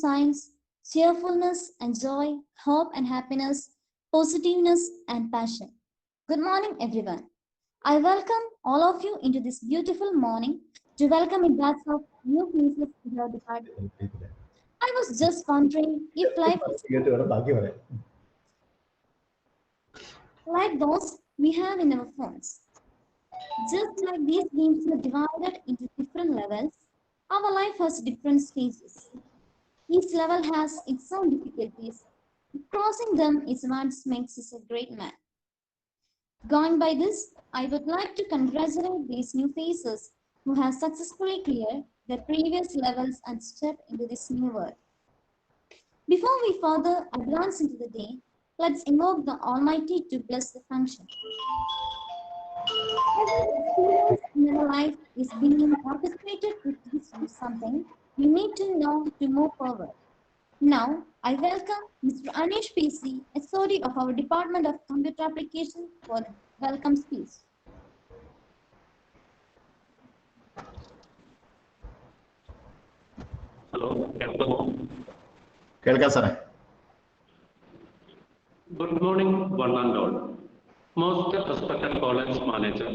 science, cheerfulness and joy, hope and happiness, positiveness and passion. Good morning, everyone. I welcome all of you into this beautiful morning to welcome a batch of new faces to our department. I was just wondering if life is like those we have in our phones. Just like these games are divided into different levels, our life has different stages. Each level has its own difficulties. Crossing them is what makes us a great man. Going by this, I would like to congratulate these new faces who have successfully cleared their previous levels and stepped into this new world. Before we further advance into the day, let's invoke the Almighty to bless the function. Every experience in our life is being orchestrated to teach you something you need to know to move forward. Now, I welcome Mr. Anish PC, SOD of our Department of Computer Application, for the welcome speech. Hello, good morning, one and all. Most respected college manager,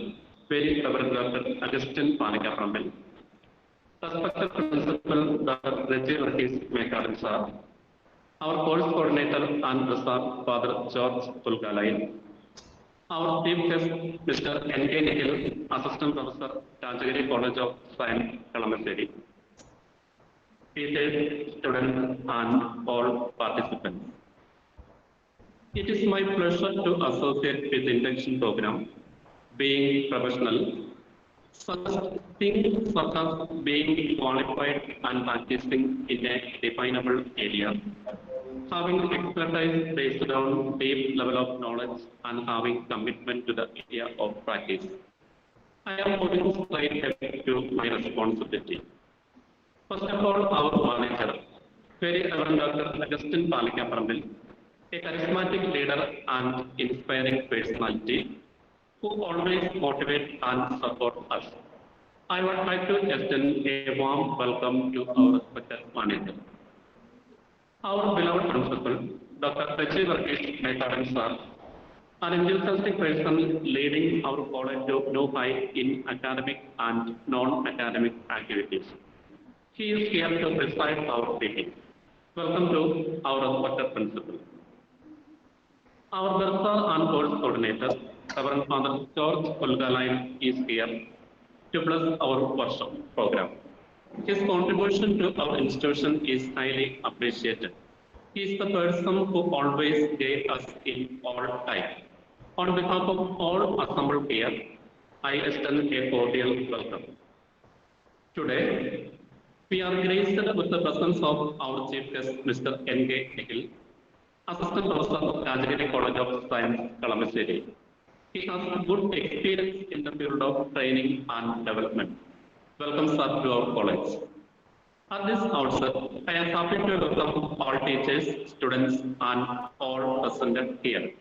very Reverend Dr. Augustine Panikaprambil, respected Principal Dr. Rajagiri Mekaran sir, our course coordinator and Sir Father George Pulgalai, our chief guest Mr. K Nikhil, Assistant Professor, Rajagiri College of Science, Kalamassery, teachers, students, and all participants. It is my pleasure to associate with the Induction program, being professional, such things such as being qualified and practicing in a definable area, having expertise based on deep level of knowledge and having commitment to the area of practice. I am moving straight ahead to my responsibility. First of all, our manager, very Reverend Dr. Augustine Panikaprambil, a charismatic leader and inspiring personality who always motivates and supports us. I would like to extend a warm welcome to our respected manager. Our beloved principal, Dr. Rajagiri Mekaran sir, an enthusiastic person leading our college to new heights in academic and non-academic activities. He is here to preside our meeting. Welcome to our respected principal. Our Darsa and course coordinator, Reverend Father George Pulgalai, is here to bless our workshop program. His contribution to our institution is highly appreciated. He is the person who always gave us in all time. On behalf of all assembled here, I extend a cordial welcome. Today, we are graced with the presence of our chief guest, Mr. K Nikhil, Assistant Professor of Rajagiri College of Science, Kalamassery. He has good experience in the field of training and development. Welcome, sir, to our college. At this outset, I am happy to welcome all teachers, students, and all present here.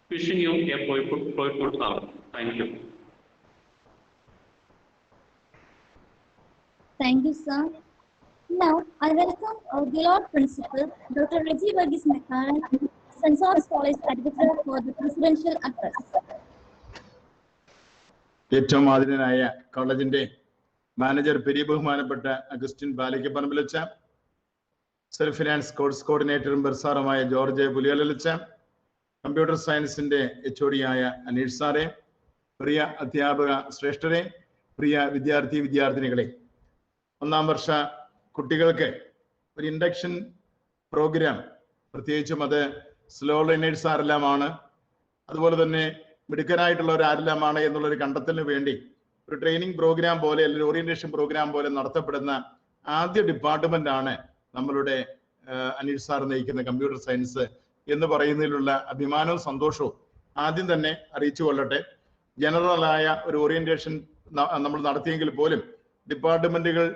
Wishing you a joyful hour. Thank you. Thank you, sir. Now, I welcome our beloved principal, Dr. Rajagiri Mekaran, St. George College Advocate, for the presidential address. ഏറ്റവും ആദരണീയനായ കോളേജിന്റെ manager പെരിയ ബഹുമാനപ്പെട്ട അഗസ്റ്റിൻ പാലിക്കപ്പറമ്പിലച്ച, self finance course കോർഡിനേറ്ററും ബർസാറുമായ ജോർജ് പുലിയലച്ച, computer സയൻസിന്റെ HOD-ആയ അനീഷ് സാറെ, പ്രിയ അധ്യാപക ശ്രേഷ്ഠരെ, പ്രിയ വിദ്യാർത്ഥിനികളെ, ഒന്നാം വർഷ കുട്ടികൾക്ക് ഒരു ഇൻഡക്ഷൻ പ്രോഗ്രാം, പ്രത്യേകിച്ചും അത് സ്ലോ ലേണേഴ്സ് ആരെല്ലാമാണ്, അതുപോലെ തന്നെ മിടുക്കനായിട്ടുള്ളവർ ആരെല്ലാമാണ് എന്നുള്ളൊരു കണ്ടെത്തലിന് വേണ്ടി ഒരു ട്രെയിനിങ് പ്രോഗ്രാം പോലെ അല്ലെങ്കിൽ ഓറിയന്റേഷൻ പ്രോഗ്രാം പോലെ നടത്തപ്പെടുന്ന ആദ്യ ഡിപ്പാർട്ട്മെന്റ് ആണ് നമ്മളുടെ അനീഷ് സാർ നയിക്കുന്ന കമ്പ്യൂട്ടർ സയൻസ് എന്ന് പറയുന്നതിലുള്ള അഭിമാനവും സന്തോഷവും ആദ്യം തന്നെ അറിയിച്ചു കൊള്ളട്ടെ. ജനറലായ ഒരു ഓറിയന്റേഷൻ നമ്മൾ നടത്തിയെങ്കിൽ പോലും ഡിപ്പാർട്ട്മെന്റുകൾ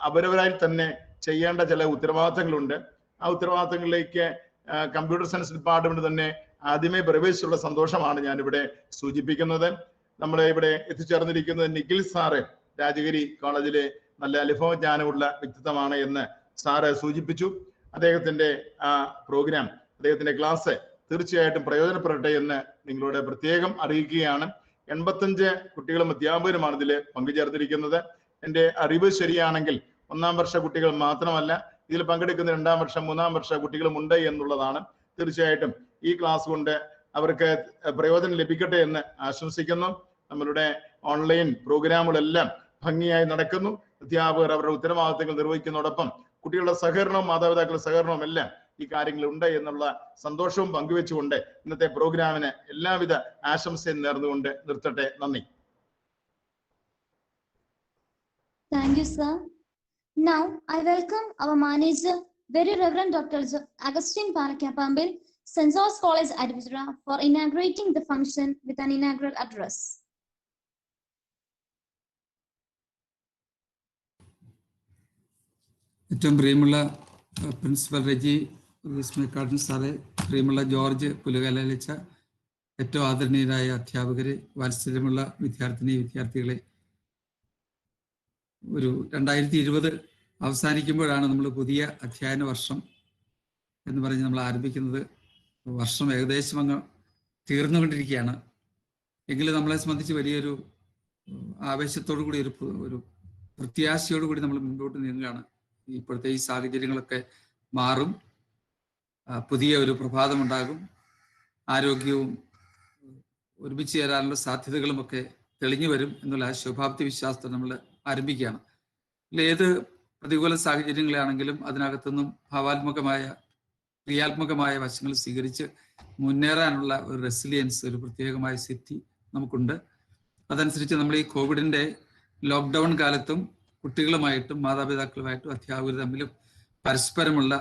അവരവരായി തന്നെ ചെയ്യേണ്ട ചില ഉത്തരവാദിത്തങ്ങളുണ്ട്. ആ ഉത്തരവാദിത്തങ്ങളിലേക്ക് കമ്പ്യൂട്ടർ സയൻസ് ഡിപ്പാർട്ട്മെന്റ് തന്നെ ആദ്യമേ പ്രവേശിച്ചുള്ള സന്തോഷമാണ് ഞാനിവിടെ സൂചിപ്പിക്കുന്നത്. നമ്മളെ ഇവിടെ എത്തിച്ചേർന്നിരിക്കുന്നത് നിഖിൽ സാറ് രാജഗിരി കോളേജിലെ നല്ല അനുഭവജ്ഞാനമുള്ള വ്യക്തിത്വമാണ് എന്ന് സാറ് സൂചിപ്പിച്ചു. അദ്ദേഹത്തിന്റെ ആ പ്രോഗ്രാം, അദ്ദേഹത്തിന്റെ ക്ലാസ് തീർച്ചയായിട്ടും പ്രയോജനപ്പെടട്ടെ എന്ന് നിങ്ങളോട് പ്രത്യേകം അറിയിക്കുകയാണ്. 85 കുട്ടികളും അധ്യാപകരുമാണ് ഇതിൽ പങ്കുചേർത്തിരിക്കുന്നത്. എൻ്റെ അറിവ് ശരിയാണെങ്കിൽ 1ാം വർഷ കുട്ടികൾ മാത്രമല്ല ഇതിൽ പങ്കെടുക്കുന്ന 2ാം വർഷം 3ാം വർഷ കുട്ടികളും ഉണ്ട് എന്നുള്ളതാണ്. തീർച്ചയായിട്ടും ഈ ക്ലാസ് കൊണ്ട് അവർക്ക് പ്രയോജനം ലഭിക്കട്ടെ എന്ന് ആശംസിക്കുന്നു. നമ്മളുടെ ഓൺലൈൻ പ്രോഗ്രാമുകളെല്ലാം ഭംഗിയായി നടക്കുന്നു. അധ്യാപകർ അവരുടെ ഉത്തരവാദിത്തങ്ങൾ നിർവഹിക്കുന്നതോടൊപ്പം കുട്ടികളുടെ സഹകരണവും മാതാപിതാക്കളുടെ സഹകരണവും എല്ലാം ഈ കാര്യങ്ങളിൽ ഉണ്ട് എന്നുള്ള സന്തോഷവും പങ്കുവെച്ചുകൊണ്ട് ഇന്നത്തെ പ്രോഗ്രാമിന് എല്ലാവിധ ആശംസയും നേർന്നുകൊണ്ട് നിർത്തട്ടെ. നന്ദി. Thank you, sir. Now I welcome our manager, Very Reverend Dr. Agustin Parakapambil, St. George College, Adivitra, for inaugurating the function with an inaugural address. ഏറ്റവും പ്രിയമുള്ള പ്രിൻസിപ്പൽ റെജി മേക്കാടൻ സാറെ, പ്രിയമുള്ള ജോർജ് പുലുകലച്ച, ഏറ്റവും ആദരണീയരായ അധ്യാപകരെ, വാത്സല്യമുള്ള വിദ്യാർത്ഥികളെ, ഒരു 2020 അവസാനിക്കുമ്പോഴാണ് നമ്മൾ പുതിയ അധ്യയന വർഷം എന്ന് പറഞ്ഞ് നമ്മൾ ആരംഭിക്കുന്നത്. വർഷം ഏകദേശം അങ്ങ് തീർന്നുകൊണ്ടിരിക്കുകയാണ്. എങ്കിലും നമ്മളെ സംബന്ധിച്ച് വലിയൊരു ആവേശത്തോടു കൂടി ഒരു പ്രത്യാശയോടു കൂടി നമ്മൾ മുൻപോട്ട് നീങ്ങുകയാണ്. ഇപ്പോഴത്തെ ഈ സാഹചര്യങ്ങളൊക്കെ മാറും, പുതിയ ഒരു പ്രഭാതമുണ്ടാകും, ആരോഗ്യവും ഒരുമിച്ച് ചേരാനുള്ള സാധ്യതകളും ഒക്കെ തെളിഞ്ഞു വരും എന്നുള്ള ശുഭാപ്തി വിശ്വാസത്തെ നമ്മൾ ആരംഭിക്കുകയാണ്. ഏത് പ്രതികൂല സാഹചര്യങ്ങളാണെങ്കിലും അതിനകത്തുനിന്നും ഭാവാത്മകമായ ക്രിയാത്മകമായ വശങ്ങൾ സ്വീകരിച്ച് മുന്നേറാനുള്ള ഒരു റെസിലിയൻസ്, ഒരു പ്രത്യേകമായ സിദ്ധി നമുക്കുണ്ട്. അതനുസരിച്ച് നമ്മൾ ഈ കോവിഡിന്റെ ലോക്ക്ഡൗൺ കാലത്തും കുട്ടികളുമായിട്ടും മാതാപിതാക്കളുമായിട്ടും അധ്യാപകർ തമ്മിലും പരസ്പരമുള്ള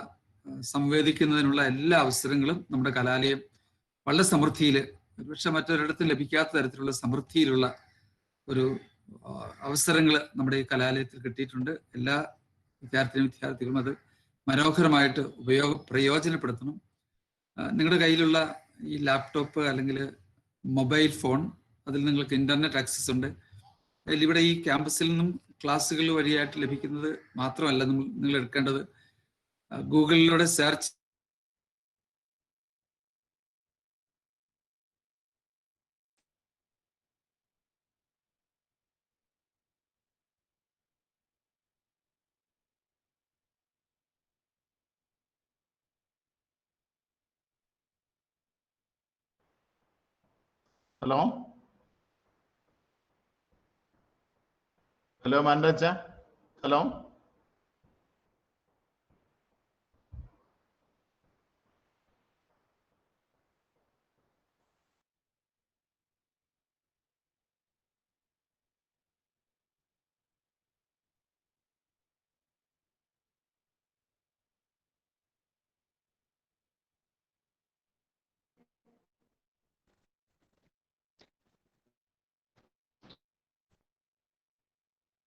സംവേദിക്കുന്നതിനുള്ള എല്ലാ അവസരങ്ങളും നമ്മുടെ കലാലയം വളരെ സമൃദ്ധിയിൽ, ഒരുപക്ഷെ മറ്റൊരിടത്തും ലഭിക്കാത്ത തരത്തിലുള്ള സമൃദ്ധിയിലുള്ള ഒരു അവസരങ്ങൾ നമ്മുടെ ഈ കലാലയത്തിൽ കിട്ടിയിട്ടുണ്ട്. എല്ലാ വിദ്യാർത്ഥികളും അത് മനോഹരമായിട്ട് പ്രയോജനപ്പെടുത്തണം. നിങ്ങളുടെ കയ്യിലുള്ള ഈ ലാപ്ടോപ്പ് അല്ലെങ്കിൽ മൊബൈൽ ഫോൺ, അതിൽ നിങ്ങൾക്ക് ഇന്റർനെറ്റ് ആക്സസ് ഉണ്ട്. അതിൽ ഇവിടെ ഈ ക്യാമ്പസിൽ നിന്നും ക്ലാസ്സുകൾ വഴിയായിട്ട് ലഭിക്കുന്നത് മാത്രമല്ല നിങ്ങൾ എടുക്കേണ്ടത്, ഗൂഗിളിലൂടെ സെർച്ച് ഹലോ മാൻഡച്ച, ഹലോ.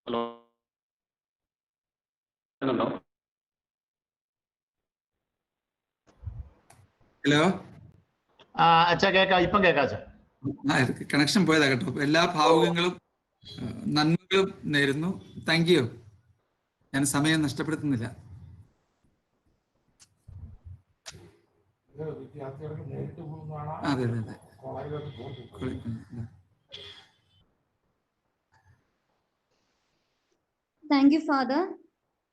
Hello, hello. അച്ഛാ കേക്കാം, ഇപ്പം കേക്കാം അച്ഛാ. കണക്ഷൻ പോയതാ കേട്ടോ. എല്ലാ ഭാവുകങ്ങളും നന്മകളും നേരുന്നു. Thank you. ഞാൻ സമയം നഷ്ടപ്പെടുത്തുന്നില്ല. അതെ അതെ അതെ. Thank you, Father.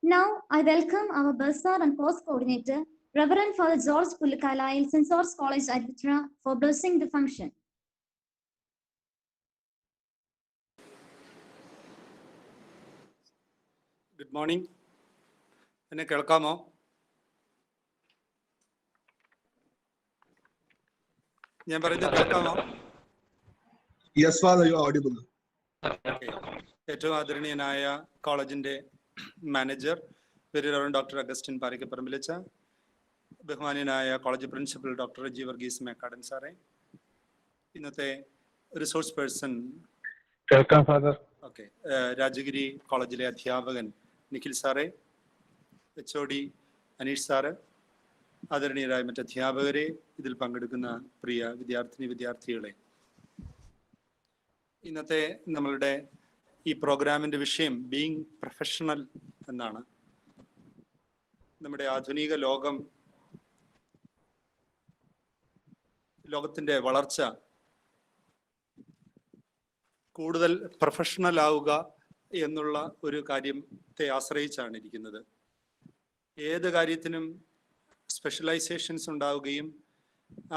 Now I welcome our Bursar and Course Coordinator, Reverend Father George Pulikalayil, St. George College, Adivitra, for blessing the function. Good morning. എന്നെ കേൾക്കാമോ? ഞാൻ പറയുന്നത് കേൾക്കാമോ? Yes, Father, you are audible. ഏറ്റവും ആദരണീയനായ കോളേജിന്റെ manager very reverend doctor Augustine പാരിക്കപ്പറമ്പിലച്ച, ബഹുമാന്യനായ college principal doctor G Varghese Mekkadan സാറേ, ഇന്നത്തെ റിസോഴ്സ് പേഴ്സൺ കേൾക്കാം ഫാദർ. ഓക്കെ, രാജഗിരി കോളേജിലെ അധ്യാപകൻ നിഖിൽ സാറേ, HOD അനീഷ് സാറ്, ആദരണീയരായ മറ്റ് അധ്യാപകരെ, ഇതിൽ പങ്കെടുക്കുന്ന പ്രിയ വിദ്യാർത്ഥികളെ, ഇന്നത്തെ നമ്മളുടെ ഈ പ്രോഗ്രാമിന്റെ വിഷയം ബീയിങ് പ്രൊഫഷണൽ എന്നാണ്. നമ്മുടെ ആധുനിക ലോകത്തിന്റെ വളർച്ച കൂടുതൽ പ്രൊഫഷണൽ ആവുക എന്നുള്ള ഒരു കാര്യത്തെ ആശ്രയിച്ചാണ് ഇരിക്കുന്നത്. ഏത് കാര്യത്തിനും സ്പെഷ്യലൈസേഷൻസ് ഉണ്ടാവുകയും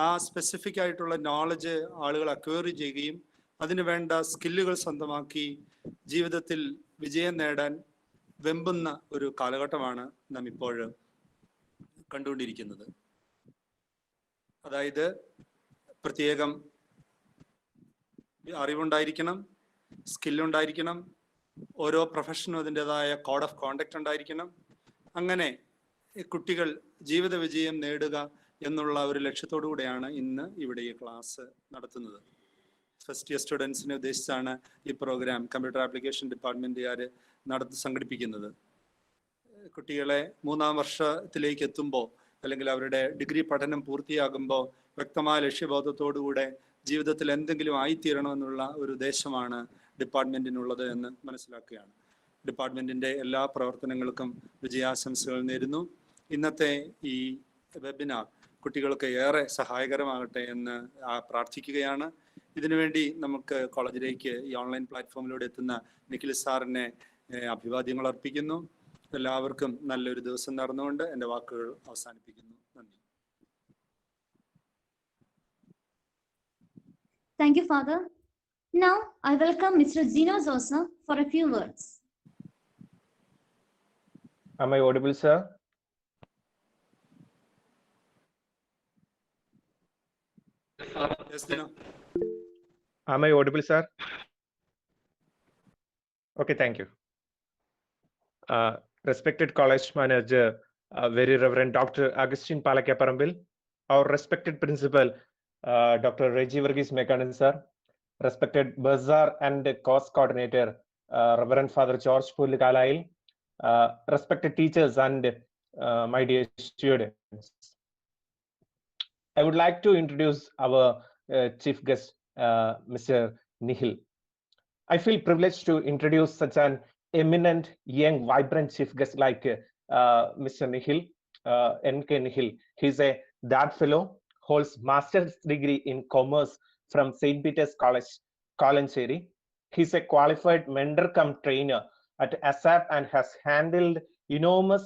ആ സ്പെസിഫിക് ആയിട്ടുള്ള നോളജ് ആളുകൾ അക്വയർ ചെയ്യുകയും അതിന് വേണ്ട സ്കില്ലുകൾ സ്വന്തമാക്കി ജീവിതത്തിൽ വിജയം നേടാൻ വെമ്പുന്ന ഒരു കാലഘട്ടമാണ് നാം ഇപ്പോൾ കണ്ടുകൊണ്ടിരിക്കുന്നത്. അതായത് പ്രത്യേകം അറിവുണ്ടായിരിക്കണം, സ്കില്ലുണ്ടായിരിക്കണം, ഓരോ പ്രൊഫഷനും അതിൻ്റെതായ കോഡ് ഓഫ് കോണ്ടക്ട് ഉണ്ടായിരിക്കണം. അങ്ങനെ കുട്ടികൾ ജീവിത വിജയം നേടുക എന്നുള്ള ഒരു ലക്ഷ്യത്തോടു കൂടെയാണ് ഇന്ന് ഇവിടെ ഈ ക്ലാസ് നടത്തുന്നത്. ഫസ്റ്റ് ഇയർ സ്റ്റുഡൻസിനെ ഉദ്ദേശിച്ചാണ് ഈ പ്രോഗ്രാം കമ്പ്യൂട്ടർ ആപ്ലിക്കേഷൻ ഡിപ്പാർട്ട്മെൻറ്റുകാർ സംഘടിപ്പിക്കുന്നത്. കുട്ടികളെ 3-ാം വർഷത്തിലേക്ക് എത്തുമ്പോൾ അല്ലെങ്കിൽ അവരുടെ ഡിഗ്രി പഠനം പൂർത്തിയാകുമ്പോൾ വ്യക്തമായ ലക്ഷ്യബോധത്തോടുകൂടെ ജീവിതത്തിൽ എന്തെങ്കിലും ആയിത്തീരണമെന്നുള്ള ഒരു ഉദ്ദേശമാണ് ഡിപ്പാർട്ട്മെൻറ്റിനുള്ളത് എന്ന് മനസ്സിലാക്കുകയാണ്. ഡിപ്പാർട്ട്മെൻറ്റിൻ്റെ എല്ലാ പ്രവർത്തനങ്ങൾക്കും വിജയാശംസകൾ നേരുന്നു. ഇന്നത്തെ ഈ വെബിനാർ കുട്ടികൾക്ക് ഏറെ സഹായകരമാകട്ടെ എന്ന് പ്രാർത്ഥിക്കുകയാണ്. ഇതിനുവേണ്ടി നമുക്ക് കോളേജിലേക്ക് ഈ ഓൺലൈൻ പ്ലാറ്റ്ഫോമിലൂടെ എത്തുന്ന നിഖിൽ സാറിനെ അഭിവാദ്യങ്ങൾ അർപ്പിക്കുന്നു. എല്ലാവർക്കും നല്ലൊരു ദിവസം നടന്നുകൊണ്ട് എൻ്റെ വാക്കുകൾ അവസാനിപ്പിക്കുന്നു. നന്ദി. Thank you, Father. Now, I welcome Mr. Zeno Zosa for a few words. Am I audible, sir? Yes, Zeno. Am I audible, sir? Okay, thank you. Respected college manager, very Reverend Dr. Agustin Palakapparambil, our respected principal, Dr. Rajagiri Mekanan, sir, respected Bazaar and course coordinator, Reverend Father George Pulikalail, respected teachers and my dear students. I would like to introduce our chief guest, Mr. Nikhil. I feel privileged to introduce such an eminent, young, vibrant chief guest like Mr. Nikhil, K Nikhil. He's a dad fellow, holds master's degree in commerce from St. Peter's College, Kalancheri. He's a qualified mentor cum trainer at ASAP and has handled enormous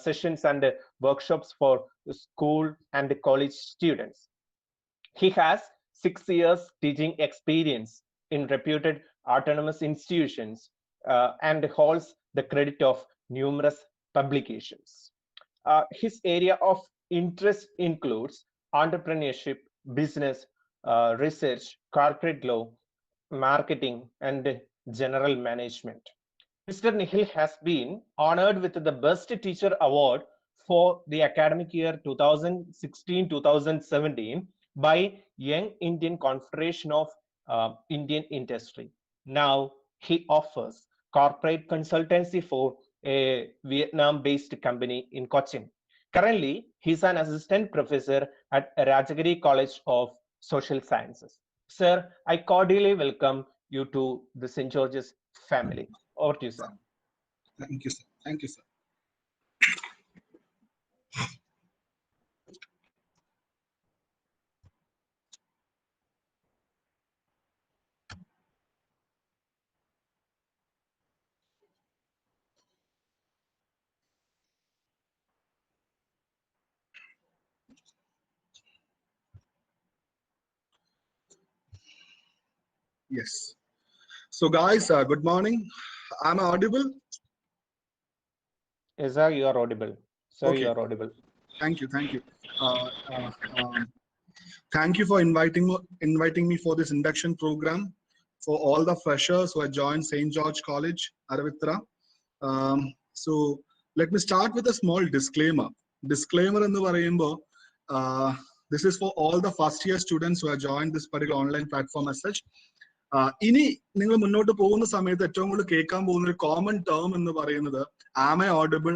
sessions and workshops for school and college students. He has 6 years teaching experience in reputed autonomous institutions and holds the credit of numerous publications. His area of interest includes entrepreneurship, business, research, corporate law, marketing, and general management. Mr. Nikhil has been honored with the Best Teacher Award for the academic year 2016-2017 by Young Indian Confederation of Indian Industry. Now he offers corporate consultancy for a Vietnam-based company in Cochin. Currently, he's an assistant professor at Rajagiri College of Social Sciences. Sir, I cordially welcome you to the St. George's family. Over to you, sir. Thank you, sir. Thank you, sir. Yes. So, guys, good morning. Am I audible? Yes, sir, you are audible. Sir, Okay. you are audible. Thank you. Thank you. Thank you for inviting me for this induction program for all the freshers who have joined St. George College, Aravitra. So let me start with a small disclaimer. Disclaimer in the Varayimbo, this is for all the first year students who have joined this particular online platform as such. ഇനി നിങ്ങൾ മുന്നോട്ട് പോകുന്ന സമയത്ത് ഏറ്റവും കൂടുതൽ കേൾക്കാൻ പോകുന്ന ഒരു കോമൺ ടേം എന്ന് പറയുന്നത് ആം ഐ ഓഡിബിൾ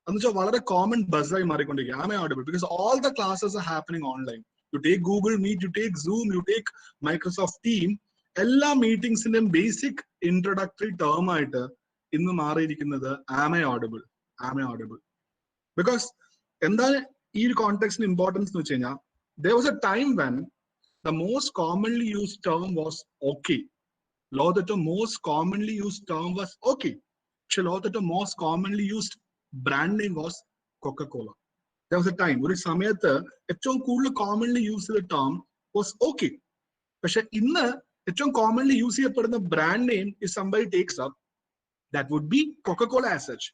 എന്ന് വെച്ചാൽ വളരെ കോമൺ ബസ്സായി മാറിക്കൊണ്ടിരിക്കുക. Am I audible because all the classes are happening online. You take Google Meet, you take Zoom, you take Microsoft team. എല്ലാ മീറ്റിംഗ്സിന്റെയും ബേസിക് ഇൻട്രൊഡക്ടറി ടേം ആയിട്ട് ഇന്ന് മാറിയിരിക്കുന്നത് am I audible. am I audible? Because in the context and importance, there was a time when the most commonly used term was okay. Law that the most commonly used term was okay. Law that the most commonly used brand name was Coca-Cola. There was a time, ഒരു സമയത്ത് ഏറ്റവും കൂടുതൽ commonly used the term was okay. പക്ഷെ ഇന്ന് ഏറ്റവും commonly use ചെയ്യപ്പെടുന്ന brand name if somebody takes up, that would be Coca-Cola as such.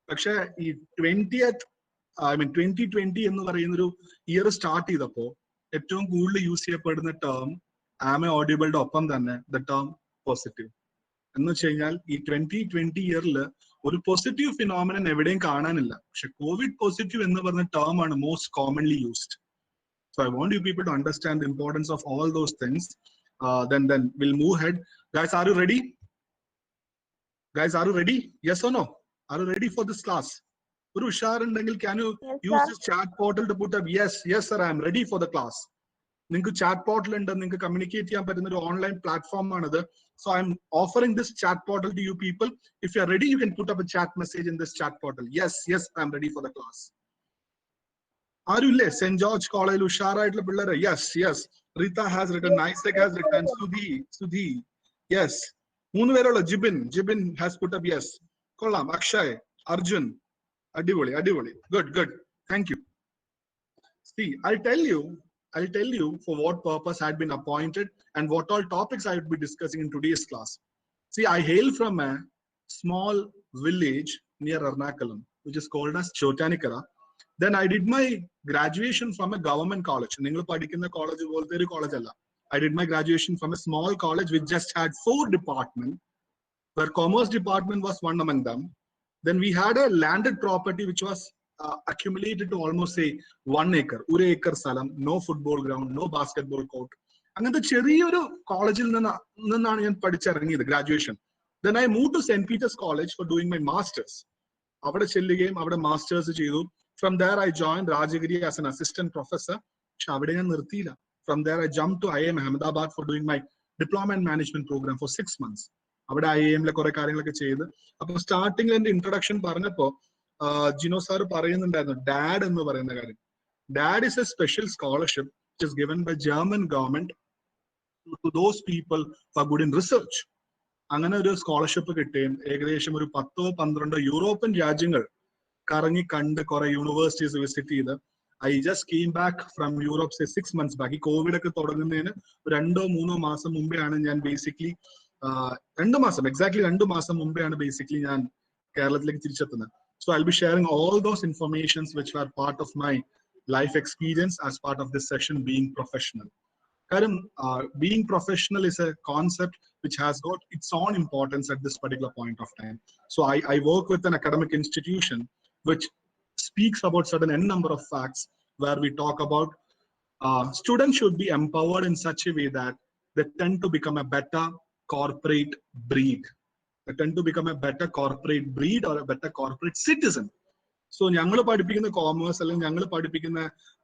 പക്ഷെ ഈ 2020 എന്ന് പറയുന്ന ഒരു ഇയർ സ്റ്റാർട്ട് ചെയ്തപ്പോ ഏറ്റവും കൂടുതൽ യൂസ് ചെയ്യപ്പെടുന്ന ടേം ആം എ ഓഡിബിളുടെ ഒപ്പം തന്നെ ദ ടേം പോസിറ്റീവ് എന്ന് വെച്ച് കഴിഞ്ഞാൽ ഈ 2020 ഇയറിൽ ഒരു പോസിറ്റീവ് ഫിനോമിനൻ എവിടെയും കാണാനില്ല. പക്ഷെ കോവിഡ് പോസിറ്റീവ് എന്ന് പറഞ്ഞ ടേം ആണ് most commonly used. So I want you people to understand the importance of all those things. Then we'll move ahead. Guys, are you ready? Guys, are you ready? Yes or no? Are you ready for this class? Guru Sharandangal, can you use this chat portal to put up? Yes, sir, I am ready for the class. നിങ്ങൾക്ക് chat portal ഉണ്ട്, നിങ്ങൾക്ക് communicate ചെയ്യാൻ പറ്റുന്ന ഒരു online platform ആണിത്. So I'm offering this chat portal to you people. If you are ready, you can put up a chat message in this chat portal. Yes I'm ready for the class. ആരുമില്ലേ Saint George കോളേജിൽ ഉഷാറായിട്ടുള്ള പിള്ളേര്? Yes Reetha has written, നൈസക് has written, Sudhi yes. 3 പേരുള്ള Jibin has put up yes. കൊള്ളാം. അക്ഷയ്, അർജുൻ, അടിപൊളി. Good. Thank you. See, I'll tell you for what purpose I had been appointed and what all topics I would be discussing in today's class. See, I hail from a small village near Ernakulam, which is called as Chotanikara. Then I did my graduation from a government college. Ningal padikkunna college polte oru college alla. I did my graduation from a small college which just had 4 departments, where commerce department was one among them. Then we had a landed property which was accumulated to almost say 1 acre. 1 acre സ്ഥലം, no football ground, no basketball court. അങ്ങനത്തെ ചെറിയൊരു കോളേജിൽ നിന്നാണ് ഞാൻ പഠിച്ചിറങ്ങിയത് graduation. Then I moved to St. Peter's College for doing my masters. അവിടെ ചെല്ലുകയും അവിടെ masters ചെയ്തു. From there I joined Rajagiri as an assistant professor. പക്ഷെ അവിടെ ഞാൻ നിർത്തിയില്ല. From there I jumped to IIM Ahmedabad for doing my diploma in management program for 6 months. അവിടെ IIM-ലെ കുറെ കാര്യങ്ങളൊക്കെ ചെയ്ത്. അപ്പൊ സ്റ്റാർട്ടിംഗിൽ എന്റെ ഇൻട്രൊഡക്ഷൻ പറഞ്ഞപ്പോ ജിനോ സാർ പറയുന്നുണ്ടായിരുന്നു ഡാഡ് എന്ന് പറയുന്ന കാര്യം. Dad is A special scholarship which is given by German government to those people who are good in research. അങ്ങനെ ഒരു സ്കോളർഷിപ്പ് കിട്ടുകയും ഏകദേശം ഒരു 10-12 യൂറോപ്യൻ രാജ്യങ്ങൾ കറങ്ങി കണ്ട് കുറെ യൂണിവേഴ്സിറ്റീസ് വിസിറ്റ് ചെയ്ത്. I just came back from Europe say 6 months back. ഈ കോവിഡ് ഒക്കെ തുടങ്ങുന്നതിന് 2-3 മാസം മുമ്പെയാണ് ഞാൻ ബേസിക്കലി 2 മാസം മുമ്പെയാണ് ബേസിക്കലി ഞാൻ കേരളത്തിലേക്ക് തിരിച്ചെത്തുന്നത്. So I'll be sharing all those informations which were part of my life experience as part of this session, being professional. Karan, being professional is a concept which has got its own importance at this particular point of time. So I work with an academic institution which speaks about certain n number of facts, where we talk about students should be empowered in such a way that they tend to become a better corporate breed. They tend to become a better corporate breed or a better corporate citizen. So ഞങ്ങൾ പഠിപ്പിക്കുന്ന commerce അല്ലെങ്കിൽ ഞങ്ങൾ പഠിപ്പിക്കുന്ന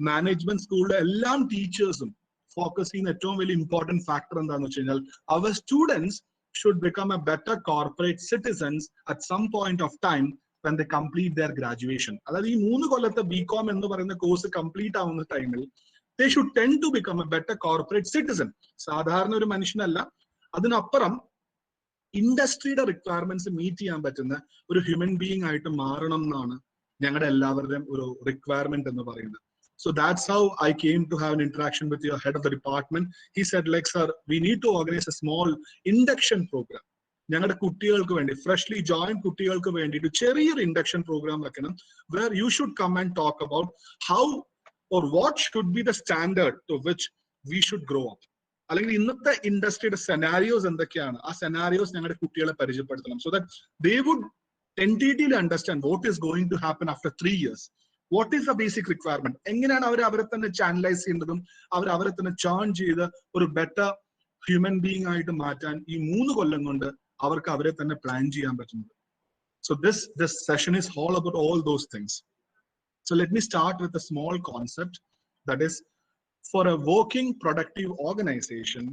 management സ്കൂളിലെ എല്ലാ ടീച്ചേഴ്സും focus ചെയ്യുന്ന ഏറ്റവും വലിയ ഇമ്പോർട്ടന്റ് ഫാക്ടർ എന്താണെന്ന് വെച്ച് കഴിഞ്ഞാൽ our students should become a better corporate citizens at some point of time when they complete their graduation. അതായത് ഈ 3 കൊല്ലത്തെ BCom എന്ന് പറയുന്ന കോഴ്സ് കംപ്ലീറ്റ് ആവുന്ന ടൈമിൽ they should tend to become a better corporate citizen. സാധാരണ ഒരു മനുഷ്യനല്ല, അതിനപ്പുറം ഇൻഡസ്ട്രിയുടെ റിക്വയർമെന്റ്സ് മീറ്റ് ചെയ്യാൻ പറ്റുന്ന ഒരു ഹ്യൂമൻ ബീയിങ് ആയിട്ട് മാറണം എന്നാണ് ഞങ്ങളുടെ എല്ലാവരുടെയും ഒരു റിക്വയർമെന്റ് എന്ന് പറയുന്നത്. So that's how I came to have an interaction with your head of the department. He said, like, sir, we need to organize a small induction program. ഞങ്ങളുടെ കുട്ടികൾക്ക് വേണ്ടി, ഫ്രഷ്ലി ജോയിൻ കുട്ടികൾക്ക് വേണ്ടിയിട്ട് ചെറിയൊരു ഇൻഡക്ഷൻ പ്രോഗ്രാം വെക്കണം, where you should come and talk about how or what should be the standard to which we should grow up. അല്ലെങ്കിൽ ഇന്നത്തെ ഇൻഡസ്ട്രിയുടെ scenarios എന്തൊക്കെയാണ്, ആ സെനാരിയോസ് ഞങ്ങളുടെ കുട്ടികളെ പരിചയപ്പെടുത്തണം, so that they would tentatively understand what is going to happen after 3 years. What is the basic requirement? എങ്ങനെയാണ് അവരെ തന്നെ channelise ചെയ്യേണ്ടതും അവരെ തന്നെ ചാൺ ചെയ്ത് ഒരു ബെറ്റർ ഹ്യൂമൻ ബീയിങ് ആയിട്ട് മാറ്റാൻ ഈ 3 കൊല്ലം കൊണ്ട് അവർക്ക് അവരെ തന്നെ പ്ലാൻ ചെയ്യാൻ പറ്റുന്നത്. So this session is all about all those things. So let me start with a small concept, that is, for a working productive organization,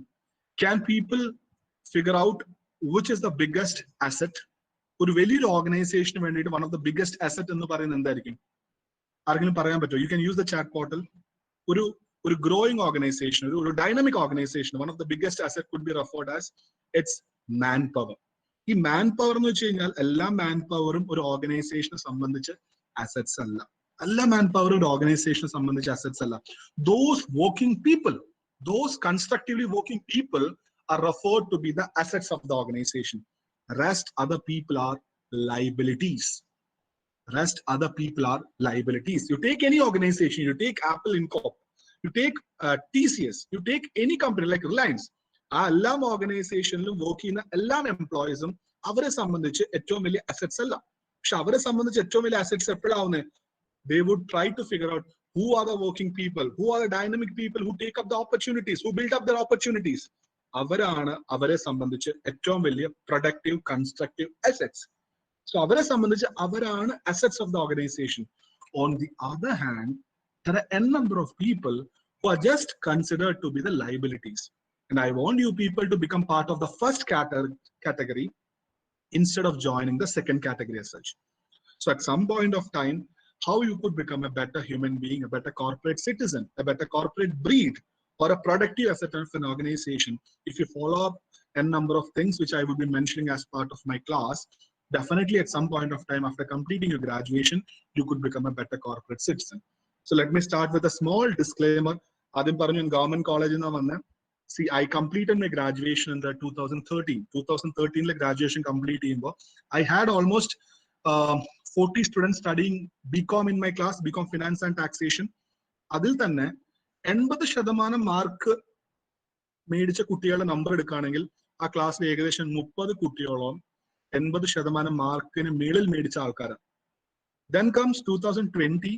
can people figure out which is the biggest asset? ഒരു വലിയൊരു ഓർഗനൈസേഷന് വേണ്ടിയിട്ട് one of the biggest asset എന്ന് പറയുന്നത് എന്തായിരിക്കും? ആർക്കെങ്കിലും പറയാൻ പറ്റുമോ? You can use the chat portal. ഒരു ഗ്രോയിങ് ഓർഗനൈസേഷൻ, ഒരു dynamic organisation, one of the biggest asset could be referred as it's man power. ഈ മാൻ പവർ എന്ന് വെച്ച് കഴിഞ്ഞാൽ എല്ലാ മാൻ പവറും ഒരു ഓർഗനൈസേഷനെ സംബന്ധിച്ച് അസറ്റ്സ് അല്ല. എല്ലാ മാൻ പവറും ഒരു ഓർഗനൈസേഷനെ സംബന്ധിച്ച് അസറ്റ്സ് അല്ല. Those working people, those constructively working people are referred to be the assets of the organization. Rest other people are liabilities. Rest other people are liabilities. You take any organization, you take Apple Inc., you take TCS, you take any company like Reliance. ആ എല്ലാ ഓർഗനൈസേഷനിലും work ചെയ്യുന്ന എല്ലാ എംപ്ലോയീസും അവരെ സംബന്ധിച്ച് ഏറ്റവും വലിയ assets അല്ല. പക്ഷെ അവരെ സംബന്ധിച്ച് ഏറ്റവും വലിയ assets എപ്പോഴാവുന്നത്? They would try to figure out who are the working people, who are the dynamic people who take up the opportunities, who build up their opportunities. അവരാണ് അവരെ സംബന്ധിച്ച് ഏറ്റവും വലിയ പ്രൊഡക്റ്റീവ് കൺസ്ട്രക്റ്റീവ് അസറ്റ്സ്. സോ അവരെ സംബന്ധിച്ച് അവരാണ് assets of the organisation. On the other hand, there are n number of people who are just considered to be the liabilities. And I want you people to become part of the first category instead of joining the second category as such. So at some point of time, how you could become a better human being, a better corporate citizen, a better corporate breed, or a productive asset of an organization, if you follow up a number of things which I would be mentioning as part of my class, definitely at some point of time after completing your graduation, you could become a better corporate citizen. So let me start with a small disclaimer. Adim paranju in government college na vanna. See, I completed my graduation in the 2013. 2013 le graduation complete cheyumbo I had almost 40 students studying BCom in my class, BCom Finance and Taxation. അതിൽ തന്നെ 80% mark മേടിച്ച കുട്ടികളുടെ number എടുക്കുകയാണെങ്കിൽ ആ ക്ലാസ്സിൽ ഏകദേശം 30 കുട്ടികളോളം 80% മാർക്കിന് മേളിൽ മേടിച്ച ആൾക്കാരാണ്. Then comes 2020.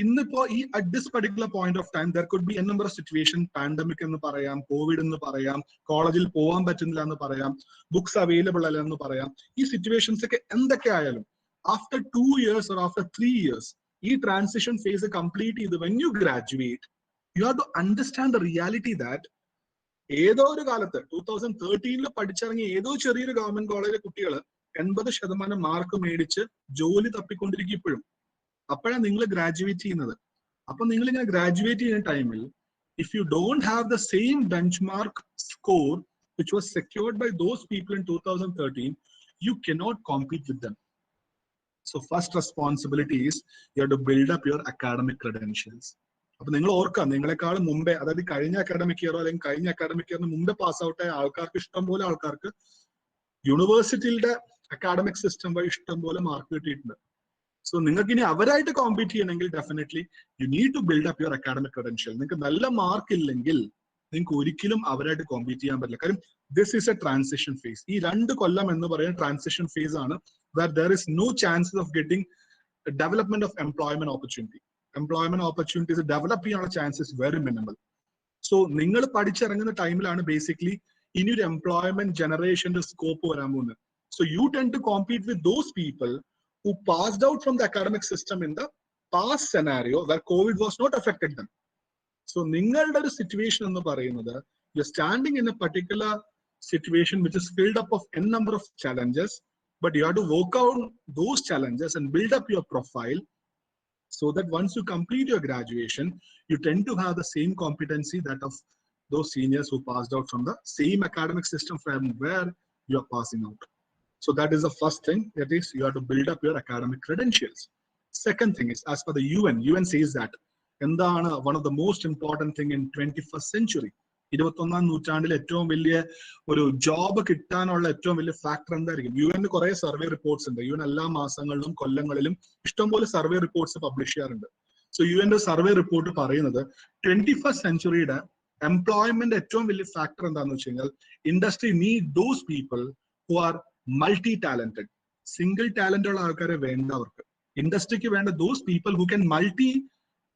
ഇന്നിപ്പോ ഈ at this particular point of time there could be N number of situation, pandemic എന്ന് പറയാം, കോവിഡ് എന്ന് പറയാം, കോളേജിൽ പോകാൻ പറ്റുന്നില്ല എന്ന് പറയാം, ബുക്സ് അവൈലബിൾ അല്ല എന്ന് പറയാം. ഈ സിറ്റുവേഷൻസ് ഒക്കെ എന്തൊക്കെ ആയാലും after 2 years or after 3 years, ഈ transition phase complete ചെയ്ത് when you graduate, you have to understand the reality that ഏതോ ഒരു കാലത്ത് 2013 പഠിച്ചിറങ്ങിയ ഏതോ ചെറിയൊരു ഗവൺമെന്റ് കോളേജിലെ കുട്ടികൾ 80% മാർക്ക് മേടിച്ച് ജോലി തപ്പിക്കൊണ്ടിരിക്കും ഇപ്പോഴും. അപ്പോഴാണ് നിങ്ങൾ ഗ്രാജുവേറ്റ് ചെയ്യുന്നത്. അപ്പൊ നിങ്ങൾ ഇങ്ങനെ ഗ്രാജുവേറ്റ് ചെയ്യുന്ന ടൈമിൽ if you don't have the same benchmark score which was secured by those people in 2013, you cannot compete with them. So first responsibility is you have to build up your academic credentials. അപ്പൊ നിങ്ങൾ ഓർക്കാം, നിങ്ങളെക്കാൾ മുമ്പേ, അതായത് കഴിഞ്ഞ academic ഇയറോ അല്ലെങ്കിൽ കഴിഞ്ഞ academic ഇയറിന് മുമ്പേ പാസ് ഔട്ട് ആയ ആൾക്കാർക്ക്, ഇഷ്ടംപോലെ ആൾക്കാർക്ക് യൂണിവേഴ്സിറ്റിയുടെ അക്കാഡമിക് സിസ്റ്റം വഴി ഇഷ്ടംപോലെ മാർക്ക് കിട്ടിയിട്ടുണ്ട്. സോ നിങ്ങൾക്ക് ഇനി അവരായിട്ട് കോമ്പീറ്റ് ചെയ്യണമെങ്കിൽ definitely you need to build up your academic credential. നിങ്ങൾക്ക് നല്ല മാർക്ക് ഇല്ലെങ്കിൽ നിങ്ങൾക്ക് ഒരിക്കലും അവരായിട്ട് കോമ്പീറ്റ് ചെയ്യാൻ പറ്റില്ല. കാര്യം this is a transition phase. ഈ 2 കൊല്ലം എന്ന് പറയുന്ന ട്രാൻസിഷൻ ഫേസ് ആണ്, where there is no chances of getting a development of employment opportunity. Employment opportunities develop ചെയ്യാനുള്ള chances very minimal. So നിങ്ങൾ പഠിച്ചിറങ്ങുന്ന ടൈമിലാണ് ബേസിക്കലി ഇനി ഒരു എംപ്ലോയ്മെന്റ് ജനറേഷന്റെ സ്കോപ്പ് വരാൻ പോകുന്നത്. So you tend to compete with those people who passed out from the academic system in the past scenario where COVID was not affected them. So നിങ്ങളുടെ ഒരു situation എന്ന് പറയുന്നത്, you're standing in a particular situation which is filled up of n number of challenges, but you have to work out those challenges and build up your profile so that once you complete your graduation, you tend to have the same competency that of those seniors who passed out from the same academic system from where you are passing out. So that is the first thing, that is you have to build up your academic credentials. Second thing is, as per the UN says that എന്താണ് one of the most important thing in 21st century, 21ാം നൂറ്റാണ്ടിൽ ഏറ്റവും വലിയ ഒരു job കിട്ടാനുള്ള ഏറ്റവും വലിയ factor എന്തായിരിക്കും? UN കുറെ സർവേ റിപ്പോർട്ട്സ് ഉണ്ട്. UN എല്ലാ മാസങ്ങളിലും കൊല്ലങ്ങളിലും ഇഷ്ടംപോലെ സർവേ റിപ്പോർട്ട്സ് പബ്ലിഷ് ചെയ്യാറുണ്ട്. സോ UN സർവേ റിപ്പോർട്ട് പറയുന്നത് 21st സെഞ്ചുറിയുടെ എംപ്ലോയ്മെന്റ് ഏറ്റവും വലിയ ഫാക്ടർ എന്താണെന്ന് വെച്ച് കഴിഞ്ഞാൽ, industry need those people who are multi talented. Single talent ഉള്ള ആൾക്കാരെ വേണ്ട അവർക്ക്. ഇൻഡസ്ട്രിക്ക് വേണ്ട those people who can multi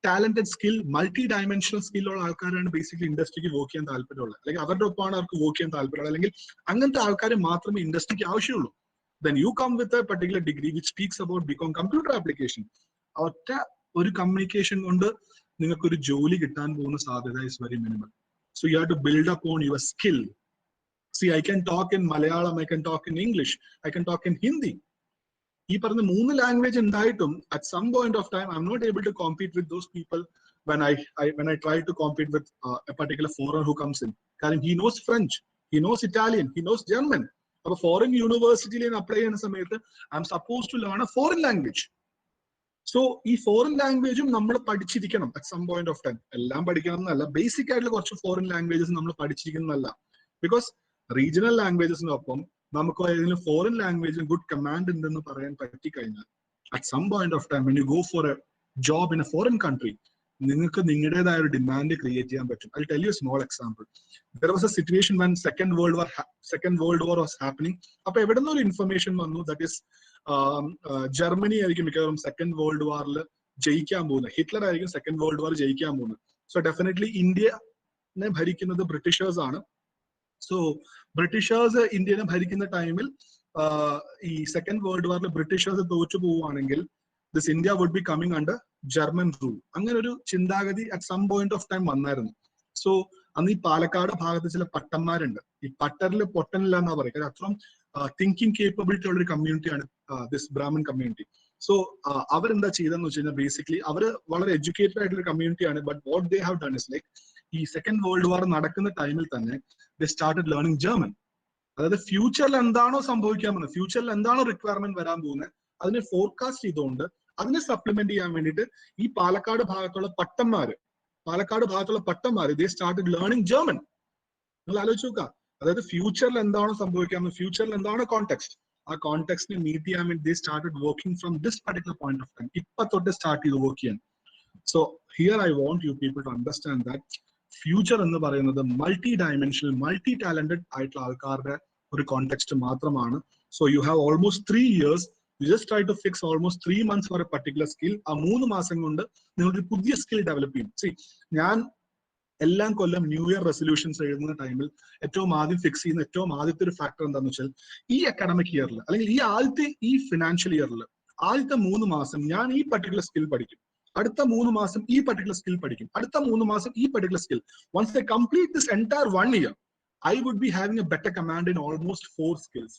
talented skill, multi dimensional skill ഉള്ള ആൾക്കാരാണ് ബേസിക്കലി ഇൻഡസ്ട്രിക്ക് വർക്ക് ചെയ്യാൻ താല്പര്യമുള്ളത്, അല്ലെങ്കിൽ അവരുടെ ഒപ്പമാണ് അവർക്ക് വർക്ക് ചെയ്യാൻ താല്പര്യമുള്ളത്, അല്ലെങ്കിൽ അങ്ങനത്തെ ആൾക്കാരെ മാത്രമേ ഇൻഡസ്ട്രിക്ക് ആവശ്യമുള്ളൂ. Then you come with a particular degree which speaks about BCom computer application. ഒറ്റ ഒരു കമ്മ്യൂണിക്കേഷൻ കൊണ്ട് നിങ്ങൾക്ക് ഒരു ജോലി കിട്ടാൻ പോകുന്ന സാധ്യത is very minimal. So you have to build up on your skill. See, I can talk in Malayalam, I can talk in English, I can talk in Hindi. ഈ പറഞ്ഞ 3 ലാംഗ്വേജ് ഉണ്ടായിട്ടും at some point of time I'm not able to compete with those people when I try to compete with a particular foreigner who comes in. കാരണം he knows French, he knows Italian, he knows German. അപ്പൊ foreign യൂണിവേഴ്സിറ്റിയിൽ apply ചെയ്യുന്ന സമയത്ത് I'm supposed to learn a foreign language. So ഈ foreign ലാംഗ്വേജും നമ്മൾ പഠിച്ചിരിക്കണം at some point of time. എല്ലാം പഠിക്കണം എന്നല്ല, ബേസിക് ആയിട്ടുള്ള കുറച്ച് ഫോറിൻ ലാംഗ്വേജസ് നമ്മൾ പഠിച്ചിരിക്കുന്നതല്ല. ബിക്കോസ് റീജിയണൽ ലാംഗ്വേജസിനൊപ്പം നമുക്ക് ഏതെങ്കിലും ഫോറിൻ ലാംഗ്വേജിന് ഗുഡ് കമാൻഡ് ഉണ്ടെന്ന് പറയാൻ പറ്റിക്കഴിഞ്ഞാൽ at some point of time when you go for a job in a foreign country, നിങ്ങൾക്ക് നിങ്ങളുടേതായ ഒരു ഡിമാൻഡ് ക്രിയേറ്റ് ചെയ്യാൻ പറ്റും. I'll tell you a small example. There was a situation when Second World War was happening. അപ്പൊ എവിടെ നിന്ന് ഒരു information വന്നു, ദാറ്റ് ഈസ് ജർമ്മനി ആയിരിക്കും മിക്കവാറും സെക്കൻഡ് വേൾഡ് വാറിൽ ജയിക്കാൻ പോകുന്നത്. ഹിറ്റ്ലർ ആയിരിക്കും സെക്കൻഡ് വേൾഡ് വാർ ജയിക്കാൻ പോകുന്നത്. സോ ഡെഫിനറ്റ്ലി ഇന്ത്യനെ ഭരിക്കുന്നത് ബ്രിട്ടീഷേഴ്സ് ആണ്. സോ ബ്രിട്ടീഷേഴ്സ് ഇന്ത്യനെ ഭരിക്കുന്ന ടൈമിൽ ഈ സെക്കൻഡ് വേൾഡ് വാറിൽ ബ്രിട്ടീഷേഴ്സ് തോറ്റു പോവുകയാണെങ്കിൽ this India would be coming under German rule. അങ്ങനെ ഒരു ചിന്താഗതി at some point of time വന്നായിരുന്നു. സോ അന്ന് ഈ പാലക്കാട് ഭാഗത്ത് ചില പട്ടന്മാരുണ്ട്. ഈ പട്ടറിൽ പൊട്ടനില്ല എന്നാ പറയുക. അത്രയും തിങ്കിങ് കേപ്പബിലിറ്റി ഉള്ള ഒരു കമ്മ്യൂണിറ്റിയാണ് ദിസ് ബ്രാഹ്മൺ കമ്മ്യൂണിറ്റി. സോ അവരെന്താ ചെയ്തെന്ന് വെച്ച് കഴിഞ്ഞാൽ ബേസിക്കലി അവർ വളരെ എഡ്യൂക്കേറ്റഡ് ആയിട്ടുള്ള കമ്മ്യൂണിറ്റിയാണ്. But what they have done is like ഈ സെക്കൻഡ് വേൾഡ് വാർ നടക്കുന്ന ടൈമിൽ തന്നെ ദേ സ്റ്റാർട്ടഡ് ലേണിംഗ് ജർമ്മൻ. അതായത് ഫ്യൂച്ചറിൽ എന്താണോ സംഭവിക്കാൻ പോകുന്നത്, ഫ്യൂച്ചറിൽ എന്താണോ റിക്വയർമെന്റ് വരാൻ പോകുന്നത്, അതിനെ ഫോർകാസ്റ്റ് ചെയ്തുകൊണ്ട് അതിനെ സപ്ലിമെന്റ് ചെയ്യാൻ വേണ്ടിയിട്ട് ഈ പാലക്കാട് ഭാഗത്തുള്ള പട്ടന്മാര് ദേ സ്റ്റാർട്ടഡ് ലേണിംഗ് ജർമ്മൻ. നിങ്ങൾ ആലോചിച്ച് നോക്കുക. അതായത് ഫ്യൂച്ചറിൽ എന്താണോ സംഭവിക്കാൻ, ഫ്യൂച്ചറിൽ എന്താണോ കോണ്ടെക്സ്റ്റ്, ആ കോണ്ടെക്സ്റ്റിനെ മീറ്റ് ചെയ്യാൻ വേണ്ടി they started working from this particular point of time. ഇപ്പൊ തൊട്ട് സ്റ്റാർട്ട് ചെയ്ത് വർക്ക് ചെയ്യാൻ. So here I want you people to understand that future എന്ന് പറയുന്നത് മൾട്ടി ഡയമെൻഷണൽ, മൾട്ടി ടാലന്റഡ് ആയിട്ടുള്ള ആൾക്കാരുടെ ഒരു കോണ്ടെക്സ്റ്റ് മാത്രമാണ്. So you have almost 3 years. You just try to fix almost 3 months for a particular skill. ആ 3 മാസം കൊണ്ട് നിങ്ങളൊരു പുതിയ സ്കിൽ ഡെവലപ്പ് ചെയ്യും. സി, ഞാൻ എല്ലാം കൊല്ലം ന്യൂ ഇയർ റെസൊല്യൂഷൻസ് എഴുതുന്ന ടൈമിൽ ഏറ്റവും ആദ്യം ഫിക്സ് ചെയ്യുന്ന ഏറ്റവും ആദ്യത്തെ ഒരു ഫാക്ടർ എന്താണെന്ന് വെച്ചാൽ ഈ അക്കാഡമിക് ഇയറിൽ അല്ലെങ്കിൽ ഈ ഫിനാൻഷ്യൽ ഇയറിൽ ആദ്യത്തെ 3 മാസം ഞാൻ ഈ പർട്ടിക്കുലർ സ്കിൽ പഠിക്കും, അടുത്ത 3 മാസം ഈ പർട്ടിക്കുലർ സ്കിൽ പഠിക്കും, അടുത്ത 3 മാസം ഈ particular skill. Once I complete this entire 1 year, I would be having a better command in almost 4 skills.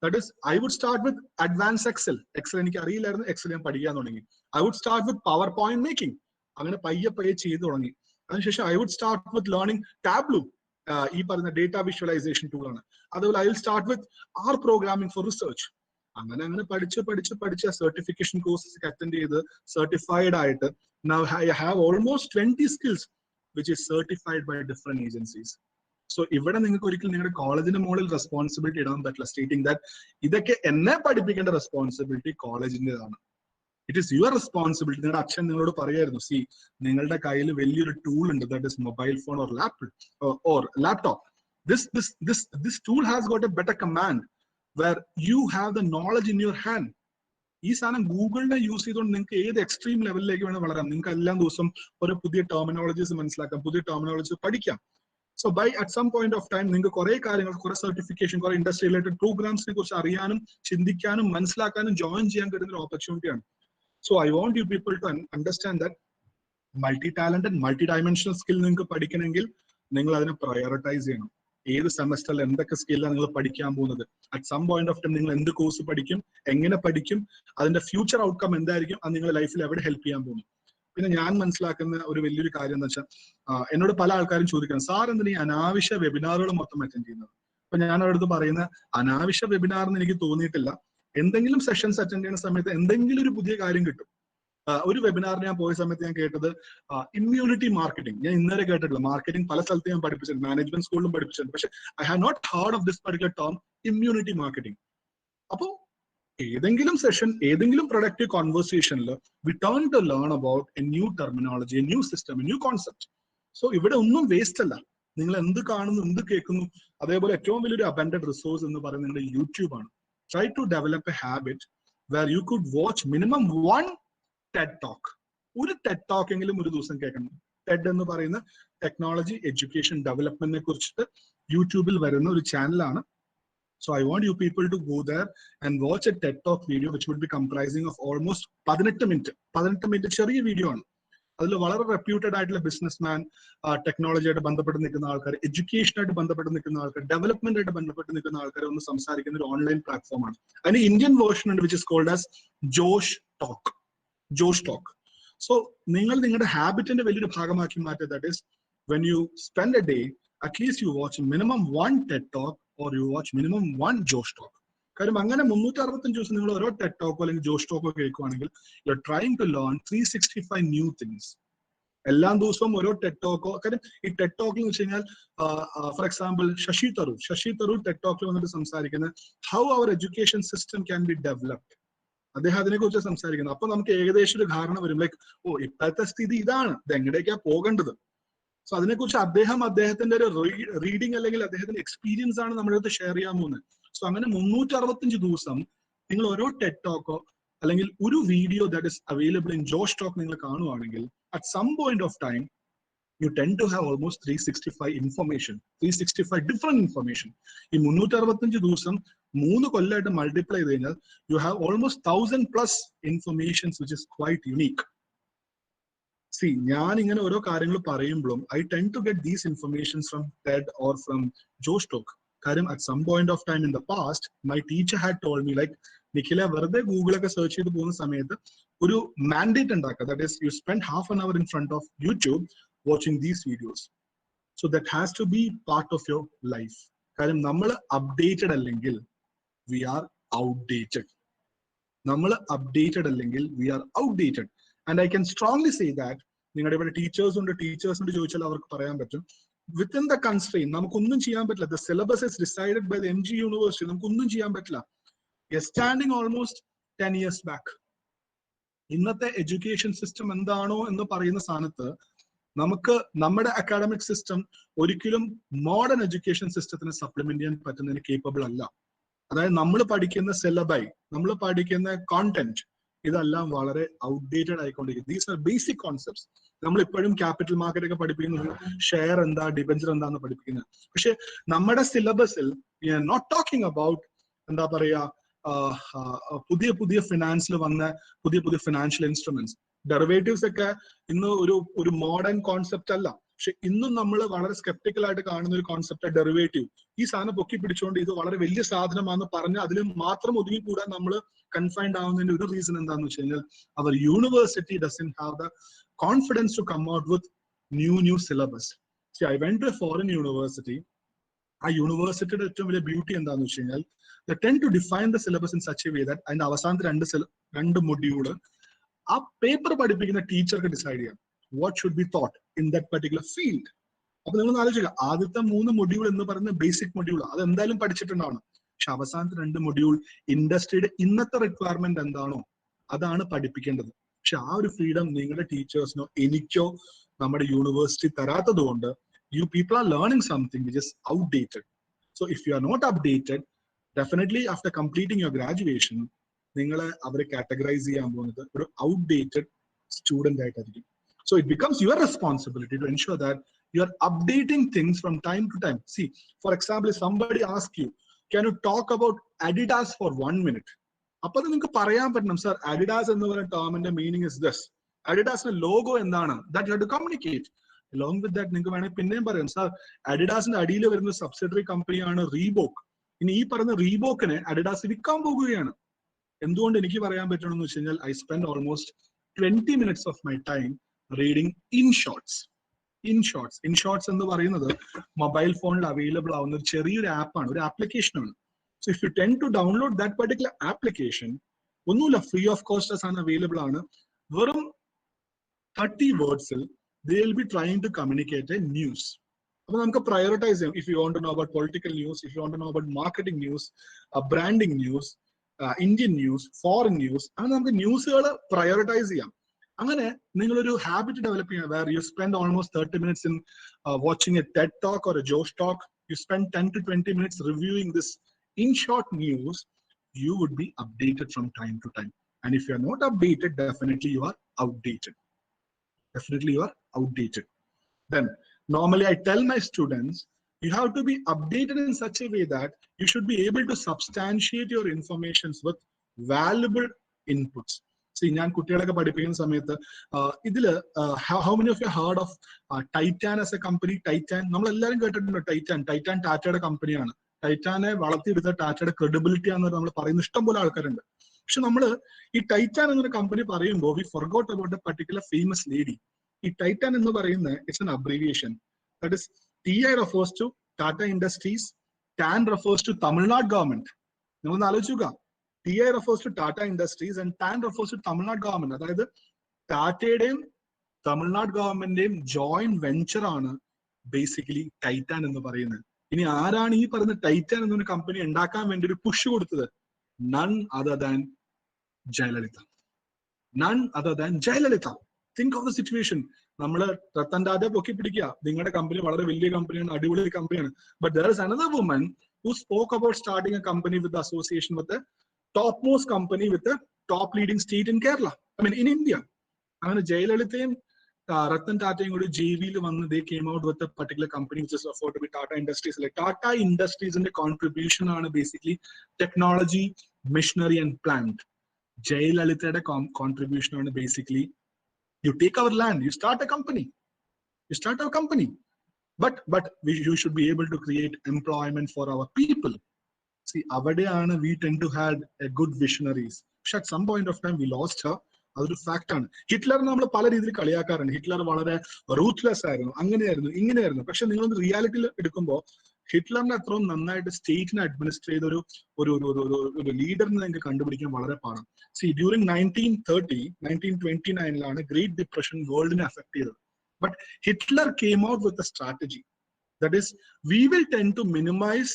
That is, I would start with advanced Excel. Excel എനിക്ക് അറിയില്ലായിരുന്നു, Excel ഞാൻ പഠിക്കാൻ തുടങ്ങി. I would start with PowerPoint making. അങ്ങനെ പയ്യെ ചെയ്തു തുടങ്ങി. അതിനുശേഷം I would start with learning Tableau. ഈ പറയുന്ന ഡേറ്റ വിഷ്വലൈസേഷൻ ടൂൾ ആണ്. അതുപോലെ I will start with R programming for research. അങ്ങനെ പഠിച്ച് സർട്ടിഫിക്കേഷൻ കോഴ്സസ് അറ്റൻഡ് ചെയ്ത് സർട്ടിഫൈഡ് ആയിട്ട് now I have almost 20 skills which is certified by different agencies. So ഇവിടെ നിങ്ങൾക്ക് ഒരിക്കലും നിങ്ങളുടെ കോളേജിന്റെ മുകളിൽ റെസ്പോൺസിബിലിറ്റി ഇടാൻ പറ്റില്ല, സ്റ്റേറ്റിംഗ് ദാറ്റ് ഇതൊക്കെ എന്നെ പഠിപ്പിക്കേണ്ട റെസ്പോൺസിബിലിറ്റി കോളേജിന്റേതാണ്. It is your responsibility. നിങ്ങളുടെ അച്ഛൻ നിങ്ങളോട് പറയായിരുന്നു, സി നിങ്ങളുടെ കയ്യിൽ വലിയൊരു ടൂൾ ഉണ്ട്, that is mobile phone or laptop. This tool has got a better command where you have the knowledge in your hand. ഈ സാധനം ഗൂഗിളിനെ യൂസ് ചെയ്തുകൊണ്ട് നിങ്ങൾക്ക് ഏത് എക്സ്ട്രീം ലെവലിലേക്ക് വേണം വളരാം. നിങ്ങൾക്ക് എല്ലാ ദിവസം ഒരു പുതിയ ടെർമിനോളജീസ് മനസ്സിലാക്കാം, പുതിയ ടെർമിനോളജീസ് പഠിക്കാം. So at some point of time നിങ്ങൾക്ക് കുറെ കാര്യങ്ങൾ, കുറെ സർട്ടിഫിക്കേഷൻ, കുറെ ഇൻഡസ്ട്രി റിലേറ്റഡ് പ്രോഗ്രാംസിനെ കുറിച്ച് അറിയാനും ചിന്തിക്കാനും മനസ്സിലാക്കാനും ജോയിൻ ചെയ്യാൻ കിട്ടുന്ന ഒരു ഓപ്പർച്യൂണിറ്റിയാണ്. So I want you people to understand that multi talented, multi dimensional skill നിങ്ങൾക്ക് പഠിക്കണമെങ്കിൽ നിങ്ങൾ അതിനെ പ്രയോറിറ്റൈസ് ചെയ്യണം. ഏത് സെമസ്റ്ററിൽ എന്തൊക്കെ സ്കില്ലാണ് നിങ്ങൾ പഠിക്കാൻ പോകുന്നത്, at some point of time നിങ്ങൾ എന്ത് കോഴ്സ് പഠിക്കും, എങ്ങനെ പഠിക്കും, അതിന്റെ ഫ്യൂച്ചർ ഔട്ട്കം എന്തായിരിക്കും, അത് നിങ്ങളുടെ ലൈഫിൽ എവിടെ ഹെൽപ്പ് ചെയ്യാൻ പോകുന്നു. പിന്നെ ഞാൻ മനസ്സിലാക്കുന്ന ഒരു വലിയൊരു കാര്യം എന്ന് വെച്ചാൽ എന്നോട് പല ആൾക്കാരും ചോദിക്കണം, സാർ എന്തിനാ ഈ അനാവശ്യ വെബിനാറുകൾ മൊത്തം അറ്റൻഡ് ചെയ്യുന്നത്? അപ്പൊ ഞാൻ അവരടുത്ത് പറയുന്ന അനാവശ്യ വെബിനാർ എന്ന് എനിക്ക് തോന്നിയിട്ടില്ല. എന്തെങ്കിലും സെഷൻസ് അറ്റൻഡ് ചെയ്യുന്ന സമയത്ത് എന്തെങ്കിലും ഒരു പുതിയ കാര്യം കിട്ടും. ഒരു വെബിനാറിന് ഞാൻ പോയ സമയത്ത് ഞാൻ കേട്ടത് ഇമ്മ്യൂണിറ്റി മാർക്കറ്റിംഗ്. ഞാൻ ഇന്നലെ കേട്ടിട്ടില്ല. മാർക്കറ്റിംഗ് പല സ്ഥലത്ത് ഞാൻ പഠിപ്പിച്ചിട്ടുണ്ട്, മാനേജ്മെന്റ് സ്കൂളിലും പഠിപ്പിച്ചിട്ടുണ്ട്. പക്ഷെ I have not heard of this particular term immunity marketing. അപ്പോ ഏതെങ്കിലും സെഷൻ, ഏതെങ്കിലും പ്രൊഡക്റ്റീവ് കോൺവെർസേഷനിൽ we turn to learn about a new terminology, a new system, a new concept. So ഇവിടെ ഒന്നും വേസ്റ്റ് അല്ല. നിങ്ങൾ എന്ത് കാണുന്നു, എന്ത് കേൾക്കുന്നു. അതേപോലെ ഏറ്റവും വലിയൊരു അബൻഡന്റ് റിസോഴ്സ് എന്ന് പറയുന്നത് നിങ്ങളുടെ യൂട്യൂബ് ആണ്. Try to develop a habit where you could watch minimum 1 TED talk. ഒരു TED ടോക്ക് എങ്കിലും ഒരു ദിവസം കേൾക്കണം. TED എന്ന് പറയുന്ന ടെക്നോളജി എഡ്യൂക്കേഷൻ ഡെവലപ്മെന്റിനെ കുറിച്ചിട്ട് യൂട്യൂബിൽ വരുന്ന ഒരു ചാനലാണ്. So I want you people to go there and watch a TED Talk video which would be comprising of almost 18 minutes ചെറിയ വീഡിയോ ആണ്. അതിൽ വളരെ റെപ്യൂട്ടഡ് ആയിട്ടുള്ള ബിസിനസ്മാൻ, ടെക്നോളജി ആയിട്ട് ബന്ധപ്പെട്ട് നിൽക്കുന്ന ആൾക്കാർ, എഡ്യൂക്കേഷനായിട്ട് ബന്ധപ്പെട്ട് നിൽക്കുന്ന ആൾക്കാർ, ഡെവലപ്മെന്റ് ആയിട്ട് ബന്ധപ്പെട്ട് നിൽക്കുന്ന ആൾക്കാർ ഒന്ന് സംസാരിക്കുന്ന ഒരു ഓൺലൈൻ പ്ലാറ്റ്ഫോമാണ്. അതിന് ഇന്ത്യൻ വേർഷൻ ഉണ്ട്, which is called as Josh talk. Josh talk. So നിങ്ങൾ നിങ്ങളുടെ ഹാബിറ്റിന്റെ വലിയൊരു ഭാഗമാക്കി മാറ്റുക. That is when you spend a day, at least you watch minimum 1 TED talk or you watch minimum 1 Josh talk. കാര്യം അങ്ങനെ 365 ദിവസം നിങ്ങൾ ഓരോ ടെഡ് ടോക്കോ അല്ലെങ്കിൽ ജോഷ് ടോക്കോ കേൾക്കുവാണെങ്കിൽ you are trying to learn 365 new things. എല്ലാ ദിവസവും ഓരോ ടെഡ് ടോക്കോ. കാര്യം ഈ ടെഡ് ടോക്കിൽ എന്ന് വെച്ച് കഴിഞ്ഞാൽ, for example Shashi Tharoor TED ടോക്കിൽ വന്നിട്ട് സംസാരിക്കുന്നത് how our education system can be developed. അദ്ദേഹം അതിനെ കുറിച്ച് സംസാരിക്കുന്നത്. അപ്പൊ നമുക്ക് ഏകദേശം ഒരു ധാരണ വരും, ലൈക്ക് ഓ ഇപ്പോഴത്തെ സ്ഥിതി ഇതാണ്, ഇത് എങ്ങടേക്കാ പോകേണ്ടത്. സോ അതിനെക്കുറിച്ച് അദ്ദേഹത്തിന്റെ ഒരു റീഡിങ് അല്ലെങ്കിൽ അദ്ദേഹത്തിന്റെ എക്സ്പീരിയൻസ് ആണ് നമ്മുടെ അടുത്ത് ഷെയർ ചെയ്യാൻ പോകുന്നത്. സോ അങ്ങനെ 365 ദിവസം നിങ്ങൾ ഓരോ ടെഡ് ടോക്കോ അല്ലെങ്കിൽ ഒരു video that is available in Josh talk നിങ്ങൾ കാണുവാണെങ്കിൽ, at some point of time you tend to have almost 365 information, 365 different information. ഈ 365 ദിവസം 3 കൊല്ലമായിട്ട് മൾട്ടിപ്ലൈ ചെയ്ത് കഴിഞ്ഞാൽ you have almost 1000+ informations which is quite unique. See, ഞാൻ ഇങ്ങനെ ഓരോ കാര്യങ്ങൾ പറയുമ്പോഴും I tend to get these informations from TED or from Josh Talk. കാര്യം at some point of time in the past my teacher had told me, like, Nikhila വെറുതെ ഗൂഗിളൊക്കെ search ചെയ്ത് പോകുന്ന സമയത്ത് ഒരു മാൻഡേറ്റ് ഉണ്ടാക്കുക. That is you spend half an hour in front of YouTube watching these videos. So that has to be part of your life. കാരണം നമ്മൾ updated അല്ലെങ്കിൽ we are outdated. നമ്മൾ അപ്ഡേറ്റഡ് അല്ലെങ്കിൽ we are outdated. And I can strongly say that നിങ്ങളുടെ ഇവിടെ ടീച്ചേഴ്സിനോട് ചോദിച്ചാൽ അവർക്ക് പറയാൻ പറ്റും, within the constraint നമുക്കൊന്നും ചെയ്യാൻ പറ്റില്ല. The syllabus is decided by the MG University. നമുക്കൊന്നും ചെയ്യാൻ പറ്റില്ല. We are standing almost 10 years back. ഇന്നത്തെ എഡ്യൂക്കേഷൻ സിസ്റ്റം എന്താണോ എന്ന് പറയുന്ന സ്ഥാനത്ത് നമുക്ക് നമ്മുടെ അക്കാഡമിക് സിസ്റ്റം ഒരിക്കലും മോഡേൺ എഡ്യൂക്കേഷൻ സിസ്റ്റത്തിന് സപ്ലിമെന്റ് ചെയ്യാൻ പറ്റുന്നതിന് കേപ്പബിൾ അല്ല. അതായത് നമ്മൾ പഠിക്കുന്ന സിലബൈ, നമ്മൾ പഠിക്കുന്ന കോണ്ടന്റ്, ഇതെല്ലാം വളരെ ഔട്ട്ഡേറ്റഡ് ആയിക്കൊണ്ടിരിക്കും. These are basic concepts. നമ്മൾ ഇപ്പോഴും ക്യാപിറ്റൽ മാർക്കറ്റ് ഒക്കെ പഠിപ്പിക്കുന്നത്, ഷെയർ എന്താ, ഡിബഞ്ചർ എന്താന്ന് പഠിപ്പിക്കുന്നത്. പക്ഷെ നമ്മുടെ സിലബസിൽ നോട്ട് ടോക്കിംഗ് അബൌട്ട് എന്താ പറയാ പുതിയ ഫിനാൻസിൽ വന്ന പുതിയ ഫിനാൻഷ്യൽ ഇൻസ്ട്രുമെന്റ്സ്, ഡെറിവേറ്റീവ്സ് ഒക്കെ ഇന്ന് ഒരു മോഡേൺ കോൺസെപ്റ്റ് അല്ല. പക്ഷെ ഇന്നും നമ്മൾ വളരെ സ്കെപ്റ്റിക്കൽ ആയിട്ട് കാണുന്ന ഒരു കോൺസെപ്റ്റ് ഡെറിവേറ്റീവ്. ഈ സാധനം പൊക്കി പിടിച്ചുകൊണ്ട് ഇത് വളരെ വലിയ സാധനമാണെന്ന് പറഞ്ഞ് അതിൽ മാത്രം ഒതുങ്ങിക്കൂടാൻ നമ്മൾ കൺഫൈൻഡ് ആവുന്നതിന്റെ ഒരു റീസൺ എന്താണെന്ന് വെച്ച് കഴിഞ്ഞാൽ our university doesn't have the confidence to come out with new syllabus. I went to a foreign university. ആ യൂണിവേഴ്സിറ്റിയുടെ ഏറ്റവും വലിയ ബ്യൂട്ടി എന്താണെന്ന് വെച്ച് കഴിഞ്ഞാൽ they tend to define the syllabus in such a way that അതിന്റെ അവസാനത്തെ രണ്ട് മൊഡ്യൂള് ആ പേപ്പർ പഠിപ്പിക്കുന്ന ടീച്ചർക്ക് ഡിസൈഡ് ചെയ്യാം what should be thought in that particular field. അപ്പൊ നിങ്ങൾ ആലോചിക്കുക, ആദ്യത്തെ 3 മൊഡ്യൂൾ എന്ന് പറയുന്നത് ബേസിക് മൊഡ്യൂൾ, അത് എന്തായാലും പഠിച്ചിട്ടുണ്ടാവണം. പക്ഷെ അവസാനത്തെ 2 മൊഡ്യൂൾ ഇൻഡസ്ട്രിയുടെ ഇന്നത്തെ റിക്വയർമെന്റ് എന്താണോ അതാണ് പഠിപ്പിക്കേണ്ടത്. പക്ഷെ ആ ഒരു ഫ്രീഡം നിങ്ങളുടെ ടീച്ചേഴ്സിനോ എനിക്കോ നമ്മുടെ യൂണിവേഴ്സിറ്റി തരാത്തത് കൊണ്ട് you people are learning something which is outdated. So if you are not updated, definitely after completing your graduation നിങ്ങളെ അവരെ കാറ്റഗറൈസ് ചെയ്യാൻ പോകുന്നത് ഒരു ഔട്ട്ഡേറ്റഡ് സ്റ്റുഡന്റ് ആയിട്ടായിരിക്കും. So it becomes your responsibility to ensure that you are updating things from time to time. See, for example, if somebody asks you, can you talk about Adidas for 1 minute? അപ്പൊ നിങ്ങൾക്ക് പറയാൻ പറ്റണം, sir Adidas എന്ന് പറയുന്ന ടേമിന്റെ meaning is this. Adidasന്റെ logo എന്താണ്? That you have to communicate. Along with that നിങ്ങൾക്ക് വേണമെങ്കിൽ പിന്നെയും പറയാം, സാർ Adidasന്റെ അടിയിൽ വരുന്ന സബ്സിഡറി കമ്പനിയാണ് റീബോക്ക്. ഇനി ഈ പറയുന്ന റീബോക്കിനെ അഡിഡാസ് വിൽക്കാൻ പോകുകയാണ്. എന്തുകൊണ്ട് എനിക്ക് പറയാൻ പറ്റണമെന്ന് വെച്ച് കഴിഞ്ഞാൽ I spend almost 20 minutes of my time reading in shorts. In shorts എന്ന് പറയുന്നത് മൊബൈൽ ഫോണിൽ അവൈലബിൾ ആവുന്ന ഒരു ചെറിയൊരു ആപ്പാണ്, ഒരു ആപ്ലിക്കേഷനാണ്. So if you tend to download that particular application, ഒന്നുമില്ല, ഫ്രീ ഓഫ് കോസ്റ്റ് ആണ് അവൈലബിൾ ആണ്. വെറും 30 വേർഡ്സിൽ they will be trying to communicate a news. അപ്പൊ നമുക്ക് പ്രയോറിറ്റൈസ് ചെയ്യാം. If you want to know about political news, if you want to know about marketing news, branding news, Indian news, foreign news, അങ്ങനെ നമുക്ക് ന്യൂസുകൾ prioritize ചെയ്യാം. അങ്ങനെ നിങ്ങളൊരു habit develop ചെയ്യാം, where you spend almost 30 minutes in watching a TED talk or a Josh talk. You spend 10 to 20 minutes reviewing this in short news. You would be updated from time to time. And if you are not updated, definitely you are outdated. Definitely you are outdated. Then normally I tell my students, you have to be updated in such a way that you should be able to substantiate your informations with valuable inputs. See, ഞാൻ കുട്ടികളൊക്കെ പഠിപ്പിക്കുന്ന സമയത്ത് ഇതില് how many of you heard of Titan as a company? Titan നമ്മളെല്ലാവരും കേട്ടിട്ടുണ്ടോ? Titan ടാറ്റയുടെ കമ്പനിയാണ്. ടൈറ്റാനെ വളർത്തിയെടുത്ത ടാറ്റയുടെ ക്രെഡിബിലിറ്റി ആണെന്ന് നമ്മൾ പറയുന്ന ഇഷ്ടംപോലെ ആൾക്കാരുണ്ട്. പക്ഷെ നമ്മള് ഈ ടൈറ്റാൻ എന്നൊരു കമ്പനി പറയുമ്പോൾ we forgot about a particular famous lady. ഈ ടൈറ്റാൻ എന്ന് പറയുന്ന it's an abbreviation. That is, TI refers to Tata Industries, TAN refers to Tamil Nadu government. നിങ്ങളൊന്ന് ആലോചിക്കുക. TI refers to Tata Industries and TAN refers to Tamil Nadu government. അതായത് ടാറ്റയുടെയും തമിഴ്നാട് ഗവൺമെന്റിന്റെയും joint venture ആണ് basically Titan എന്ന് പറയുന്നത്. ഇനി ആരാണ് ഈ പറയുന്ന ടൈറ്റാൻ എന്നൊരു കമ്പനി ഉണ്ടാക്കാൻ വേണ്ടി ഒരു പുഷ് കൊടുത്തത്? None other than Jayalalithaa. None other than Jayalalithaa. Think of the situation. നമ്മള് രത്തൻ ടാറ്റയെ പൊക്കി പിടിക്കുക, നിങ്ങളുടെ കമ്പനി വളരെ വലിയ കമ്പനിയാണ്, അടിപൊളി കമ്പനിയാണ്. But there is another woman who spoke about starting a company with the association with the topmost company with the top leading state in Kerala. I mean in India. അങ്ങനെ ജയലളിതയും രത്തൻ ടാറ്റയും കൂടി JV-യിൽ വന്ന് they came out with a particular company which is referred to be Tata Industries. Like Tata Industries-ന്റെ contribution ആണ് basically technology, machinery and plant. ജയലളിതയുടെ contribution ആണ് basically you take our land, you start a company. You start a company. But you should be able to create employment for our people. See, avideyaanu we tend to have a good visionaries. But at some point of time we lost her. അതൊരു fact ആണ്. Hitler നമ്മൾ പല രീതിയിൽ കളിയാക്കാറുണ്ട്. Hitler വളരെ ruthless ആയിരുന്നു, അങ്ങനെയായിരുന്നു, ഇങ്ങനെയായിരുന്നു. പക്ഷെ നിങ്ങളൊന്ന് റിയാലിറ്റിയിൽ എടുക്കുമ്പോൾ ഹിറ്റ്ലറിനെ അത്രയും നന്നായിട്ട് സ്റ്റേറ്റിനെ അഡ്മിനിസ്റ്റർ ചെയ്ത ഒരു ലീഡറിനെ നിങ്ങൾക്ക് കണ്ടുപിടിക്കാൻ വളരെ പാടാണ്. സി, ഡ്യൂറിംഗ് 1929 ഗ്രേറ്റ് ഡിപ്രഷൻ വേൾഡിനെ അഫക്ട് ചെയ്തത്. But Hitler came out with a strategy. That is we will tend to minimise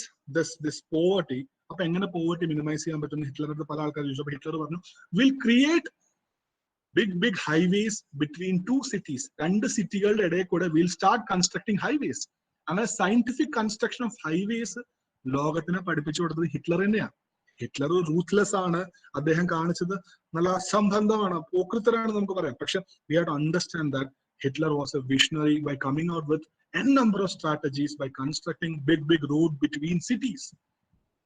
this poverty. അപ്പൊ എങ്ങനെ പോവർട്ടി മിനിമൈസ് ചെയ്യാൻ പറ്റും? ഹിറ്റ്ലറുടെ പല ആൾക്കാർ ചോദിച്ചു. അപ്പൊ ഹിറ്റ്ലർ പറഞ്ഞു will create big highways between two cities. രണ്ട് സിറ്റികളുടെ ഇടയിൽ കൂടെ we'll start constructing highways. അങ്ങനെ സയന്റിഫിക് കൺസ്ട്രക്ഷൻ ഓഫ് ഹൈവേസ് ലോകത്തിനെ പഠിപ്പിച്ചു കൊടുത്തത് ഹിറ്റ്ലർ തന്നെയാണ്. ഹിറ്റ്ലർ റൂത്ത്ലെസ് ആണ്. അദ്ദേഹം കാണിച്ചത് നല്ല അസംബന്ധമാണ്, പോക്രിത്തരാണ് നമുക്ക് പറയാം. പക്ഷെ we have to understand that Hitler was a visionary by coming out with n number of strategies by constructing big road between cities.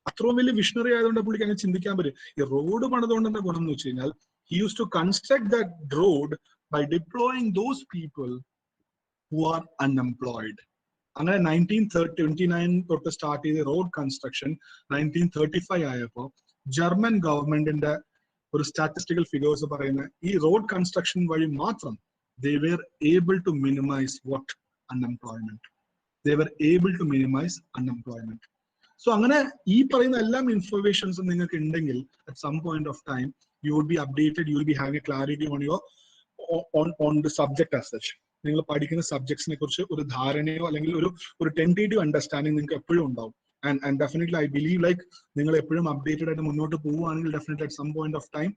അത്രയും വലിയ വിഷണറി ആയതുകൊണ്ട് പുള്ളിക്ക് അങ്ങനെ ചിന്തിക്കാൻ പറ്റും. ഈ റോഡ് പണിതുകൊണ്ട് എന്താ ഗുണം എന്ന് വെച്ച് കഴിഞ്ഞാൽ he used to construct that road by deploying those people who are unemployed. അങ്ങനെ 1929 തൊട്ട് സ്റ്റാർട്ട് ചെയ്ത റോഡ് കൺസ്ട്രക്ഷൻ 1935 ആയപ്പോൾ ജർമ്മൻ ഗവൺമെന്റിന്റെ ഒരു സ്റ്റാറ്റിസ്റ്റിക്കൽ ഫിഗേഴ്സ് പറയുന്ന ഈ റോഡ് കൺസ്ട്രക്ഷൻ വഴി മാത്രം they were able to minimize what? Unemployment. They were able to minimize unemployment. So അങ്ങനെ ഈ പറയുന്ന എല്ലാ ഇൻഫർമേഷൻസും നിങ്ങൾക്ക് ഉണ്ടെങ്കിൽ at some point of time you will be updated, you will be having a clarity on your on the subject as such. നിങ്ങൾ പഠിക്കുന്ന സബ്ജക്ട്സിനെ കുറിച്ച് ഒരു ധാരണയോ അല്ലെങ്കിൽ ഒരു ടെൻറ്റേറ്റീവ് അണ്ടർസ്റ്റാൻഡിങ് നിങ്ങൾക്ക് എപ്പോഴും ഉണ്ടാവും. And definitely I believe like നിങ്ങൾ എപ്പോഴും അപ്ഡേറ്റഡ് ആയിട്ട് മുന്നോട്ട് പോവുകയാണെങ്കിൽ definitely at some point of time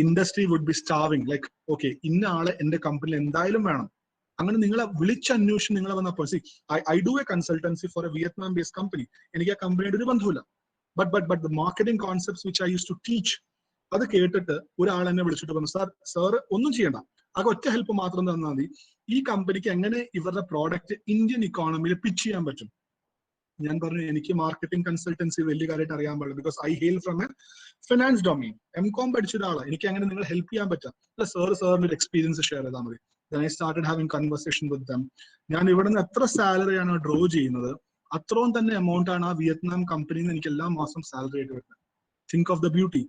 industry would be starving. Like okay, ഇന്ന ആളെ എന്റെ കമ്പനിയിൽ എന്തായാലും വേണം. അങ്ങനെ നിങ്ങളെ വിളിച്ചന്വേഷിച്ച് നിങ്ങളെ വന്നപ്പോൾ I do a consultancy for a Vietnam based company. എനിക്ക് ആ കമ്പനിയുടെ ഒരു ബന്ധമില്ല. But the marketing concepts which I use to teach, അത് കേട്ടിട്ട് ഒരാൾ എന്നെ വിളിച്ചിട്ട് പറഞ്ഞു, സാർ ഒന്നും ചെയ്യണ്ട, ആകെ ഒറ്റ ഹെൽപ്പ് മാത്രം തന്നാൽ മതി, ഈ കമ്പനിക്ക് എങ്ങനെ ഇവരുടെ പ്രോഡക്റ്റ് ഇന്ത്യൻ ഇക്കോണമിയിൽ പിച്ച് ചെയ്യാൻ പറ്റും. ഞാൻ പറഞ്ഞു എനിക്ക് മാർക്കറ്റിംഗ് കൺസൾട്ടൻസി വലിയ കാര്യമായിട്ട് അറിയാൻ പാടില്ല, because I hail from a finance domain, MCOM പഠിച്ച ഒരാളാണ്, എനിക്ക് അങ്ങനെ നിങ്ങൾ ഹെൽപ്പ് ചെയ്യാൻ പറ്റാം. സാറിന്റെ ഒരു എക്സ്പീരിയൻസ് ഷെയർ ചെയ്താൽ മതി. Then I started having conversation with them. ഞാൻ ഇവിടെ നിന്ന് എത്ര സാലറിയാണ് ഡ്രോ ചെയ്യുന്നത് അത്രയും തന്നെ എമൗണ്ട് ആണ് ആ വിയറ്റ്നാം കമ്പനിയിൽ നിന്ന് എനിക്ക് എല്ലാ മാസം സാലറി ആയിട്ട് വരുന്നത്. Think of the beauty.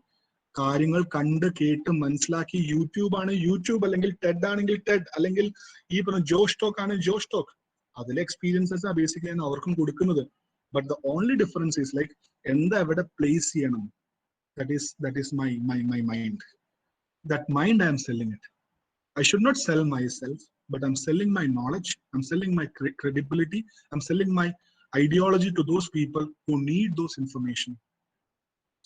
കാര്യങ്ങൾ കണ്ട് കേട്ട് മനസ്സിലാക്കി. യൂട്യൂബ് ആണ് യൂട്യൂബ്, അല്ലെങ്കിൽ ടെഡ് ആണെങ്കിൽ ടെഡ്, അല്ലെങ്കിൽ ഈ പറഞ്ഞ ജോ സ്റ്റോക്ക് ആണ് ജോ സ്റ്റോക്ക്. അതിലെ എക്സ്പീരിയൻസസ് ആ ബേസിക്കലി ആണ് അവർക്കും കൊടുക്കുന്നത്. But the only difference is like എന്താ എവിടെ പ്ലേസ് ചെയ്യണം. That is my mind. That mind I am selling it. I should not sell myself, but I'm selling my knowledge, I'm selling my credibility, I'm selling my ideology to those people who need those information.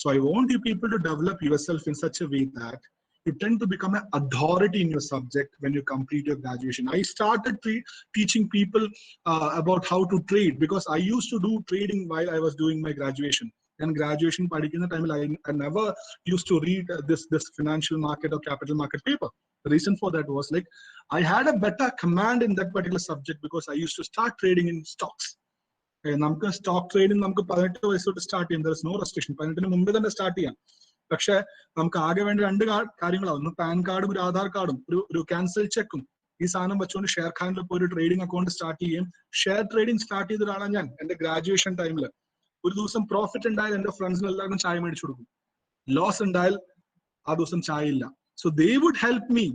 So I want you people to develop yourself in such a way that you tend to become an authority in your subject when you complete your graduation. I started teaching people about how to trade because I used to do trading while I was doing my graduation. And graduation പഠിക്കുന്ന ടൈമിൽ I never used to read this financial market or capital market paper. The reason for that was like I had a better command in that particular subject because I used to start trading in stocks. നമുക്ക് stock trading നമുക്ക് 18 വയസ്സ് തൊട്ട് start ചെയ്യാം. There is no restriction. 18 മുമ്പേ തന്നെ start ചെയ്യാം. പക്ഷെ നമുക്ക് ആകെ വേണ്ട രണ്ട് കാര്യങ്ങളാണ്. ഒന്ന് പാൻ കാർഡും ഒരു ആധാർ കാർഡും ഒരു ക്യാൻസൽ ചെക്കും. ഈ സാധനം വെച്ചുകൊണ്ട് ഷെയർ ഖാനിൽ പോയി ഒരു ട്രേഡിംഗ് അക്കൗണ്ട് സ്റ്റാർട്ട് ചെയ്യും. ഷെയർ ട്രേഡിംഗ് സ്റ്റാർട്ട് ചെയ്ത ഒരാളാണ് ഞാൻ. എന്റെ ഗ്രാജുവേഷൻ ടൈമിൽ ഒരു ദിവസം പ്രോഫിറ്റ് ഉണ്ടായാൽ എന്റെ ഫ്രണ്ട്സിന് എല്ലാവർക്കും ചായ മേടിച്ചു കൊടുക്കും. ലോസ് ഉണ്ടായാൽ ആ ദിവസം ചായ ഇല്ല. So they would help me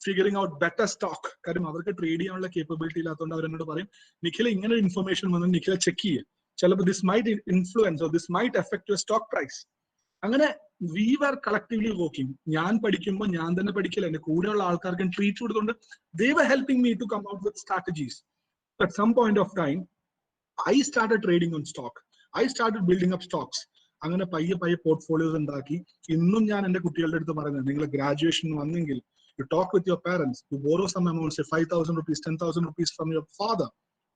figuring out better stock. കാര്യം അവർക്ക് ട്രേഡ് ചെയ്യാനുള്ള കേപ്പബിലിറ്റി ഇല്ലാത്തതുകൊണ്ട് അവരെന്നോട് പറയും, നിഖില ഇങ്ങനെ ഒരു ഇൻഫർമേഷൻ വന്നു, നിഖില ചെക്ക് ചെയ്യുക, ചിലപ്പോൾ this might influence or this might effect your stock price. അങ്ങനെ വി വർ കളക്റ്റീവ്ലി വർക്കിംഗ്. ഞാൻ പഠിക്കുമ്പോൾ ഞാൻ തന്നെ പഠിക്കില്ല, എന്റെ കൂടെയുള്ള ആൾക്കാർക്ക് ട്രീറ്റ് കൊടുത്തുകൊണ്ട് they were helping me to come out with strategies. At some point of time, I started trading on stock. I started building up stocks. അങ്ങനെ പയ്യെ പയ്യെ പോർട്ട്ഫോളിയോസ് ഉണ്ടാക്കി. ഇന്നും ഞാൻ എന്റെ കുട്ടികളുടെ അടുത്ത് പറയുന്നത്, നിങ്ങൾ ഗ്രാജുവേഷൻ വന്നെങ്കിൽ you talk with your parents, you borrow some amount, say 5,000 rupees, 10,000 rupees from your father.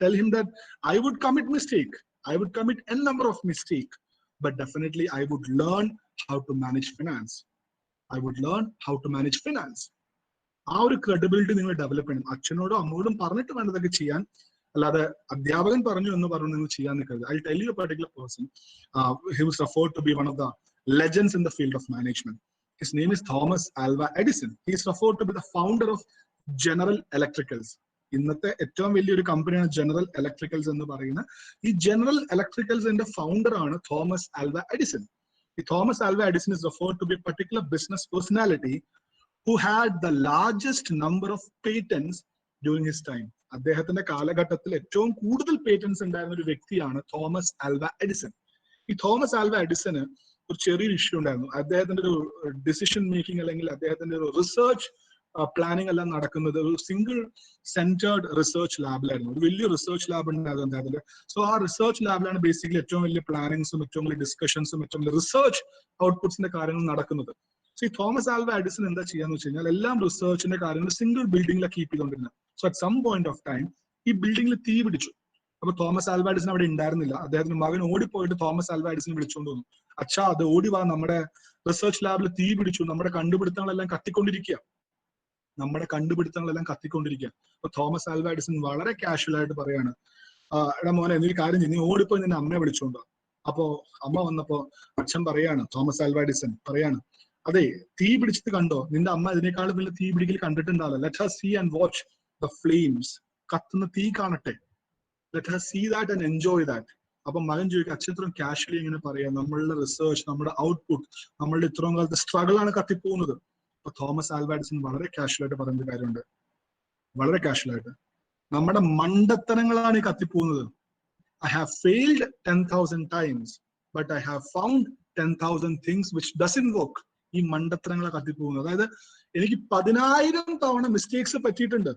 Tell him that I would commit mistake. I would commit n number of mistake, but definitely I would learn how to manage finance. I would learn how to manage finance. ആ ഒരു credibility നിങ്ങൾ develop ചെയ്യണം. അച്ഛനോടും അമ്മോടും പറഞ്ഞിട്ട് വേണ്ടതൊക്കെ ചെയ്യാൻ, അല്ലാതെ അധ്യാപകൻ പറഞ്ഞു എന്ന് പറഞ്ഞു നിങ്ങൾ ചെയ്യാൻ നിൽക്കരുത്. I'll tell you a particular person. He was referred to be one of the legends in the field of management. His name is Thomas Alva Edison. He is referred to be the founder of General Electricals. ഇന്നത്തെ ഏറ്റവും വലിയൊരു കമ്പനിയാണ് general electricals എന്ന് പറയുന്ന. ഈ general ഇലക്ട്രിക്കൽസിന്റെ founder ആണ് Thomas Alva Edison. ഈ Thomas Alva Edison is referred to be a particular business personality who had the largest number of patents during his time. അദ്ദേഹത്തിന്റെ കാലഘട്ടത്തിൽ ഏറ്റവും കൂടുതൽ പേറ്റൻസ് ഉണ്ടായിരുന്ന ഒരു വ്യക്തിയാണ് തോമസ് ആൽവ എഡിസൺ. ഈ തോമസ് ആൽവ എഡിസന് ഒരു ചെറിയൊരു ഇഷ്യൂ ഉണ്ടായിരുന്നു. അദ്ദേഹത്തിന്റെ ഒരു ഡിസിഷൻ മേക്കിംഗ് അല്ലെങ്കിൽ അദ്ദേഹത്തിന്റെ ഒരു റിസർച്ച് പ്ലാനിങ് എല്ലാം നടക്കുന്നത് ഒരു സിംഗിൾ സെന്റേർഡ് റിസർച്ച് ലാബിലായിരുന്നു. ഒരു വലിയ റിസർച്ച് ലാബ് ഉണ്ടായിരുന്നു അദ്ദേഹത്തിന്റെ. സോ ആ റിസർച്ച് ലാബിലാണ് ബേസിക്കലി ഏറ്റവും വലിയ പ്ലാനിങ്സും ഏറ്റവും വലിയ ഡിസ്കഷൻസും ഏറ്റവും വലിയ റിസർച്ച് ഔട്ട്പുട്സിന്റെ കാര്യങ്ങൾ നടക്കുന്നത്. സോ ഈ തോമസ് ആൽവ എഡിസൺ എന്താ ചെയ്യാന്ന് വെച്ച് കഴിഞ്ഞാൽ എല്ലാം റിസർച്ചിന്റെ കാര്യങ്ങൾ സിംഗിൾ ബിൽഡിംഗിലാണ് കീപ്പ് ചെയ്തുകൊണ്ടിരുന്നത്. So at some point of time ഈ ബിൽഡിംഗിൽ തീ പിടിച്ചു. അപ്പൊ തോമസ് ആൽവ എഡിസൺ അവിടെ ഉണ്ടായിരുന്നില്ല. അദ്ദേഹത്തിന്റെ മകൻ ഓടിപ്പോയിട്ട് തോമസ് ആൽവ എഡിസൺ വിളിച്ചുകൊണ്ട് വന്നു, അച്ഛാ അത് ഓടി വാ, നമ്മുടെ റിസർച്ച് ലാബിൽ തീ പിടിച്ചു, നമ്മുടെ കണ്ടുപിടുത്തങ്ങളെല്ലാം കത്തിക്കൊണ്ടിരിക്കുക. അപ്പൊ തോമസ് ആൽവ എഡിസൺ വളരെ കാഷ്വൽ ആയിട്ട് പറയാണ്, എടാ മോനെ നീ കാര്യം ചെയ്യും, നീ ഓടിപ്പോയി നിന്റെ അമ്മയെ വിളിച്ചോണ്ടോ. അപ്പോ അമ്മ വന്നപ്പോ അച്ഛൻ പറയാണ്, തോമസ് ആൽവ എഡിസൺ പറയാണ്, അതെ തീ പിടിച്ചത് കണ്ടോ, നിന്റെ അമ്മ ഇതിനേക്കാളും വലിയ തീ പിടിക്കൽ കണ്ടിട്ടുണ്ടാവില്ല. Let her see and watch the flames. കത്തുന്ന തീ കാണട്ടെ. Let her see that and enjoy that. അപ്പൊ മകൻ ചോദിക്കും, അച്ഛൻ ഇത്രയും കാഷ്വലി എങ്ങനെ പറയാം, നമ്മളുടെ റിസർച്ച്, നമ്മുടെ ഔട്ട്പുട്ട്, നമ്മളുടെ ഇത്രയും കാലത്തെ സ്ട്രഗിൾ ആണ് കത്തിപ്പോകുന്നത്. അപ്പൊ തോമസ് ആൽവ എഡിസൺ വളരെ കാഷ്വൽ ആയിട്ട് പറയുന്ന കാര്യമുണ്ട്, വളരെ കാഷ്വൽ ആയിട്ട്, നമ്മുടെ മണ്ടത്തരങ്ങളാണ് ഈ കത്തിപ്പോകുന്നത്. I have failed 10,000 times, but I have found 10,000 things which doesn't work. ഈ മണ്ടത്തരങ്ങളെ കത്തിപ്പോകുന്നത്. അതായത് എനിക്ക് 10,000 തവണ മിസ്റ്റേക്സ് പറ്റിയിട്ടുണ്ട്.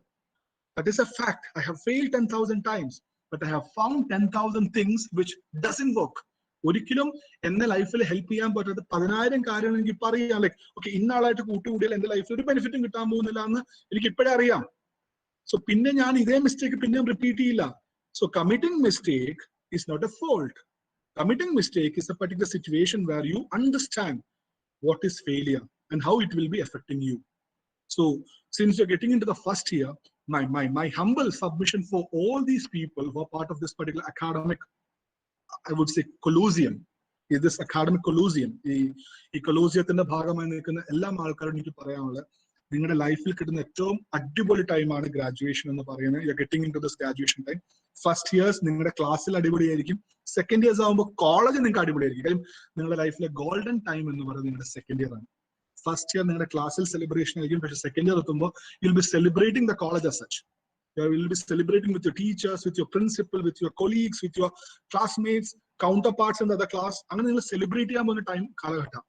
That is a fact. I have failed 10,000 times, but I have found 10,000 things which doesn't work. ഒരിക്കലും എന്നെ ലൈഫിൽ ഹെൽപ്പ് ചെയ്യാൻ പറ്റാത്ത 10,000 കാര്യങ്ങൾ എനിക്ക് ഇപ്പൊ അറിയാം. ലൈക്ക് ഓക്കെ, ഇന്ന ആളായിട്ട് കൂട്ടുകൂടിയാൽ എന്റെ ലൈഫിൽ ഒരു ബെനിഫിറ്റും കിട്ടാൻ പോകുന്നില്ല എന്ന് എനിക്ക് ഇപ്പോഴേ അറിയാം. സോ പിന്നെ ഞാൻ ഇതേ മിസ്റ്റേക്ക് പിന്നെയും റിപ്പീറ്റ് ചെയ്യില്ല. So committing mistake is not a fault. Committing mistake is a particular situation where you understand what is failure and how it will be affecting you. So since you're getting into the first year, my humble submission for all these people who are part of this particular academic, I would say, colosseum, is this academic colosseum. ഈ കൊളോസിയത്തിന്റെ ഭാഗമായി നിൽക്കുന്ന എല്ലാ ആൾക്കാരും എനിക്ക് പറയാനുള്ളത്, നിങ്ങളുടെ ലൈഫിൽ കിട്ടുന്ന ഏറ്റവും അടിപൊളി ടൈമാണ് ഗ്രാജുവേഷൻ എന്ന് പറയുന്നത്. You are getting into this graduation time. First years നിങ്ങളുടെ ക്ലാസ്സിൽ അടിപൊളിയായിരിക്കും. സെക്കൻഡ് ഇയേഴ്സ് ആകുമ്പോൾ കോളേജ് നിങ്ങൾക്ക് അടിപൊളിയായിരിക്കും. കാര്യം നിങ്ങളുടെ ലൈഫിലെ ഗോൾഡൻ ടൈം എന്ന് പറയുന്നത് നിങ്ങളുടെ സെക്കൻഡ് ഇയർ ആണ്. ഫസ്റ്റ് ഇയർ നിങ്ങളുടെ ക്ലാസ്സിൽ സെലിബ്രേഷൻ ആയിരിക്കും, പക്ഷേ സെക്കൻഡ് ഇയർ എത്തുമ്പോൾ you will be celebrating the college as such. You will be celebrating with your teachers, with your principal, with your colleagues, with your classmates, counterparts in the other class. അങ്ങനെ നിങ്ങൾ celebrate ചെയ്യാൻ പോകുന്ന time കാലഘട്ടം.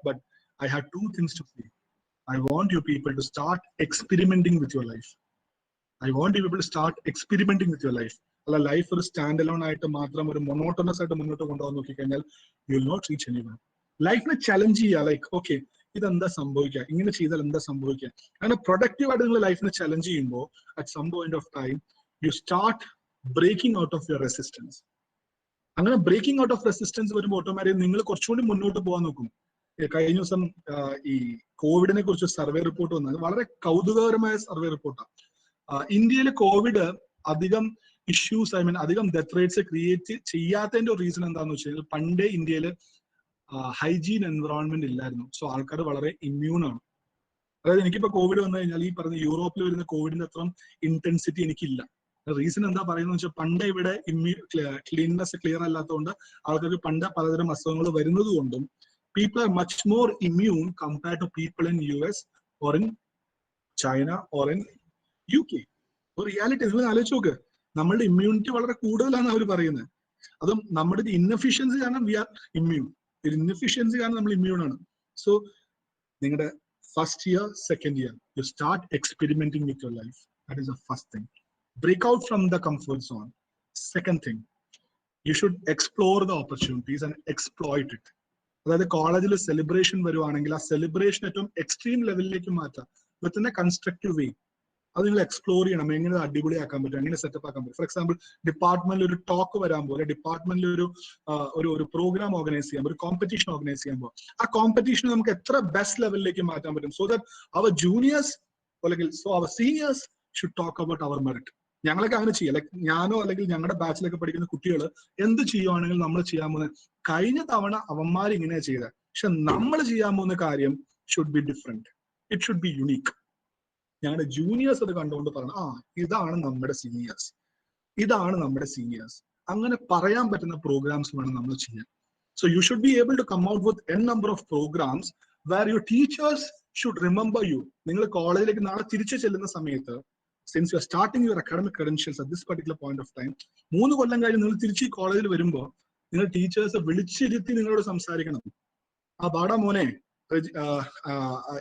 But I had two things to say. I want you people to start experimenting with your life. I want you people to start experimenting with your life. അല്ല life ഒരു stand alone ആയിട്ട് മാത്രം ഒരു monotonous ആയിട്ട് മുന്നോട്ട് കൊണ്ടുപോകാൻ നോക്കിക്കഴിഞ്ഞാൽ you will not reach anywhere. ലൈഫിനെ ചലഞ്ച് ചെയ്യുക. ലൈക്ക് ഓക്കെ, ഇതെന്താ സംഭവിക്കുക, ഇങ്ങനെ ചെയ്താൽ എന്താ സംഭവിക്കുക. അങ്ങനെ പ്രൊഡക്റ്റീവ് ആയിട്ട് നിങ്ങൾ ലൈഫിനെ ചലഞ്ച് ചെയ്യുമ്പോൾ at some point of time you start breaking out of your resistance. അങ്ങനെ ബ്രേക്കിംഗ് ഔട്ട് ഓഫ് റെസിസ്റ്റൻസ് വരുമ്പോൾ ഓട്ടോമാറ്റിക് നിങ്ങൾ കുറച്ചുകൂടി മുന്നോട്ട് പോകാൻ നോക്കും. കഴിഞ്ഞ ദിവസം ഈ കോവിഡിനെ കുറിച്ച് സർവേ റിപ്പോർട്ട് വന്നത് വളരെ കൗതുകകരമായ സർവേ റിപ്പോർട്ടാണ്. ഇന്ത്യയിൽ കോവിഡ് അധികം ഇഷ്യൂസ്, അധികം ഡെത്ത് റേറ്റ്സ് ക്രിയേറ്റ് ചെയ്യാത്തതിന്റെ ഒരു റീസൺ എന്താണെന്ന് വെച്ച് കഴിഞ്ഞാൽ, പണ്ടേ ഇന്ത്യയിൽ ഹൈജീൻ എൻവറോൺമെന്റ് ഇല്ലായിരുന്നു. സോ ആൾക്കാർ വളരെ ഇമ്മ്യൂൺ ആണ്. അതായത് എനിക്കിപ്പോ കോവിഡ് വന്നു കഴിഞ്ഞാൽ ഈ പറഞ്ഞ യൂറോപ്പിൽ വരുന്ന കോവിഡിന്റെ അത്ര ഇന്റൻസിറ്റി എനിക്കില്ല. റീസൺ എന്താ പറയുന്നത് വെച്ചാൽ പണ്ട് ഇവിടെ ക്ലീൻനെസ് ക്ലിയർ അല്ലാത്തതുകൊണ്ട് ആൾക്കാർക്ക് പണ്ട് പലതരം അസുഖങ്ങൾ വരുന്നത് കൊണ്ടും people are much more immune compared to people in US or in China or in UK. ഒരു റിയാലിറ്റി നിങ്ങൾ ആലോചിച്ച് നോക്ക്, നമ്മളുടെ ഇമ്മ്യൂണിറ്റി വളരെ കൂടുതലാണ് അവർ പറയുന്നത്. അതും നമ്മുടെ ഇൻഎഫിഷ്യൻസി കാരണം വി ആർ ഇമ്മ്യൂൺ. ഇൻഎഫിഷ്യൻസി കാരണം നമ്മൾ ഇമ്മ്യൂൺ ആണ്. സോ നിങ്ങളുടെ first year second year you start experimenting with your life. That is the first thing. Break out from the comfort zone. Second thing, you should explore the opportunities and exploit it. അതായത് കോളേജിൽ celebration വരുവാണെങ്കിൽ ആ celebration ഏറ്റവും extreme ലെവലിലേക്ക് മാറ്റാം with a constructive വേ. അത് നിങ്ങൾ explore ചെയ്യണം, എങ്ങനെ അടിപൊളിയാക്കാൻ പറ്റും, എങ്ങനെ സെറ്റപ്പ് ആക്കാൻ പറ്റും. ഫോർ എക്സാമ്പിൾ ഡിപ്പാർട്ട്മെന്റിൽ ഒരു ടോക്ക് വരാൻ പോലെ ഡിപ്പാർട്ട്മെന്റിൽ ഒരു പ്രോഗ്രാം ഓർഗനൈസ് ചെയ്യാൻ, ഒരു കോമ്പറ്റീഷൻ ഓർഗനൈസ് ചെയ്യുമ്പോൾ ആ കോമ്പറ്റീഷൻ നമുക്ക് എത്ര ബെസ്റ്റ് ലെവലിലേക്ക് മാറ്റാൻ പറ്റും. സോ ദാറ്റ് അവർ ജൂനിയേഴ്സ് അല്ലെങ്കിൽ so our seniors should talk about our merit. ഞങ്ങളൊക്കെ അങ്ങനെ ചെയ്യാം. ലൈക്ക് ഞാനോ അല്ലെങ്കിൽ ഞങ്ങളുടെ ബാച്ചിലൊക്കെ പഠിക്കുന്ന കുട്ടികൾ എന്ത് ചെയ്യുവാണെങ്കിൽ നമ്മൾ ചെയ്യാൻ പോകുന്നത് കഴിഞ്ഞ തവണ അവന്മാർ ഇങ്ങനെയാ ചെയ്തത്, പക്ഷെ നമ്മൾ ചെയ്യാൻ പോകുന്ന കാര്യം should be different. It should B unique. ഞങ്ങളുടെ ജൂനിയേഴ്സ് അത് കണ്ടുകൊണ്ട് പറഞ്ഞു, ആ ഇതാണ് നമ്മുടെ സീനിയേഴ്സ്, ഇതാണ് നമ്മുടെ സീനിയേഴ്സ്. അങ്ങനെ പറയാൻ പറ്റുന്ന പ്രോഗ്രാംസ് വേണം നമ്മൾ ചെയ്യാൻ. So you should be able to come out with n number of programs where your teachers should remember you. നിങ്ങൾ കോളേജിലേക്ക് നാളെ തിരിച്ചു ചെല്ലുന്ന സമയത്ത്, since you are starting your academic credentials at this particular point of time, 3 കൊല്ലം കഴിഞ്ഞ് നിങ്ങൾ തിരിച്ച് കോളേജിൽ വരുമ്പോൾ നിങ്ങൾ ടീച്ചേഴ്സ് വിളിച്ചിരുത്തി നിങ്ങളോട് സംസാരിക്കണം. ആ ബാടാ മോനെ,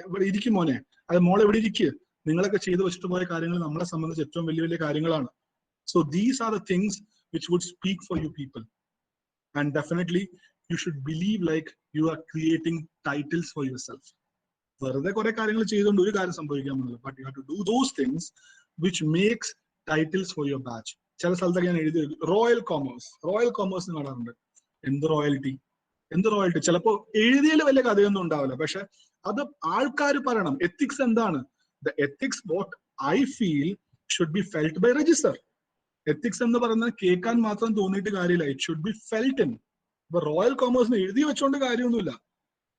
ഇവിടെ ഇരിക്കും മോനെ, അത് മോളെ ഇവിടെ ഇരിക്കുക, നിങ്ങളൊക്കെ ചെയ്തു വെച്ചിട്ട് പോയ കാര്യങ്ങൾ നമ്മളെ സംബന്ധിച്ച് ഏറ്റവും വലിയ വലിയ കാര്യങ്ങളാണ്. So these are the things which would speak for you people. And definitely you should believe like you are creating titles for yourself. വെറുതെ കുറെ കാര്യങ്ങൾ ചെയ്തുകൊണ്ട് ഒരു കാര്യം സംഭവിക്കാൻ പോകുന്നത്. But you have to do those things which makes titles for your batch. ചില സ്ഥലത്തൊക്കെ ഞാൻ എഴുതി റോയൽ കോമേഴ്സ് കാണാറുണ്ട്. എന്ത് റോയൽറ്റി, എന്ത് റോയൽറ്റി. ചിലപ്പോ എഴുതിയതിൽ വലിയ കഥയൊന്നും ഉണ്ടാവില്ല, പക്ഷെ അത് ആൾക്കാർ പറയണം. എത്തിക്സ് എന്താണ്? The ethics what I feel should be felt by register. Ethics എന്ന് പറയുന്നത് കേൾക്കാൻ മാത്രം തോന്നിയിട്ട് കാര്യമില്ല, it should be felt in. ഇപ്പൊ റോയൽ കോമേഴ്സിന് എഴുതി വെച്ചോണ്ട് കാര്യമൊന്നുമില്ല.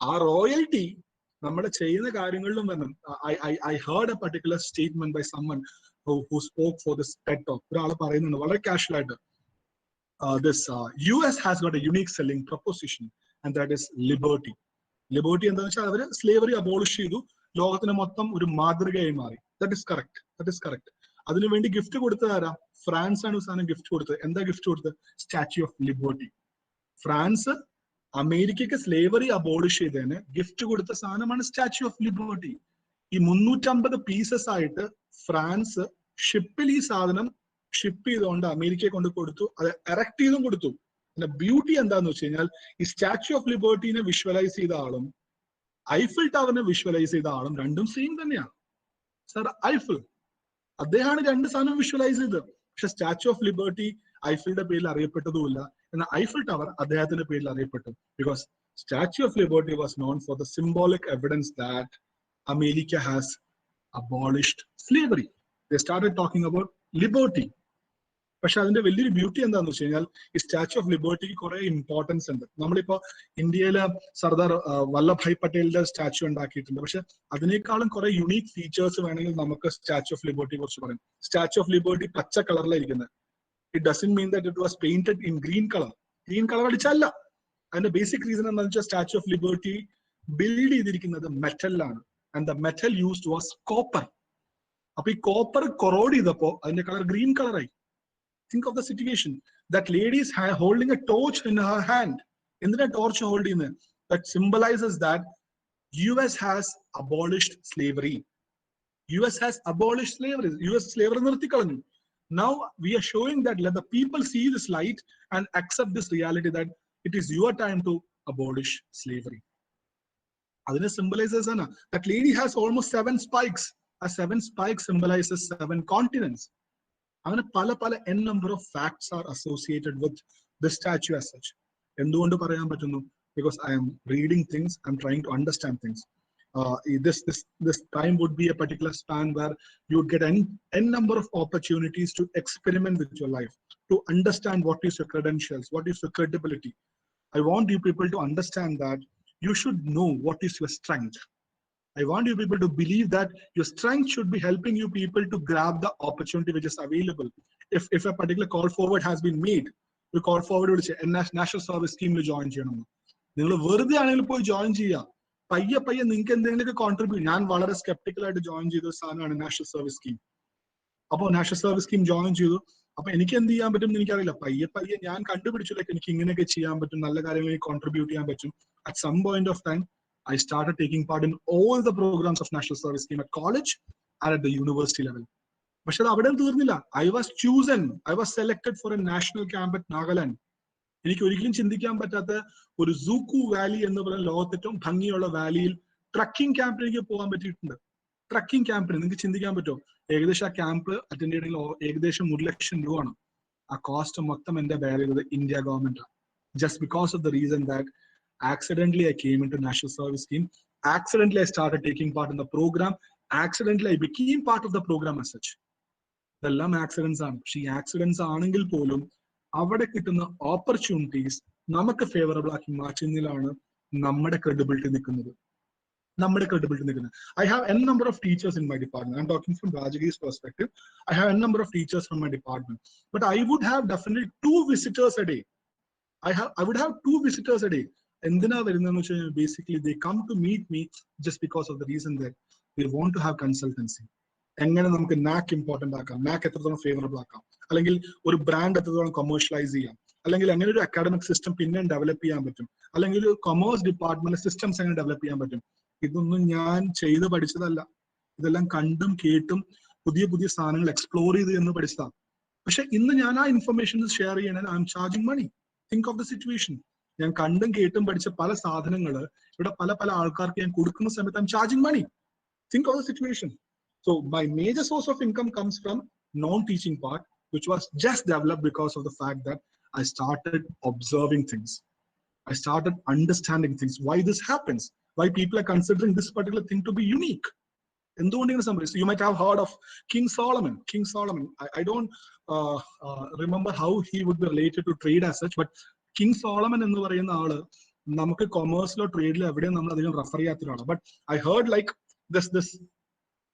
ആ റോയൽറ്റി നമ്മുടെ ചെയ്യുന്ന കാര്യങ്ങളിലും വരണം. I heard a particular statement by someone who spoke for this TED talk. ഒരാൾ പറയുന്നുണ്ട് വളരെ കാഷ്വൽ ആയിട്ട്, this US has got a unique selling proposition and that is liberty. Liberty എന്താണെന്ന് വെച്ചാൽ അവര് സ്ലേവറി അബോളിഷ് ചെയ്തു, ലോകത്തിന് മൊത്തം ഒരു മാതൃകയായി മാറി. That is correct. അതിനുവേണ്ടി ഗിഫ്റ്റ് കൊടുത്തത് ആരാ? ഫ്രാൻസ് ആണ് സാധനം ഗിഫ്റ്റ് കൊടുത്തത്. എന്താ ഗിഫ്റ്റ് കൊടുത്തത്? Statue of liberty. ഫ്രാൻസ് അമേരിക്കക്ക് സ്ലേവറി അബോളിഷ് ചെയ്തതിന് ഗിഫ്റ്റ് കൊടുത്ത സാധനമാണ് സ്റ്റാച്യു ഓഫ് ലിബർട്ടി. ഈ 350 പീസസ് ആയിട്ട് ഫ്രാൻസ് ഷിപ്പിൽ ഈ സാധനം ഷിപ്പ് ചെയ്തുകൊണ്ട് അമേരിക്കയെ കൊണ്ട് കൊടുത്തു, അത് എറക്ട് ചെയ്തും കൊടുത്തു. പിന്നെ ബ്യൂട്ടി എന്താന്ന് വെച്ച് കഴിഞ്ഞാൽ ഈ സ്റ്റാച്യു ഓഫ് ലിബർട്ടിനെ വിഷ്വലൈസ് ചെയ്ത ആളും ഐഫിൽ ടവറിനെ വിഷ്വലൈസ് ചെയ്ത ആളും രണ്ടും സെയിം തന്നെയാണ്. സർ ഐഫിൽ അദ്ദേഹമാണ് രണ്ട് സാധനം വിഷ്വലൈസ് ചെയ്തത്. പക്ഷെ സ്റ്റാച്യു ഓഫ് ലിബർട്ടി ഐഫിലിന്റെ പേരിൽ അറിയപ്പെട്ടതുമില്ല, എന്നാൽ ഐഫിൽ ടവർ അദ്ദേഹത്തിന്റെ പേരിൽ അറിയപ്പെട്ടു. Because statue of liberty was known for the symbolic evidence that America has abolished slavery. They started talking about liberty. പക്ഷെ അതിന്റെ വലിയൊരു ബ്യൂട്ടി എന്താന്ന് വെച്ച് കഴിഞ്ഞാൽ ഈ സ്റ്റാച്യു ഓഫ് ലിബർട്ടിക്ക് കുറെ ഇമ്പോർട്ടൻസ് ഉണ്ട്. നമ്മളിപ്പോ ഇന്ത്യയിലെ സർദാർ വല്ലഭായ് പട്ടേലിന്റെ സ്റ്റാച്യു ഉണ്ടാക്കിയിട്ടുണ്ട്, പക്ഷെ അതിനേക്കാളും കുറെ യുണീക് ഫീച്ചേഴ്സ് വേണമെങ്കിൽ നമുക്ക് സ്റ്റാച്യു ഓഫ് ലിബർട്ടിയെ കുറിച്ച് പറയാം. സ്റ്റാച്യു ഓഫ് ലിബർട്ടി പച്ച കളറിലായിരിക്കുന്നത്. It doesn't mean that it was painted in green colour. Green colour അടിച്ചല്ല. അതിന്റെ ബേസിക് റീസൺ എന്താണെന്ന് വെച്ചാൽ സ്റ്റാച്യു ഓഫ് ലിബർട്ടി ബിൽഡ് ചെയ്തിരിക്കുന്നത് മെറ്റലിലാണ്. And the metal used was copper. അപ്പൊ ഈ കോപ്പർ കൊറോഡ് ചെയ്തപ്പോ അതിന്റെ കളർ ഗ്രീൻ കളറായി. Think of the situation. That lady is holding A torch in her hand. എന്തിനാ ടോർച്ച് ഹോൾഡ് ചെയ്യുന്നത്? That symbolises that US has abolished slavery. US has abolished slavery. US slavery നിർത്തിക്കളഞ്ഞു. Now we are showing that let the people see this light and accept this reality that it is your time to abolish slavery. അതിനെ symbolizes ആണ്. That lady has almost 7 spikes. A 7 spikes symbolizes 7 continents. അങ്ങനെ പല n number of facts are associated with this statue as such. എന്തുകൊണ്ട് പറയാൻ പറ്റുന്നു? Because I am reading things, I am trying to understand things. This time would be a particular span where you would get n number of opportunities to experiment with your life, to understand what is your credentials, what is your credibility. I want you people to understand that you should know what is your strength. I want you people to believe that your strength should be helping you people to grab the opportunity which is available. If a particular call forward has been made, the call forward will say, national service scheme will join ചെയ്യണം. നിങ്ങൾ വെറുതെ ആണെങ്കിൽ പോയി join ചെയ്യുക. പയ്യെ പയ്യെ നിങ്ങൾക്ക് എന്തെങ്കിലുമൊക്കെ കോൺട്രിബ്യൂട്ട്. ഞാൻ വളരെ സ്കെപ്റ്റിക്കൽ ആയിട്ട് ജോയിൻ ചെയ്ത സാധനമാണ് നാഷണൽ സർവീസ് സ്കീം. അപ്പോൾ നാഷണൽ സർവീസ് സ്കീം ജോയിൻ ചെയ്തു. അപ്പൊ എനിക്ക് എന്ത് ചെയ്യാൻ പറ്റും എന്ന് എനിക്കറിയില്ല. പയ്യെ പയ്യെ ഞാൻ കണ്ടുപിടിച്ചു എനിക്ക് ഇങ്ങനെയൊക്കെ ചെയ്യാൻ പറ്റും, നല്ല കാര്യങ്ങളിൽ കോൺട്രിബ്യൂട്ട് ചെയ്യാൻ പറ്റും. At some point of time, I started taking part in all the programs of national service scheme at college and at the university level. പക്ഷെ അത് അവിടെ തീർന്നില്ല. I was chosen, I was selected for a national camp at Nagaland. എനിക്ക് ഒരിക്കലും ചിന്തിക്കാൻ പറ്റാത്ത ഒരു സൂക്കു Valley എന്ന് പറയുന്ന ലോകത്ത് ഏറ്റവും ഭംഗിയുള്ള വാലിയിൽ ട്രക്കിംഗ് ക്യാമ്പിലേക്ക് പോകാൻ പറ്റിയിട്ടുണ്ട്. ട്രക്കിംഗ് ക്യാമ്പിന് നിങ്ങൾക്ക് ചിന്തിക്കാൻ പറ്റുമോ? ഏകദേശം ആ ക്യാമ്പ് അറ്റൻഡ് ചെയ്യണമെങ്കിൽ ഏകദേശം 1 ലക്ഷം രൂപയാണ്. ആ കോസ്റ്റ് മൊത്തം എന്റെ ബെയർ ചെയ്തത് India government. Just because of the reason that accidentally I came into national service scheme, accidentally I started taking part in the program, accidentally I became part of the program as such. ഇതെല്ലാം accidents ആണ്. പക്ഷെ ഈ accidents ആണെങ്കിൽ പോലും അവിടെ കിട്ടുന്ന opportunities നമുക്ക് favourable ആക്കി മാറ്റുന്നതിലാണ് നമ്മുടെ ക്രെഡിബിലിറ്റി നിൽക്കുന്നത്. I have n number of teachers in my department. I'm talking from Rajagiri's perspective. I have n number of teachers from my department, but I would have definitely 2 visitors a day. I would have 2 visitors a day. എന്തിനാ വരുന്നതെന്ന് വെച്ച് കഴിഞ്ഞാൽ basically they come to meet me just because of the reason that they want to have consultancy. എങ്ങനെ നമുക്ക് NAAC important ആക്കാം, NAAC എത്രത്തോളം favourable ആക്കാം, അല്ലെങ്കിൽ ഒരു ബ്രാൻഡ് എത്രത്തോളം കൊമേഴ്ഷ്യലൈസ് ചെയ്യാം, അല്ലെങ്കിൽ എങ്ങനെ ഒരു അക്കാഡമിക് സിസ്റ്റം പിന്നെ ഡെവലപ്പ് ചെയ്യാൻ പറ്റും, അല്ലെങ്കിൽ ഒരു കൊമേഴ്സ് ഡിപ്പാർട്ട്മെന്റ് സിസ്റ്റംസ് എങ്ങനെ ഡെവലപ്പ് ചെയ്യാൻ പറ്റും. ഇതൊന്നും ഞാൻ ചെയ്ത് പഠിച്ചതല്ല. ഇതെല്ലാം കണ്ടും കേട്ടും പുതിയ പുതിയ സാധനങ്ങൾ എക്സ്പ്ലോർ ചെയ്ത് എന്ന് പഠിച്ചതാണ്. പക്ഷെ ഇന്ന് ഞാൻ ആ ഇൻഫർമേഷൻ ഷെയർ ചെയ്യണമെങ്കിൽ I'm charging money. Think of the situation. ഞാൻ കണ്ടും കേട്ടും പഠിച്ച പല സാധനങ്ങൾ ഇവിടെ പല ആൾക്കാർക്ക് ഞാൻ കൊടുക്കുന്ന സമയത്ത് I'm charging money. Think of the situation. So my major source of income comes from non-teaching part, which was just developed because of the fact that I started observing things. I started understanding things. Why this happens? Why people are considering this particular thing to be unique? So you might have heard of King Solomon. I don't remember how he would be related to trade as such, but King Solomon എന്ന് പറയുന്ന ആള് നമുക്ക് കൊമേഴ്സിലോ ട്രേഡിലോ എവിടെയും നമ്മൾ അധികം refer ചെയ്യാത്തൊരാളാണ്. But I heard like this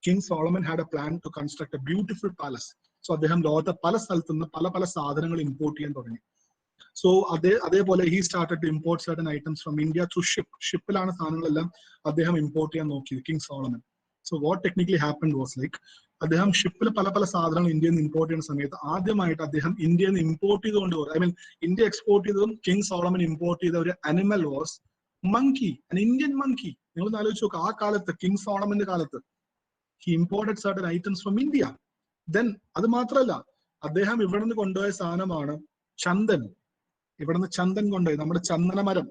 King Solomon had a plan to construct a beautiful palace. So അദ്ദേഹം ലോകത്തെ പല സ്ഥലത്തുനിന്ന് പല സാധനങ്ങൾ ഇമ്പോർട്ട് ചെയ്യാൻ തുടങ്ങി. So അതേപോലെ he started to import certain items from India through ship. ഷിപ്പിലാണ് സാധനങ്ങളെല്ലാം അദ്ദേഹം ഇമ്പോർട്ട് ചെയ്യാൻ നോക്കിയത് King Solomon. So what technically happened was like അദ്ദേഹം ഷിപ്പിൽ പല സാധനങ്ങൾ ഇന്ത്യയിൽ നിന്ന് ഇമ്പോർട്ട് ചെയ്യുന്ന സമയത്ത് ആദ്യമായിട്ട് അദ്ദേഹം ഇന്ത്യയിൽ നിന്ന് ഇമ്പോർട്ട് ചെയ്തുകൊണ്ട് ഇന്ത്യ എക്സ്പോർട്ട് ചെയ്തതും King Solomon ഇമ്പോർട്ട് ചെയ്ത ഒരു animal was monkey, an Indian monkey. നിങ്ങൾ ആലോചിച്ച് നോക്കുക, ആ കാലത്ത് King Solomonന്റെ കാലത്ത് he imported certain items from India. Then അത് മാത്രമല്ല, അദ്ദേഹം ഇവിടെ നിന്ന് കൊണ്ടുപോയ സാധനമാണ് ചന്ദൻ. ഇവിടെ നിന്ന് ചന്ദൻ കൊണ്ടുപോയി, നമ്മുടെ ചന്ദനമരം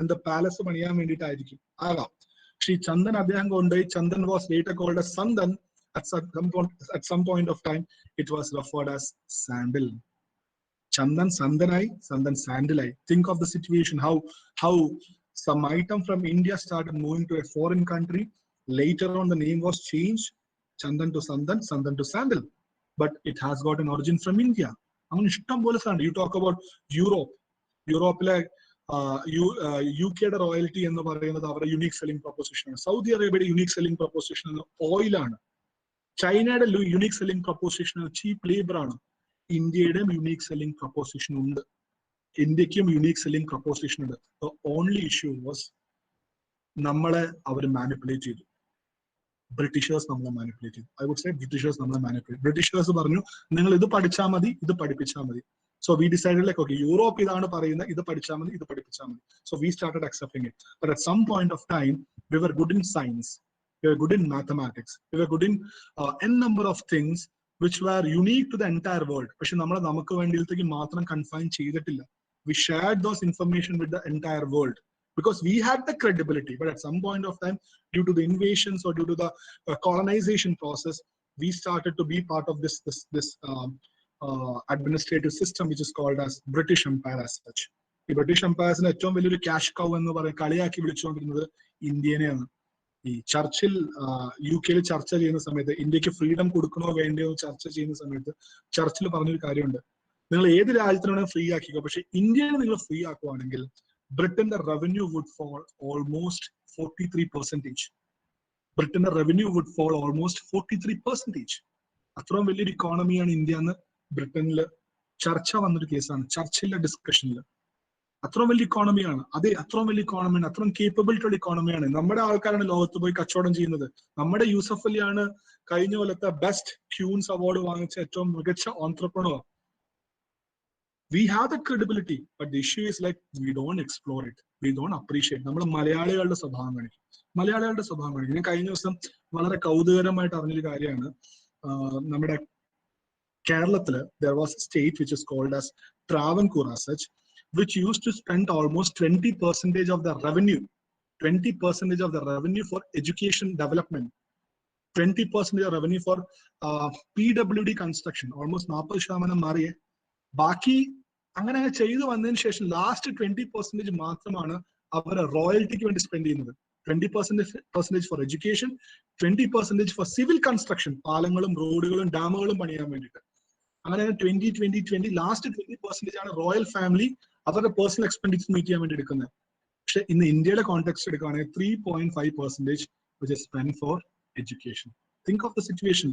എന്താ പാലസ് പണിയാൻ വേണ്ടിയിട്ടായിരിക്കും ആകാം. പക്ഷെ ഈ ചന്ദൻ അദ്ദേഹം കൊണ്ടുപോയി, Chandan was later called as sandan. At some point of time it was referred as sandal. ചന്ദൻ സന്ദനായി, സന്ദൻ സാൻഡിലായി. Think of the situation, how some item from India started moving to a foreign country. Later on the name was changed, Chandan to Sandan, Sandan to Sandal, but it has got an origin from India. അങ്ങനെ ഇഷ്ടം പോലെ സാധനം. You talk about യൂറോപ്പിലെ യുകെയുടെ royalty എന്ന് പറയുന്നത് അവരുടെ unique selling proposition ആണ്. Saudi അറേബ്യയുടെ യുണീക് സെല്ലിംഗ് പ്രൊപ്പോസിഷൻ ഓയിലാണ്. ചൈനയുടെ യുണീക് സെല്ലിംഗ് പ്രൊപ്പോസിഷൻ ചീപ്പ് ലേബർ ആണ്. ഇന്ത്യയുടെയും യുണീക് സെല്ലിംഗ് പ്രൊപ്പോസിഷൻ ഉണ്ട്. ഇന്ത്യക്കും യുണീക് സെല്ലിംഗ് പ്രൊപ്പോസിഷൻ ഉണ്ട്. The only issue was നമ്മളെ അവർ മാനിപ്പുലേറ്റ് ചെയ്തു. ബ്രിട്ടീഷേഴ്സ് നമ്മളെ മാനിപ്പുലേറ്റ് ചെയ്തു. ഐ വുഡ് സേ ബ്രിട്ടീഷേഴ്സ് നമ്മളെ മാനിപ്പുലേറ്റ്. ബ്രിട്ടീഷേഴ്സ് പറഞ്ഞു നിങ്ങൾ ഇത് പഠിച്ചാൽ മതി, ഇത് പഠിപ്പിച്ചാൽ മതി. So V decided like okay, Europe ഇതാണ് പറയുന്നത്, ഇത് പഠിച്ചാൽ മതി, ഇത് പഠിപ്പിച്ചാൽ മതി. So we started accepting it. But at some point of time we were good in science, we were good in mathematics, we were good in n number of things which were unique to the entire world. പക്ഷെ നമ്മൾ നമുക്ക് വേണ്ടിയിലേക്ക് മാത്രം confine ചെയ്തിട്ടില്ല. We shared those information with the entire world because we had the credibility. But at some point of time, due to the invasions or due to the colonization process, we started to be part of this administrative system which is called as British Empire as such. The British Empire is ഏറ്റവും വലിയൊരു cash cow എന്ന് പറയുന്നത് കളിയാക്കി വിളിച്ചുകൊണ്ടിരുന്നത് ഇന്ത്യനെയാണ്. ഈ ചർച്ചിൽ UK ചർച്ച ചെയ്യുന്ന സമയത്ത് ഇന്ത്യക്ക് ഫ്രീഡം കൊടുക്കണോ വേണ്ടയോ ചർച്ച ചെയ്യുന്ന സമയത്ത് ചർച്ചിൽ പറഞ്ഞൊരു കാര്യമുണ്ട്, നിങ്ങൾ ഏത് രാജ്യത്തിനാണ് ഫ്രീ ആക്കിക്കോ, പക്ഷെ ഇന്ത്യയിൽ നിങ്ങൾ free ആക്കുവാണെങ്കിൽ Britain, the revenue would fall almost 43%. Britain, the revenue would fall almost 43%. അത്രയും വലിയൊരു ഇക്കോണമിയാണ് ഇന്ത്യ എന്ന് ബ്രിട്ടനിൽ ചർച്ച വന്നൊരു കേസാണ്, ചർച്ചിലെ ഡിസ്കഷനിൽ. അത്രയും വലിയ ഇക്കോണമിയാണ്. അതെ, അത്രയും വലിയ ഇക്കോണമിയാണ്, അത്രയും കേപ്പബിലിറ്റി ഉള്ള ഇക്കോണമിയാണ്. നമ്മുടെ ആൾക്കാരാണ് ലോകത്ത് പോയി കച്ചവടം ചെയ്യുന്നത്. നമ്മുടെ യൂസഫ് അലിയാണ് കഴിഞ്ഞ കൊല്ലത്തെ ബെസ്റ്റ് ക്യൂൻസ് അവാർഡ് വാങ്ങിച്ച ഏറ്റവും മികച്ച entrepreneur. We have the credibility, but the issue is like we don't explore it, we don't appreciate. നമ്മൾ മലയാളികളുടെ സ്വഭാവം കാണിക്കും, മലയാളികളുടെ സ്വഭാവം കാണിക്കും. ഞാൻ കഴിഞ്ഞ ദിവസം വളരെ കൗതുകരമായിട്ട് അറിഞ്ഞൊരു കാര്യമാണ്, നമ്മുടെ കേരളത്തില് there was a state which is called as Travancore as such, which used to spend almost 20% of the revenue, 20% of the revenue for education development, 20% of revenue for PWD construction, almost 40% മാറിയേ. ബാക്കി അങ്ങനെ ചെയ്തു വന്നതിന് ശേഷം last 20% മാത്രമാണ് അവർ റോയൽറ്റിക്ക് വേണ്ടി spend ചെയ്യുന്നത്. 20% for education, 20% for civil construction, പാലങ്ങളും റോഡുകളും ഡാമുകളും പണിയാൻ വേണ്ടിയിട്ട്. അങ്ങനെ 20 ലാസ്റ്റ് 20% ആണ് റോയൽ ഫാമിലി അവരുടെ പേഴ്സണൽ എക്സ്പെൻഡിച്ചർ മീറ്റ് ചെയ്യാൻ വേണ്ടി എടുക്കുന്നത്. പക്ഷെ ഇന്ന് ഇന്ത്യയുടെ കോണ്ടെക്സ്റ്റ് എടുക്കുകയാണെങ്കിൽ 3.5% which is spent for education. Think of the situation.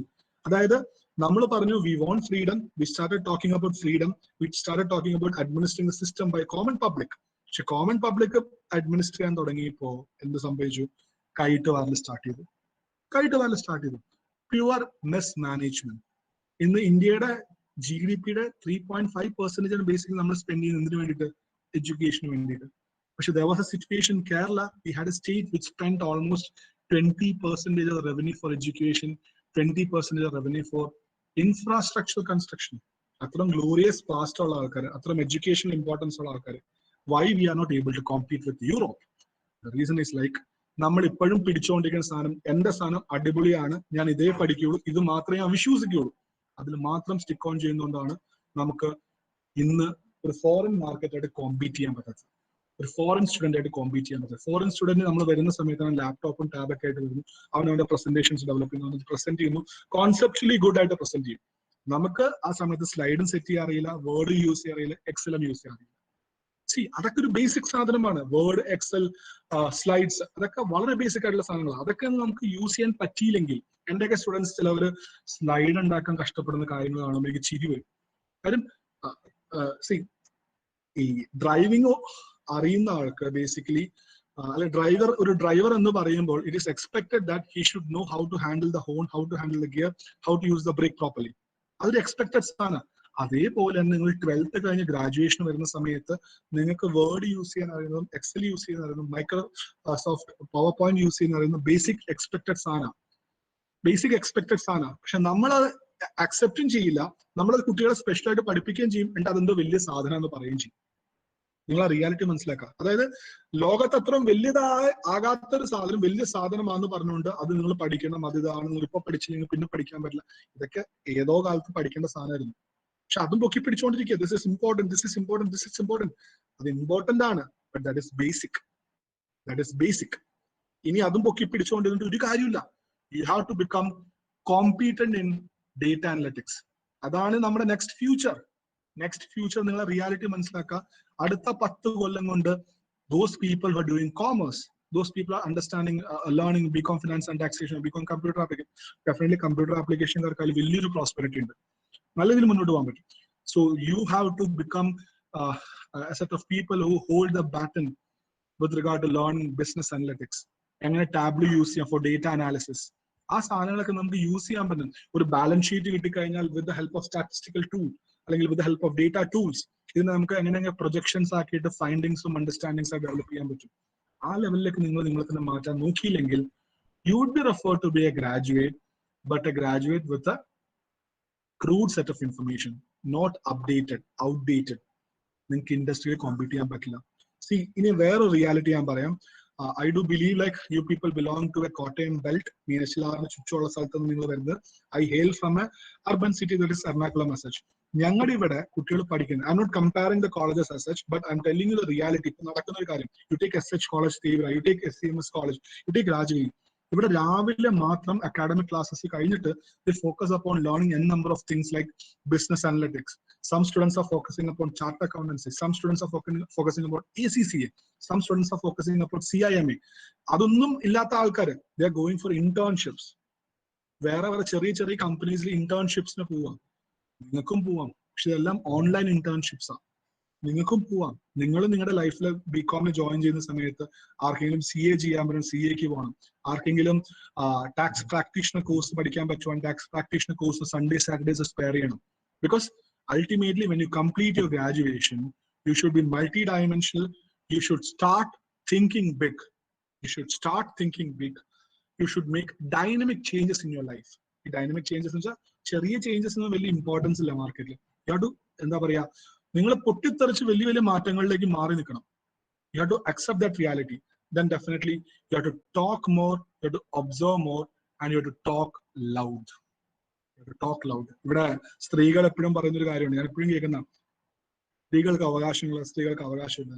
അതായത് നമ്മൾ പറഞ്ഞു we want freedom, we started talking about freedom, we started talking about administering the system by common public. പക്ഷെ കോമൺ പബ്ലിക് അഡ്മിനിസ്റ്റർ ചെയ്യാൻ തുടങ്ങിയപ്പോ എന്ത് സംഭവിച്ചു? കൈട്ട് വാരൽ start ചെയ്തു. Pure miss management. ഇന്ന് ഇന്ത്യയുടെ GDP-യുടെ 3.5% ബേസിക്കലി നമ്മൾ സ്പെൻഡ് ചെയ്യുന്നത് എന്തിനു വേണ്ടിയിട്ട്? എഡ്യൂക്കേഷന് വേണ്ടിയിട്ട്. പക്ഷെ there was a situation in Kerala, we had a state which spent almost 20% of the revenue for education, 20% of revenue for infrastructure construction. അത്രയും glorious past ഉള്ള ആൾക്കാർ, അത്രയും education importance ഉള്ള ആൾക്കാർ. Why we are not able to compete with Europe? The reason is like നമ്മൾ ഇപ്പോഴും പിടിച്ചുകൊണ്ടിരിക്കുന്ന സാധനം, എന്റെ സാധനം അടിപൊളിയാണ്, ഞാൻ ഇതേ പഠിക്കുകയുള്ളൂ, ഇത് മാത്രമേ ഞാൻ വിശ്വസിക്കുകയുള്ളൂ, അതിൽ മാത്രം സ്റ്റിക്ക് ഓൺ ചെയ്യുന്നതുകൊണ്ടാണ് നമുക്ക് ഇന്ന് ഒരു ഫോറിൻ മാർക്കറ്റായിട്ട് കോമ്പീറ്റ് ചെയ്യാൻ പറ്റാത്തത്, ഒരു ഫോറിൻ സ്റ്റുഡന്റ് ആയിട്ട് കോമ്പീറ്റ് ചെയ്യാൻ പറ്റും. ഫോറിൻ സ്റ്റുഡന്റ് നമ്മൾ വരുന്ന സമയത്താണ് ലാപ്ടോപ്പും ടാബൊക്കെ ആയിട്ട് വരുന്നു, അവനവന്റെ പ്രസന്റേഷൻസ് ഡെവലപ്പ് ചെയ്യുന്നു, അവൻ പ്രസന്റ് ചെയ്യുന്നു, കോൺസെപ്ച്വലി ഗുഡ് ആയിട്ട് പ്രസന്റ് ചെയ്യും. നമുക്ക് ആ സമയത്ത് സ്ലൈഡും സെറ്റ് ചെയ്യാൻ അറിയില്ല, വേർഡ് യൂസ് ചെയ്യാൻ അറിയില്ല, എക്സലും യൂസ് ചെയ്യാൻ അറിയില്ല. അതൊക്കെ ഒരു ബേസിക് സാധനമാണ്. വേർഡ്, എക്സൽ, സ്ലൈഡ്സ്, അതൊക്കെ വളരെ ബേസിക് ആയിട്ടുള്ള സാധനങ്ങളാണ്. അതൊക്കെ നമുക്ക് യൂസ് ചെയ്യാൻ പറ്റിയില്ലെങ്കിൽ, എന്റെയൊക്കെ സ്റ്റുഡൻസ് ചിലവര് സ്ലൈഡ് ഉണ്ടാക്കാൻ കഷ്ടപ്പെടുന്ന കാര്യങ്ങൾ കാണുമ്പോൾ എനിക്ക് ചിരി വരും. കാര്യം ഈ ഡ്രൈവിംഗ് അറിയുന്ന ആൾക്ക് ബേസിക്കലി, അല്ലെ ഒരു ഡ്രൈവർ എന്ന് പറയുമ്പോൾ it is expected that he should know how to handle the horn, how to handle the gear, how to use the brake properly. അതൊരു എക്സ്പെക്ടഡ് ആണ്. അതേപോലെ തന്നെ നിങ്ങൾ 12th കഴിഞ്ഞ് ഗ്രാജുവേഷൻ വരുന്ന സമയത്ത് നിങ്ങൾക്ക് വേർഡ് യൂസ് ചെയ്യാൻ അറിയുന്നതും എക്സൽ യൂസ് ചെയ്യാൻ അറിയുന്നതും മൈക്രോസോഫ്റ്റ് പവർ പോയിന്റ് യൂസ് ചെയ്യാൻ അറിയുന്ന ബേസിക് എക്സ്പെക്ടഡ് സാധനം. പക്ഷെ നമ്മളത് അക്സെപ്റ്റും ചെയ്യില്ല, നമ്മളത് കുട്ടികളെ സ്പെഷ്യലായിട്ട് പഠിപ്പിക്കുകയും ചെയ്യും, എന്നിട്ട് അതെന്തോ വലിയ സാധനം എന്ന് പറയുകയും ചെയ്യും. നിങ്ങൾ ആ റിയാലിറ്റി മനസ്സിലാക്കുക. അതായത് ലോകത്ത് അത്രയും ആകാത്തൊരു സാധനം വലിയ സാധനമാണെന്ന് പറഞ്ഞുകൊണ്ട് അത് നിങ്ങൾ പഠിക്കണം, അത് ഇതാണ്, നിങ്ങൾ ഇപ്പൊ പഠിച്ചില്ലെങ്കിൽ പിന്നെ പഠിക്കാൻ പറ്റില്ല. ഇതൊക്കെ ഏതോ കാലത്ത് പഠിക്കേണ്ട സാധനമായിരുന്നു. പക്ഷെ അതും പൊക്കി പിടിച്ചുകൊണ്ടിരിക്കുക. This is important. അത് ഇമ്പോർട്ടന്റ് ആണ്, ബട്ട് ദാറ്റ് ഇസ് ബേസിക്. ഇനി അതും പൊക്കി പിടിച്ചുകൊണ്ടിരുന്നിട്ട് ഒരു കാര്യമില്ല. You have to become competent in data analytics. അതാണ് നമ്മുടെ നെക്സ്റ്റ് ഫ്യൂച്ചർ. നിങ്ങളെ റിയാലിറ്റി മനസ്സിലാക്കുക. അടുത്ത 10 കൊല്ലം കൊണ്ട് those people who are doing commerce, those people are understanding, learning BCom finance and taxation, BCom computer application, definitely computer application കാർക്കാൽ വലിയൊരു prosperity ഉണ്ട്, നല്ല രീതിയിൽ മുന്നോട്ട് പോകാൻ പറ്റും. So you have to become a set of people who hold the baton with regard to learning business analytics. എങ്ങനെ tableau use ചെയ്യാം four data analysis, ആ സാധനങ്ങളൊക്കെ നമുക്ക് യൂസ് ചെയ്യാൻ പറ്റും. ഒരു ബാലൻസ് ഷീറ്റ് കിട്ടിക്കഴിഞ്ഞാൽ with the help of statistical tool അല്ലെങ്കിൽ with the help of data tools ഇതിന് നമുക്ക് എങ്ങനെ പ്രൊജക്ഷൻസ് ആക്കിയിട്ട് ഫൈൻഡിങ്സും അണ്ടർസ്റ്റാൻഡിങ്സും ഡെവലപ്പ് ചെയ്യാൻ പറ്റും. ആ ലെവലിലേക്ക് നിങ്ങളെ തന്നെ മാറ്റാൻ നോക്കിയില്ലെങ്കിൽ you would be referred to be a graduate, but a graduate with a crude set of information, not outdated. നിങ്ങൾക്ക് ഇൻഡസ്ട്രിയിൽ കോമ്പീറ്റ് ചെയ്യാൻ പറ്റില്ല. ഇനി വേറെ റിയാലിറ്റി ഞാൻ പറയാം. I do believe like you people belong to a Kottayam belt, മീനച്ചിലാറിന് ചുറ്റുമുള്ള സ്ഥലത്ത് നിന്ന് നിങ്ങൾ വരുന്നത്. I hail from a urban city that is Ernakulam as such. ഞങ്ങളുടെ ഇവിടെ കുട്ടികൾ പഠിക്കുന്നത്, I'm not comparing the colleges as such, but I'm telling you the reality. ഇപ്പൊ നടക്കുന്ന ഒരു കാര്യം, you take SH College Tevra, you take SCMS College, you take Rajagiri. ഇവിടെ രാവിലെ മാത്രം അക്കാഡമിക് ക്ലാസ്സസ് കഴിഞ്ഞിട്ട് they focus upon learning n number of things like business analytics. Some students are focusing upon chart accountancy. Some students are focusing upon ACCA. Some students are focusing upon CIMA. അതൊന്നും ഇല്ലാത്ത ആൾക്കാർ they are going for internships. വേറെ വേറെ ചെറിയ ചെറിയ കമ്പനീസിൽ ഇന്റേൺഷിപ്സിന് പോവാം. നിങ്ങൾക്കും പോവാം. പക്ഷെ ഇതെല്ലാം ഓൺലൈൻ ഇന്റേൺഷിപ്സ് ആണ്. നിങ്ങൾക്കും പോവാം. നിങ്ങൾ നിങ്ങളുടെ ലൈഫിൽ ബികോമിന് ജോയിൻ ചെയ്യുന്ന സമയത്ത് ആർക്കെങ്കിലും CA ചെയ്യാൻ പറ്റും, CAക്ക് പോകണം. ആർക്കെങ്കിലും ടാക്സ് പ്രാക്ടീഷണർ കോഴ്സ് പഠിക്കാൻ പറ്റുവാൻ tax practitioner course Sunday Saturdays spare ചെയ്യണം. Because ultimately when you complete your graduation, you should be multi-dimensional. You should start thinking big. You should start thinking big. You should make dynamic changes in your life. ഈ dynamic changes എന്ന് വെച്ചാൽ ചെറിയ changes ഒന്നും വലിയ importance ഇല്ല മാർക്കറ്റിൽ. U have to എന്താ പറയാ, നിങ്ങൾ പൊട്ടിത്തെറിച്ച് വലിയ വലിയ മാറ്റങ്ങളിലേക്ക് മാറി നിൽക്കണം. You have to accept that reality. Then definitely you have to talk more, you have to observe more, and you have to talk loud. ഇവിടെ സ്ത്രീകൾ എപ്പോഴും പറയുന്ന ഒരു കാര്യമുണ്ട്, ഞാൻ എപ്പോഴും കേൾക്കുന്ന, സ്ത്രീകൾക്ക് അവകാശമില്ല.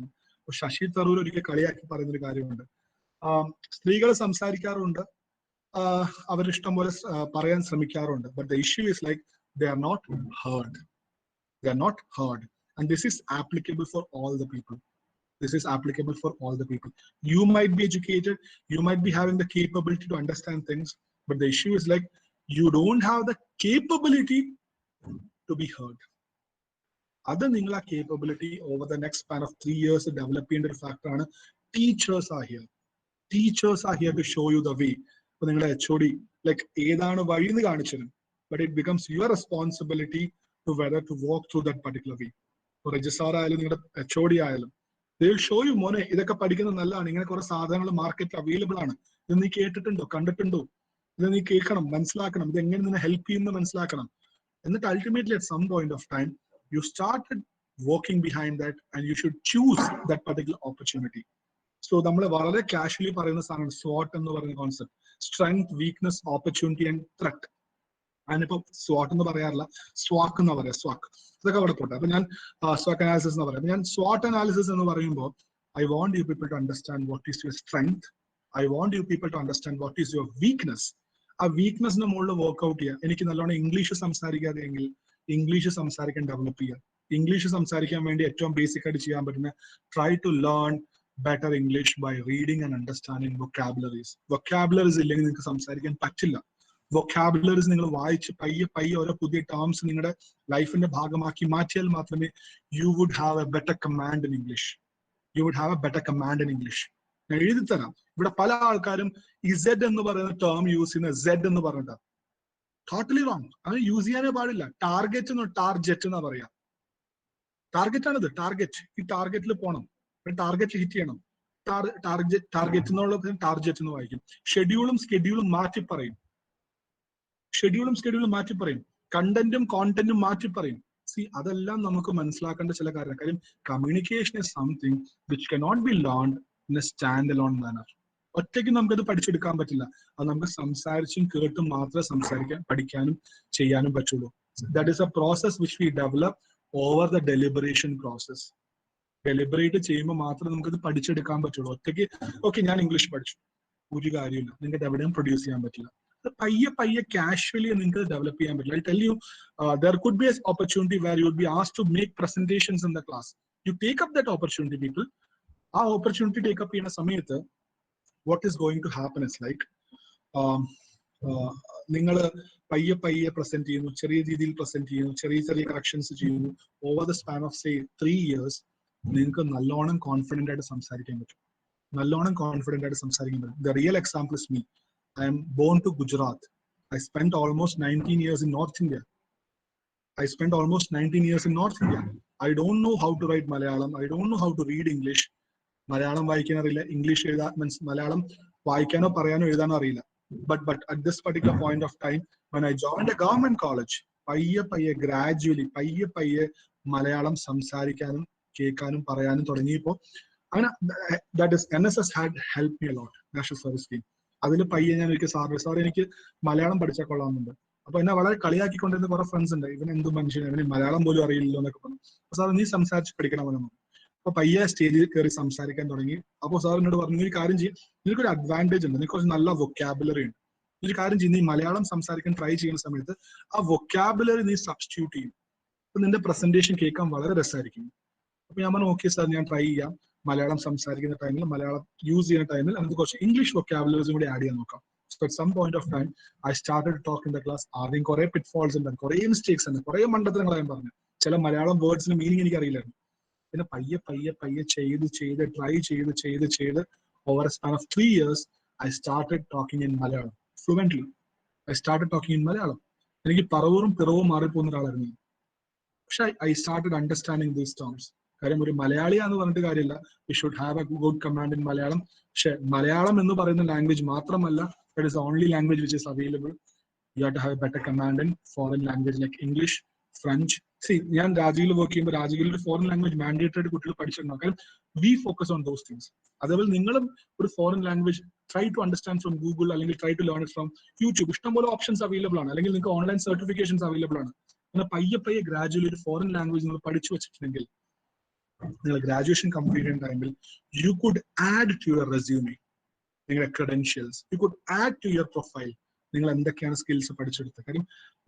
ശശി തരൂർ ഒരിക്കൽ കളിയാക്കി പറയുന്നൊരു കാര്യമുണ്ട്. സ്ത്രീകൾ സംസാരിക്കാറുണ്ട്, അവരിഷ്ടം പോലെ പറയാൻ ശ്രമിക്കാറുണ്ട്. But the issue is like they are not heard. They are not heard. And this is applicable for all the people. This is applicable for all the people. You might be educated, you might be having the capability to understand things, but the issue is like you don't have the capability to be heard. Other ningla capability over the next span of 3 years to develop into the factor ആണ്. Teachers are here. Teachers are here to show you the way. അപ്പോൾ നിങ്ങളുടെ HOD like ഏതാണ് വഴി എന്ന് കാണിച്ചു തരും. But it becomes your responsibility to whether to walk through that particular way. ഇപ്പോൾ registrar ആയാലും നിങ്ങളുടെ HOD ആയാലും they will show you, മോനെ ഇതൊക്കെ പഠിക്കുന്നത് നല്ലതാണ്, ഇങ്ങനെ കുറെ സാധനങ്ങൾ മാർക്കറ്റിൽ അവൈലബിൾ ആണ്, ഇത് നീ കേട്ടിട്ടുണ്ടോ, കണ്ടിട്ടുണ്ടോ, ഇത് നീ കേൾക്കണം, മനസ്സിലാക്കണം, ഇത് എങ്ങനെ നിന്നെ ഹെൽപ്പ് ചെയ്യുന്നത് മനസ്സിലാക്കണം. എന്നിട്ട് ultimately at some point of time you started walking behind that and you should choose that particular opportunity. So നമ്മൾ വളരെ കാഷ്വലി പറയുന്ന സാധനമാണ് SWOT എന്ന് പറയുന്ന concept. Strength, weakness, opportunity and threat. അതിനിപ്പോ SWOT എന്ന് പറയാറില്ല, സ്വാക്ക് എന്ന് പറയാം. സ്വാക്ക് ഇതൊക്കെ അവിടെ പോട്ടെ. അപ്പൊ ഞാൻ സ്വാക്ക് അനാലിസിസ് എന്ന് പറയാം. ഞാൻ SWOT അനാലിസിസ് എന്ന് പറയുമ്പോൾ I want you people to understand what is your strength. I want you people to understand what is your weakness. ആ വീക്ക്നെസിന്റെ മുകളിൽ വർക്ക്ഔട്ട് ചെയ്യുക. എനിക്ക് നല്ലോണം ഇംഗ്ലീഷ് സംസാരിക്കാതെ എങ്കിൽ ഇംഗ്ലീഷ് സംസാരിക്കാൻ ഡെവലപ്പ് ചെയ്യുക. ഇംഗ്ലീഷ് സംസാരിക്കാൻ വേണ്ടി ഏറ്റവും ബേസിക് ആയിട്ട് ചെയ്യാൻ പറ്റുന്ന try to learn better English by reading and understanding vocabularies. Vocabularies ഇല്ലെങ്കിൽ നിങ്ങൾക്ക് സംസാരിക്കാൻ പറ്റില്ല. vocabularies നിങ്ങൾ വായിച്ച് പയ്യെ ഓരോ പുതിയ ടേംസ് നിങ്ങളുടെ ലൈഫിന്റെ ഭാഗമാക്കി മാറ്റിയാൽ മാത്രമേ you would have a better command in English. You would have a better command in English. ഞാൻ എഴുതി തരാം. ഇവിടെ പല ആൾക്കാരും Z എന്ന് പറയുന്ന ടേം യൂസ് ചെയ്യുന്ന Z എന്ന് പറഞ്ഞിട്ട് ടോട്ടലി റോങ്. അത് യൂസ് ചെയ്യാനേ പാടില്ല. ടാർഗറ്റ് എന്ന് ടാർജറ്റ് എന്നാ പറയാ. ടാർഗറ്റ് ആണിത്, ടാർഗറ്റ്. ഈ ടാർഗറ്റിൽ പോകണം, ടാർഗറ്റ് ഹിറ്റ് ചെയ്യണം. ടാർഗറ്റ് എന്നുള്ളത് ടാർജറ്റ് എന്ന് വായിക്കും. ഷെഡ്യൂളും സ്കെഡ്യൂളും മാറ്റി പറയും. കണ്ടന്റും കോണ്ടന്റും മാറ്റി പറയും. അതെല്ലാം നമുക്ക് മനസ്സിലാക്കേണ്ട ചില കാര്യങ്ങൾ. കാര്യം communication is something which cannot be learned in a stand alone manner. ഒറ്റയ്ക്ക് നമുക്കത് പഠിച്ചെടുക്കാൻ പറ്റില്ല. അത് നമുക്ക് സംസാരിച്ചും കേട്ടും മാത്രമേ സംസാരിക്കാൻ, പഠിക്കാനും ചെയ്യാനും പറ്റുള്ളൂ. That is A process which we develop over the deliberation process. Deliberate ചെയ്യുമ്പോൾ മാത്രമേ നമുക്കത് പഠിച്ചെടുക്കാൻ പറ്റുള്ളൂ. ഒറ്റയ്ക്ക് ഓക്കെ ഞാൻ ഇംഗ്ലീഷ് പഠിച്ചു, ഒരു കാര്യമില്ല, നിങ്ങൾക്ക് എവിടെയും പ്രൊഡ്യൂസ് ചെയ്യാൻ പറ്റില്ല. പയ്യെ കാഷ്വലി നിങ്ങൾക്ക് ഡെവലപ്പ് ചെയ്യാൻ പറ്റില്ല. I tell you, there could be an opportunity where you would be asked to make presentations in the class. You take up that opportunity, people. ആ opportunity take up ചെയ്യുന്ന സമയത്ത് what is going to happen is like നിങ്ങൾ പയ്യെ present ചെയ്യുന്നു, ചെറിയ രീതിയിൽ present ചെയ്യുന്നു, ചെറിയ കറക്ഷൻസ് ചെയ്യുന്നു. Over the span of say 3 years നിങ്ങൾക്ക് നല്ലോണം കോൺഫിഡന്റ് ആയിട്ട് സംസാരിക്കാൻ പറ്റും. The real example is me. I am born to Gujarat. I spent almost 19 years in North India. I don't know how to write Malayalam. I don't know how to read English. Malayalam വായിക്കാൻ അറിയില്ല, English എഴുതാൻ means Malayalam വായിക്കാനോ പറയാനോ എഴുതാനോ അറിയില്ല. But at this particular point of time, when I joined a government college, പയ്യെ gradually Malayalam സംസാരിക്കാനും കേൾക്കാനും പറയാനും തുടങ്ങിയപ്പോൾ അങ്ങനെ that is NSS had helped me a lot. National Service Scheme. അതിൽ പയ്യെ ഞാൻ എനിക്ക് സാർ എനിക്ക് മലയാളം പഠിച്ചാൽ കൊള്ളാമെന്നുണ്ട്. അപ്പൊ എന്നെ വളരെ കളിയാക്കിക്കൊണ്ടിരുന്ന കുറെ ഫ്രണ്ട്സ് ഉണ്ട്. ഇവൻ എന്ത് മനുഷ്യൻ, ഇവന് മലയാളം പോലും അറിയില്ലല്ലോ എന്നൊക്കെ പറഞ്ഞു. അപ്പൊ സാർ നീ സംസാരിച്ച് പഠിക്കണമെന്നു. അപ്പൊ പയ്യെ സ്റ്റേജിൽ കയറി സംസാരിക്കാൻ തുടങ്ങി. അപ്പോൾ സാർ എന്നോട് പറഞ്ഞു, ഒരു കാര്യം ചെയ്യും, നിനക്കൊരു അഡ്വാൻറ്റേജ് ഉണ്ട്, നിനക്ക് കുറച്ച് നല്ല വൊക്കാബുലറി ഉണ്ട്. ഒരു കാര്യം ചെയ്യും, നീ മലയാളം സംസാരിക്കാൻ ട്രൈ ചെയ്യുന്ന സമയത്ത് ആ വൊക്കാബുലറി നീ സബ്സ്റ്റിറ്റ്യൂട്ട് ചെയ്യും. അപ്പൊ നിന്റെ പ്രസന്റേഷൻ കേൾക്കാൻ വളരെ രസമായിരിക്കും. അപ്പൊ ഞാൻ പറഞ്ഞു, ഓക്കെ സാർ, ഞാൻ ട്രൈ ചെയ്യാം. മലയാളം സംസാരിക്കുന്ന ടൈമിൽ, മലയാളം യൂസ് ചെയ്യുന്ന ടൈമിൽ നമുക്ക് കുറച്ച് ഇംഗ്ലീഷ് വൊക്കാബുലറീസും കൂടി ആഡ് ചെയ്യാൻ നോക്കാം. So at some point of time, I started to talk in the class. ആദ്യം കുറെ pitfalls ഉണ്ട്, കുറെ മിസ്റ്റേക്സ് ഉണ്ട്, കുറെ മണ്ടത്തരങ്ങൾ ഞാൻ പറഞ്ഞു. ചില മലയാളം വേർഡ്സിന് മീനിങ് എനിക്ക് അറിയില്ലായിരുന്നു. പിന്നെ പയ്യെ പയ്യെ പയ്യെ ചെയ്ത് ട്രൈ ചെയ്ത് over a span of 3 years, I started talking in Malayalam fluently. I started talking in Malayalam. എനിക്ക് പറവൂറും പിറവും മാറിപ്പോകുന്ന ഒരാളായിരുന്നു. പക്ഷെ I started understanding these terms. കാര്യം ഒരു മലയാളിയാന്ന് പറഞ്ഞിട്ട് കാര്യമില്ല, we should have a good command in Malayalam. പക്ഷെ മലയാളം എന്ന് പറയുന്ന ലാംഗ്വേജ് മാത്രമല്ല, that is the only language which is available. You have to have a better command in foreign language like English, French. See, ഞാൻ രാജഗിരിയിൽ work ചെയ്യുമ്പോൾ രാജഗിരിയിൽ ഒരു foreign language mandatory ആയിട്ട് കുട്ടികൾ പഠിച്ചിട്ടുണ്ടാകും. കാരണം we focus on those things. അതേപോലെ നിങ്ങളും ഒരു foreign language try to understand from Google, അല്ലെങ്കിൽ try to learn it from YouTube. ഇഷ്ടംപോലെ ഓപ്ഷൻസ് അവൈലബിൾ ആണ്, അല്ലെങ്കിൽ നിങ്ങൾക്ക് ഓൺലൈൻ സർട്ടിഫിക്കേഷൻസ് അവൈലബിൾ ആണ്. അങ്ങനെ പയ്യെ ഗ്രാജുവലി ഒരു ഫോറിൻ ലാംഗ്വേജ് നിങ്ങൾ പഠിച്ചു വെച്ചിട്ടുണ്ടെങ്കിൽ, നിങ്ങൾ ഗ്രാജുവേഷൻ കംപ്ലീറ്റ് ചെയ്യുന്ന ടൈമിൽ you could add to your resume നിങ്ങളുടെ credentials, you could add to your profile. നിങ്ങൾ എന്തൊക്കെയാണ് സ്കിൽസ് പഠിച്ചെടുത്തത്. കാര്യം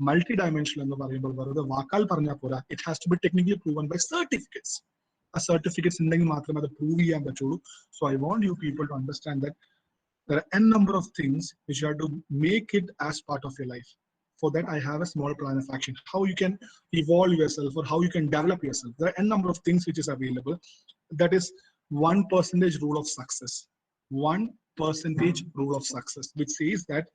മൾട്ടി ഡയമെൻഷണൽ എന്ന് പറയുമ്പോൾ വെറുതെ വാക്കാൽ പറഞ്ഞാൽ പോരാ, it has to be technically proven by certificates. ആ സർട്ടിഫിക്കറ്റ്സ് ഉണ്ടെങ്കിൽ മാത്രമേ അത് പ്രൂവ് ചെയ്യാൻ പറ്റുള്ളൂ. So I want you people to understand that there are n number of things which you have to make it as part of your life. For that, I have a small plan of action, how you can evolve yourself or how you can develop yourself. There are n number of things which is available. That is 1% rule of success. 1% rule of success, which says that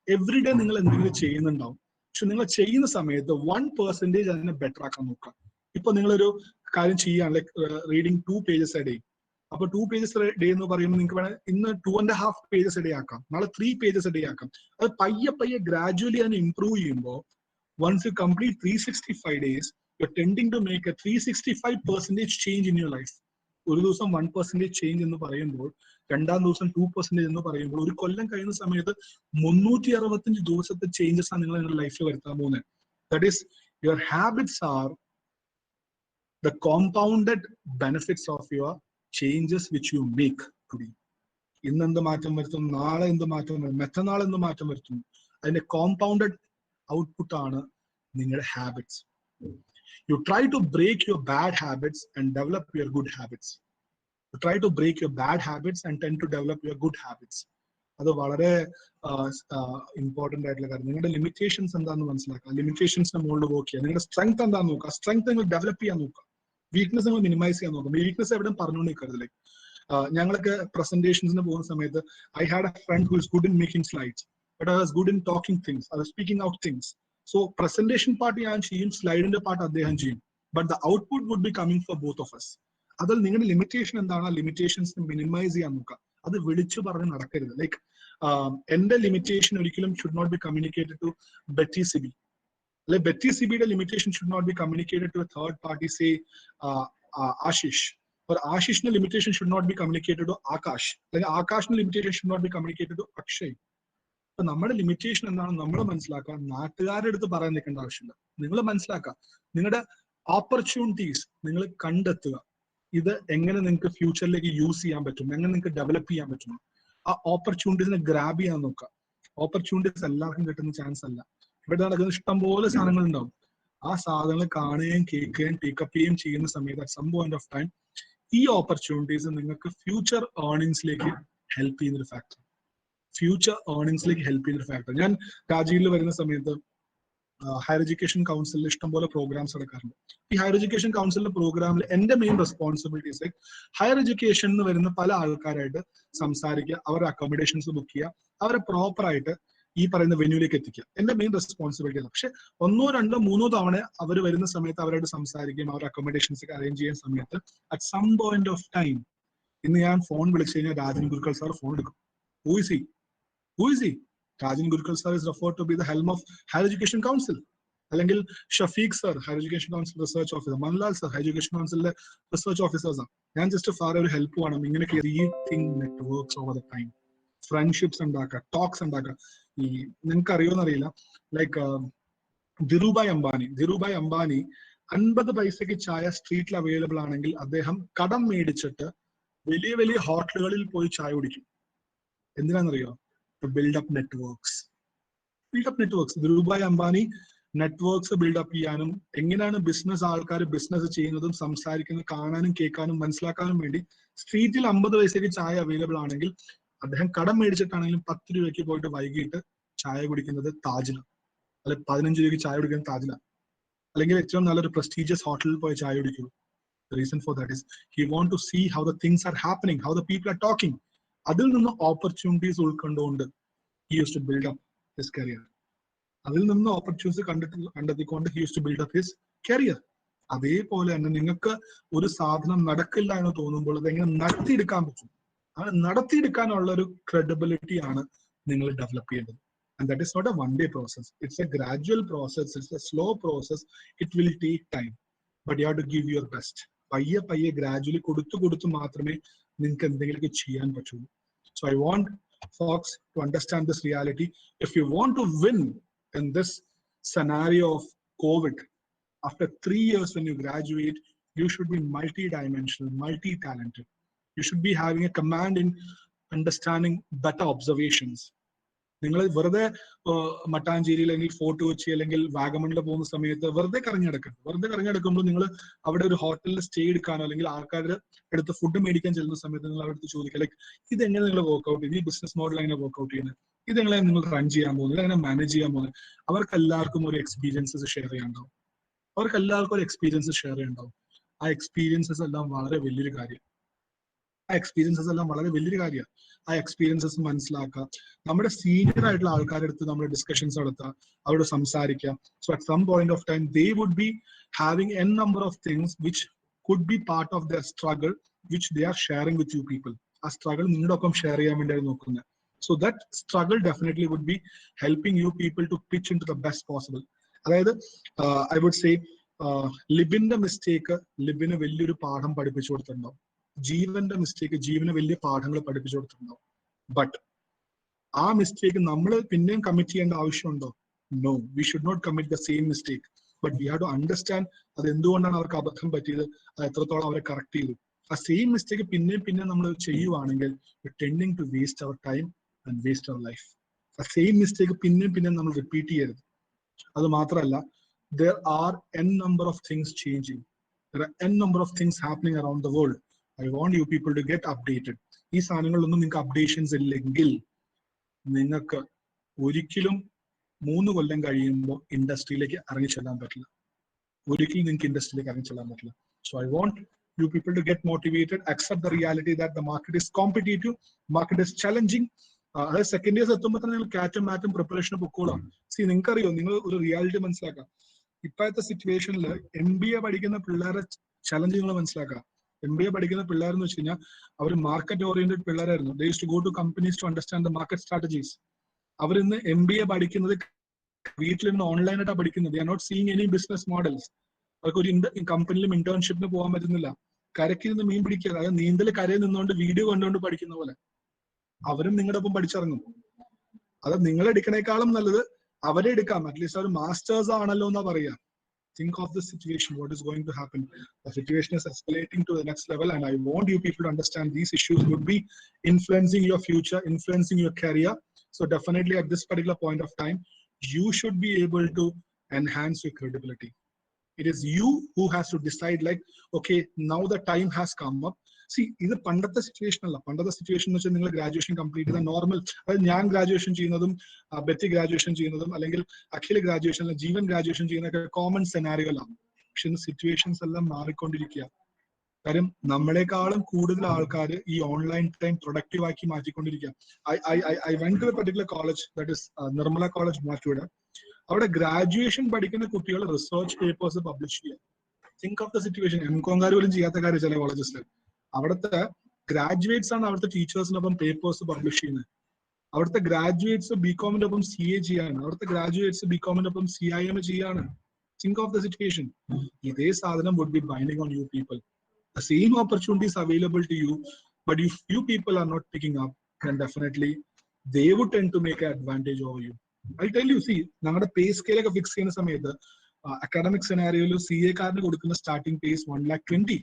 every day നിങ്ങൾ എന്തെങ്കിലും ചെയ്യുന്നുണ്ടാവും, പക്ഷെ നിങ്ങൾ ചെയ്യുന്ന സമയത്ത് 1% അതിനെ better ആക്കാൻ നോക്കുക. ഇപ്പൊ നിങ്ങളൊരു കാര്യം ചെയ്യാൻ, like reading 2 pages a day. അപ്പൊ 2 pages a day എന്ന് പറയുമ്പോൾ നിങ്ങൾക്ക് വേണം ഇന്ന് 2.5 pages a day ആക്കാം, നാളെ 3 pages a day ആക്കാം. അത് പയ്യെ ഗ്രാജുവലി അതിനെ ഇംപ്രൂവ് ചെയ്യുമ്പോൾ, once you complete 365 days, you're tending to make a 365% change in your life. ഒരു ദിവസം 1% ചേഞ്ച് എന്ന് പറയുമ്പോൾ, രണ്ടാം ദിവസം 2% എന്ന് പറയുമ്പോൾ, ഒരു കൊല്ലം കഴിയുന്ന സമയത്ത് 365 ദിവസത്തെ ചേഞ്ചസ് ആണ് നിങ്ങൾ നിങ്ങളുടെ ലൈഫിൽ വരുത്താൻ പോകുന്നത്. That is your habits R the compounded benefits of your changes which you make today. ഇന്ന് എന്ത് മാറ്റം വരുത്തും, നാളെ എന്ത് മാറ്റം വരും, മറ്റന്നാൾ എന്ത് മാറ്റം വരുത്തും, അതിന്റെ കോമ്പൗണ്ടഡ് ഔട്ട്പുട്ട് ആണ് നിങ്ങളുടെ habits. You try to break your bad habits and develop your good habits. You try to break your bad habits and tend to develop your good habits. അത് വളരെ ഇമ്പോർട്ടന്റ് ആയിട്ടുള്ള കാര്യം. നിങ്ങളുടെ ലിമിറ്റേഷൻസ് എന്താണെന്ന് മനസ്സിലാക്കുക, ലിമിറ്റേഷൻസിന്റെ മുകളിൽ വർക്ക് ചെയ്യുക. നിങ്ങളുടെ സ്ട്രെങ്ത് എന്താണെന്ന് നോക്കുക, സ്ട്രെങ്ത് നിങ്ങൾ ഡെവലപ്പ് ചെയ്യാൻ നോക്കുക, വീക്ക്നെസ് നിങ്ങൾ മിനിമൈസ് ചെയ്യാൻ നോക്കുക. വീക്ക്നെസ് എവിടെയും പറഞ്ഞുകൊണ്ടിരിക്കരുത്. ലൈക്ക് ഞങ്ങളൊക്കെ പ്രസന്റേഷൻസിന് പോകുന്ന സമയത്ത്, I had a friend who is good in making slides, but I was good in talking things, I was speaking out things. So presentation part ഞാൻ ചെയ്യും, സ്ലൈഡിന്റെ പാർട്ട് അദ്ദേഹം ചെയ്യും, but the output would be coming for both of us. അതിൽ നിങ്ങളുടെ limitation എന്താണ്, ആ limitations minimise ചെയ്യാൻ നോക്കുക. അത് വിളിച്ചു പറഞ്ഞ് നടക്കരുത്. ലൈക്ക് എന്റെ ലിമിറ്റേഷൻ ഒരിക്കലും should not be communicated to Betty CB. Like Betty CB's limitation should not be communicated to a third party, say Ashish. Or Ashish's limitation should not be communicated to Akash. Like Akash's limitation should not be communicated to Akshay. അപ്പൊ നമ്മുടെ limitation എന്താണ് നമ്മൾ മനസ്സിലാക്കുക, നാട്ടുകാരുടെ അടുത്ത് പറയാൻ നിൽക്കേണ്ട ആവശ്യമില്ല. നിങ്ങൾ മനസ്സിലാക്കുക, നിങ്ങളുടെ ഓപ്പർച്യൂണിറ്റീസ് നിങ്ങൾ കണ്ടെത്തുക. ഇത് എങ്ങനെ നിങ്ങൾക്ക് ഫ്യൂച്ചറിലേക്ക് യൂസ് ചെയ്യാൻ പറ്റും, എങ്ങനെ നിങ്ങൾക്ക് ഡെവലപ്പ് ചെയ്യാൻ പറ്റും, ആ ഓപ്പർച്യൂണിറ്റീസിനെ ഗ്രാബ് ചെയ്യാൻ നോക്കുക. ഓപ്പർച്യൂണിറ്റീസ് എല്ലാവർക്കും കിട്ടുന്ന ചാൻസ് അല്ല. ഇവിടെ നടക്കുന്ന ഇഷ്ടംപോലെ സാധനങ്ങൾ ഉണ്ടാവും. ആ സാധനങ്ങൾ കാണുകയും കേൾക്കുകയും ടേക്കപ്പ് ചെയ്യുകയും ചെയ്യുന്ന സമയത്ത് at some point of time ഈ ഓപ്പർച്യൂണിറ്റീസ് നിങ്ങൾക്ക് ഫ്യൂച്ചർ ഏർണിംഗ്സിലേക്ക് ഹെൽപ്പ് ചെയ്യുന്നൊരു ഫാക്ടർ, ഞാൻ രാജഗിരിയിൽ വരുന്ന സമയത്ത് ഹയർ എഡ്യൂക്കേഷൻ കൗൺസിലിൽ ഇഷ്ടംപോലെ പ്രോഗ്രാംസ് നടക്കാറുണ്ട്. ഈ ഹയർ എഡ്യൂക്കേഷൻ കൗൺസിലിന്റെ പ്രോഗ്രാമിൽ എന്റെ main responsibilities like higher education എന്ന് വരുന്ന പല ആൾക്കാരായിട്ട് സംസാരിക്കുക, അവരുടെ അക്കോമഡേഷൻസ് ബുക്ക് ചെയ്യുക, അവരെ പ്രോപ്പറായിട്ട് ഈ പറയുന്ന വെന്യൂലേക്ക് എത്തിക്കുക, എന്റെ മെയിൻ റെസ്പോൺസിബിലിറ്റി ആണ്. പക്ഷെ 1, 2, 3 തവണ അവർ വരുന്ന സമയത്ത് അവരോട് സംസാരിക്കുകയും അവരുടെ അക്കോമഡേഷൻസ് അറേഞ്ച് ചെയ്യുന്ന സമയത്ത് at some point of time, ഇന്ന് ഞാൻ ഫോൺ വിളിച്ചു കഴിഞ്ഞാൽ രാജൻ ഗുരുക്കൾ സാർ ഫോൺ എടുക്കും. Who is he? Rajan Gurukal sir is referred to be the helm of Higher Education Council. അല്ലെങ്കിൽ Shafeeq sir higher education council research officer, Manlal sir higher education കൗൺസിലിലെ research officers ആണ്. ഞാൻ just for ഒരു help വേണം. ഇങ്ങനെയൊക്കെ networks over the time, friendships ഉണ്ടാക്കുക, talks ഉണ്ടാക്കുക. ഈ നിങ്ങൾക്ക് അറിയോന്നറിയില്ല, ലൈക്ക് ധിരുഭായ് അംബാനി 50 പൈസയ്ക്ക് ചായ സ്ട്രീറ്റിൽ അവൈലബിൾ ആണെങ്കിൽ അദ്ദേഹം കടം മേടിച്ചിട്ട് വലിയ വലിയ ഹോട്ടലുകളിൽ പോയി ചായ കുടിക്കും. എന്തിനാണെന്നറിയോ? To build up networks. Dhirubhai Ambani networks build up ചെയ്യാനും എങ്ങനെയാണ് ബിസിനസ് ആൾക്കാർ ബിസിനസ് ചെയ്യുന്നതും സംസാരിക്കുന്നത് കാണാനും കേൾക്കാനും മനസ്സിലാക്കാനും വേണ്ടി സ്ട്രീറ്റിൽ 50 പൈസയ്ക്ക് ചായ അവൈലബിൾ ആണെങ്കിൽ അദ്ദേഹം കടം മേടിച്ചിട്ടാണെങ്കിലും 10 രൂപയ്ക്ക് പോയിട്ട് വൈകിട്ട് ചായ കുടിക്കുന്നത് താജിലാണ്, അല്ലെ 15 രൂപയ്ക്ക് ചായ കുടിക്കുന്നത് താജിലാണ്, അല്ലെങ്കിൽ ഏറ്റവും നല്ലൊരു പ്രസ്റ്റീജിയസ് ഹോട്ടലിൽ പോയി ചായ കുടിക്കുന്നു. The reason for that is he want to see how the things are happening, how the people are talking. അതിൽ നിന്ന് ഓപ്പർച്യൂണിറ്റീസ് ഉൾക്കൊണ്ടുകൊണ്ട് he used to build up his career. അതിൽ നിന്ന് opportunities കണ്ടെത്തിക്കൊണ്ട് he used to build up his career. അതേപോലെ തന്നെ നിങ്ങൾക്ക് ഒരു സാധനം നടക്കില്ല എന്ന് തോന്നുമ്പോൾ അതെങ്ങനെ നടത്തിയെടുക്കാൻ പറ്റും, അത് നടത്തിയെടുക്കാനുള്ള ഒരു ക്രെഡിബിലിറ്റി ആണ് നിങ്ങൾ ഡെവലപ്പ് ചെയ്യേണ്ടത്. And that is not a one-day process. It's a gradual process. It's a slow process. It will take time. But you have to give your best. പയ്യെ gradually കൊടുത്തു മാത്രമേ നിങ്ങൾക്ക് എന്തെങ്കിലുമൊക്കെ ചെയ്യാൻ പറ്റുള്ളൂ. So I want folks to understand this reality. If you want to win in this scenario of COVID, after 3 years when you graduate, you should be multi-dimensional, multi-talented. You should be having a command in understanding better observations. നിങ്ങൾ വെറുതെ മട്ടാഞ്ചേരി അല്ലെങ്കിൽ fort Kochi അല്ലെങ്കിൽ വാഗമണിൽ പോകുന്ന സമയത്ത് വെറുതെ കറങ്ങിടക്കുമ്പോൾ നിങ്ങൾ അവിടെ ഒരു ഹോട്ടലിൽ സ്റ്റേ എടുക്കാനോ അല്ലെങ്കിൽ ആൾക്കാരുടെ അടുത്ത് ഫുഡ് മേടിക്കാൻ ചെല്ലുന്ന സമയത്ത് നിങ്ങൾ അവരുടെ ചോദിക്കുക ലൈക്ക് ഇതെങ്ങനെ നിങ്ങൾ വർക്ക്ഔട്ട് ചെയ്യുന്നത്, ഈ ബിസിനസ് മോഡൽ എങ്ങനെ വർക്ക്ഔട്ട് ചെയ്യുന്നത്, ഇതെങ്ങനെ നിങ്ങൾ റൺ ചെയ്യാൻ പോകുന്നത്, എങ്ങനെ മാനേജ് ചെയ്യാൻ പോകുന്നത്. അവർക്ക് എല്ലാവർക്കും ഒരു എക്സ്പീരിയൻസസ് ഷെയർ ചെയ്യാനുണ്ടാവും. ആ എക്സ്പീരിയൻസസ് എല്ലാം വളരെ വലിയൊരു കാര്യമാണ്. ആ എക്സ്പീരിയൻസസ് മനസ്സിലാക്കുക, നമ്മുടെ സീനിയർ ആയിട്ടുള്ള ആൾക്കാരുടെ അടുത്ത് നമ്മൾ ഡിസ്കഷൻസ് നടത്തുക, അവരോട് സംസാരിക്കുക. So at some point of time they would be having n number of things which could be part of their struggle which they are sharing with you people. ആ സ്ട്രഗിൾ നിങ്ങളുടെ ഒപ്പം ഷെയർ ചെയ്യാൻ വേണ്ടിയാണ് നോക്കുന്നത്. So that struggle definitely would be helping you people to pitch into the best possible. അതായത് I would say ലിബിന്റെ mistake ലിബിന് വലിയൊരു പാഠം പഠിപ്പിച്ചു കൊടുത്തിട്ടുണ്ടാവും. ജീവന്റെ മിസ്റ്റേക്ക് ജീവന് വലിയ പാഠങ്ങൾ പഠിപ്പിച്ചു കൊടുത്തിട്ടുണ്ടാവും. ബട്ട് ആ മിസ്റ്റേക്ക് നമ്മൾ പിന്നെയും കമ്മിറ്റ് ചെയ്യേണ്ട ആവശ്യമുണ്ടോ? No, we should not commit the same mistake. But we have to understand അത് എന്തുകൊണ്ടാണ് അവർക്ക് അബദ്ധം പറ്റിയത്, അത് എത്രത്തോളം അവരെ കറക്റ്റ് ചെയ്തു. ആ സെയിം മിസ്റ്റേക്ക് പിന്നെ നമ്മൾ ചെയ്യുവാണെങ്കിൽ tending to waste our time and waste our life. ആ സെയിം മിസ്റ്റേക്ക് പിന്നെ നമ്മൾ റിപ്പീറ്റ് ചെയ്യരുത്. അത് മാത്രമല്ല, there are n number of things changing. There are n number of things happening around the world. I want you people to get updated. ഈ സാധനങ്ങളിലൊന്നും നിങ്ങൾക്ക് updations ഇല്ലെങ്കിൽ നിങ്ങൾക്ക് ഒരിക്കലും 3 കൊല്ലം കഴിയുമ്പോൾ ഇൻഡസ്ട്രിയിലേക്ക് ഇറങ്ങിച്ചെല്ലാൻ പറ്റില്ല. So I want you people to get motivated, accept the reality that the market is competitive, market is challenging. അതായത് second years എത്തുമ്പോൾ തന്നെ നിങ്ങൾ കാറ്റും മാറ്റും പ്രിപ്പറേഷന് പൊക്കോളാം. നിങ്ങൾക്കറിയോ, നിങ്ങൾ ഒരു റിയാലിറ്റി മനസ്സിലാക്കാം. ഇപ്പോഴത്തെ സിറ്റുവേഷനിൽ MBA പഠിക്കുന്ന പിള്ളേരെ ചലഞ്ച് നിങ്ങൾ മനസ്സിലാക്കാം. MBA പഠിക്കുന്ന പിള്ളേരെന്ന് വെച്ച് കഴിഞ്ഞാൽ അവർ മാർക്കറ്റ് ഓറിയന്റഡ് പിള്ളേരായിരുന്നു. They used to go to companies to understand the market strategies. അവരിന്ന് MBA പഠിക്കുന്നത് വീട്ടിലിരുന്ന് ഓൺലൈനായിട്ടാണ് പഠിക്കുന്നത്. They are not seeing any business models. അവർക്ക് ഒരു കമ്പനിയിലും ഇന്റേൺഷിപ്പിന് പോകാൻ പറ്റുന്നില്ല. കരയ്ക്കിരുന്ന് മീൻ പിടിക്കുക, അതായത് നീന്തൽ കരയിൽ നിന്നുകൊണ്ട് വീഡിയോ കണ്ടുകൊണ്ട് പഠിക്കുന്ന പോലെ അവരും നിങ്ങളുടെ ഒപ്പം പഠിച്ചിറങ്ങും. അത് നിങ്ങളെടുക്കണേക്കാളും നല്ലത് അവരെ എടുക്കാം. അറ്റ്ലീസ്റ്റ് അവർ മാസ്റ്റേഴ്സ് ആണല്ലോ എന്നാ പറയാ. Think of the situation, what is going to happen. The situation is escalating to the next level, and I want you people to understand these issues would be influencing your future, influencing your career. So definitely at this particular point of time, you should be able to enhance your credibility. It is you who has to decide, like, okay, now the time has come up. See, ഇത് പണ്ടത്തെ situation അല്ല. പണ്ടത്തെ situation എന്ന് വെച്ചാൽ നിങ്ങൾ graduation complete ചെയ്ത normal, അതായത് ഞാൻ ഗ്രാജുവേഷൻ ചെയ്യുന്നതും ബെറ്റി ഗ്രാജുവേഷൻ ചെയ്യുന്നതും അല്ലെങ്കിൽ അഖിൽ ഗ്രാജുവേഷൻ ജീവൻ ഗ്രാജുവേഷൻ ചെയ്യുന്നതൊക്കെ കോമൺ സെനാരിയോകളാണ്. പക്ഷെ ഇന്ന് സിറ്റുവേഷൻസ് എല്ലാം മാറിക്കൊണ്ടിരിക്കുക. കാര്യം നമ്മളെക്കാളും കൂടുതൽ ആൾക്കാർ ഈ ഓൺലൈൻ ടൈം പ്രൊഡക്റ്റീവ് ആക്കി മാറ്റിക്കൊണ്ടിരിക്കുക. I went to a particular college, that is Nirmala college മാറ്റൂടെ. അവിടെ ഗ്രാജുവേഷൻ പഠിക്കുന്ന കുട്ടികൾ റിസർച്ച് പേപ്പേഴ്സ് പബ്ലിഷ് ചെയ്യുക. Think of the situation. MCOംകാർ പോലും ചെയ്യാത്ത കാര്യം ചില കോളേജസിൽ. അവിടുത്തെ ഗ്രാജുവേറ്റ്സ് ആണ് അവിടുത്തെ ടീച്ചേഴ്സിനൊപ്പം പേപ്പേഴ്സ് പബ്ലിഷ് ചെയ്യുന്നത്. അവിടുത്തെ ഗ്രാജുവേറ്റ്സ് BComന്റെ ഒപ്പം CA ചെയ്യാണ്. അവിടുത്തെ ഗ്രാജുവേറ്റ്സ് BComന്റെ ഒപ്പം CIM ചെയ്യാണ്. Think of the situation. ഇതേ സാധനം would be binding on you people. The same opportunities available to you, but if you people are not picking up, then definitely they would tend to make an advantage over you. I'll tell you, see, ഞങ്ങളുടെ pay scale ഒക്കെ fix ചെയ്യുന്ന സമയത്ത് academic സെനാരിയോയിൽ CA കാരന് കൊടുക്കുന്ന starting pace 1,20,000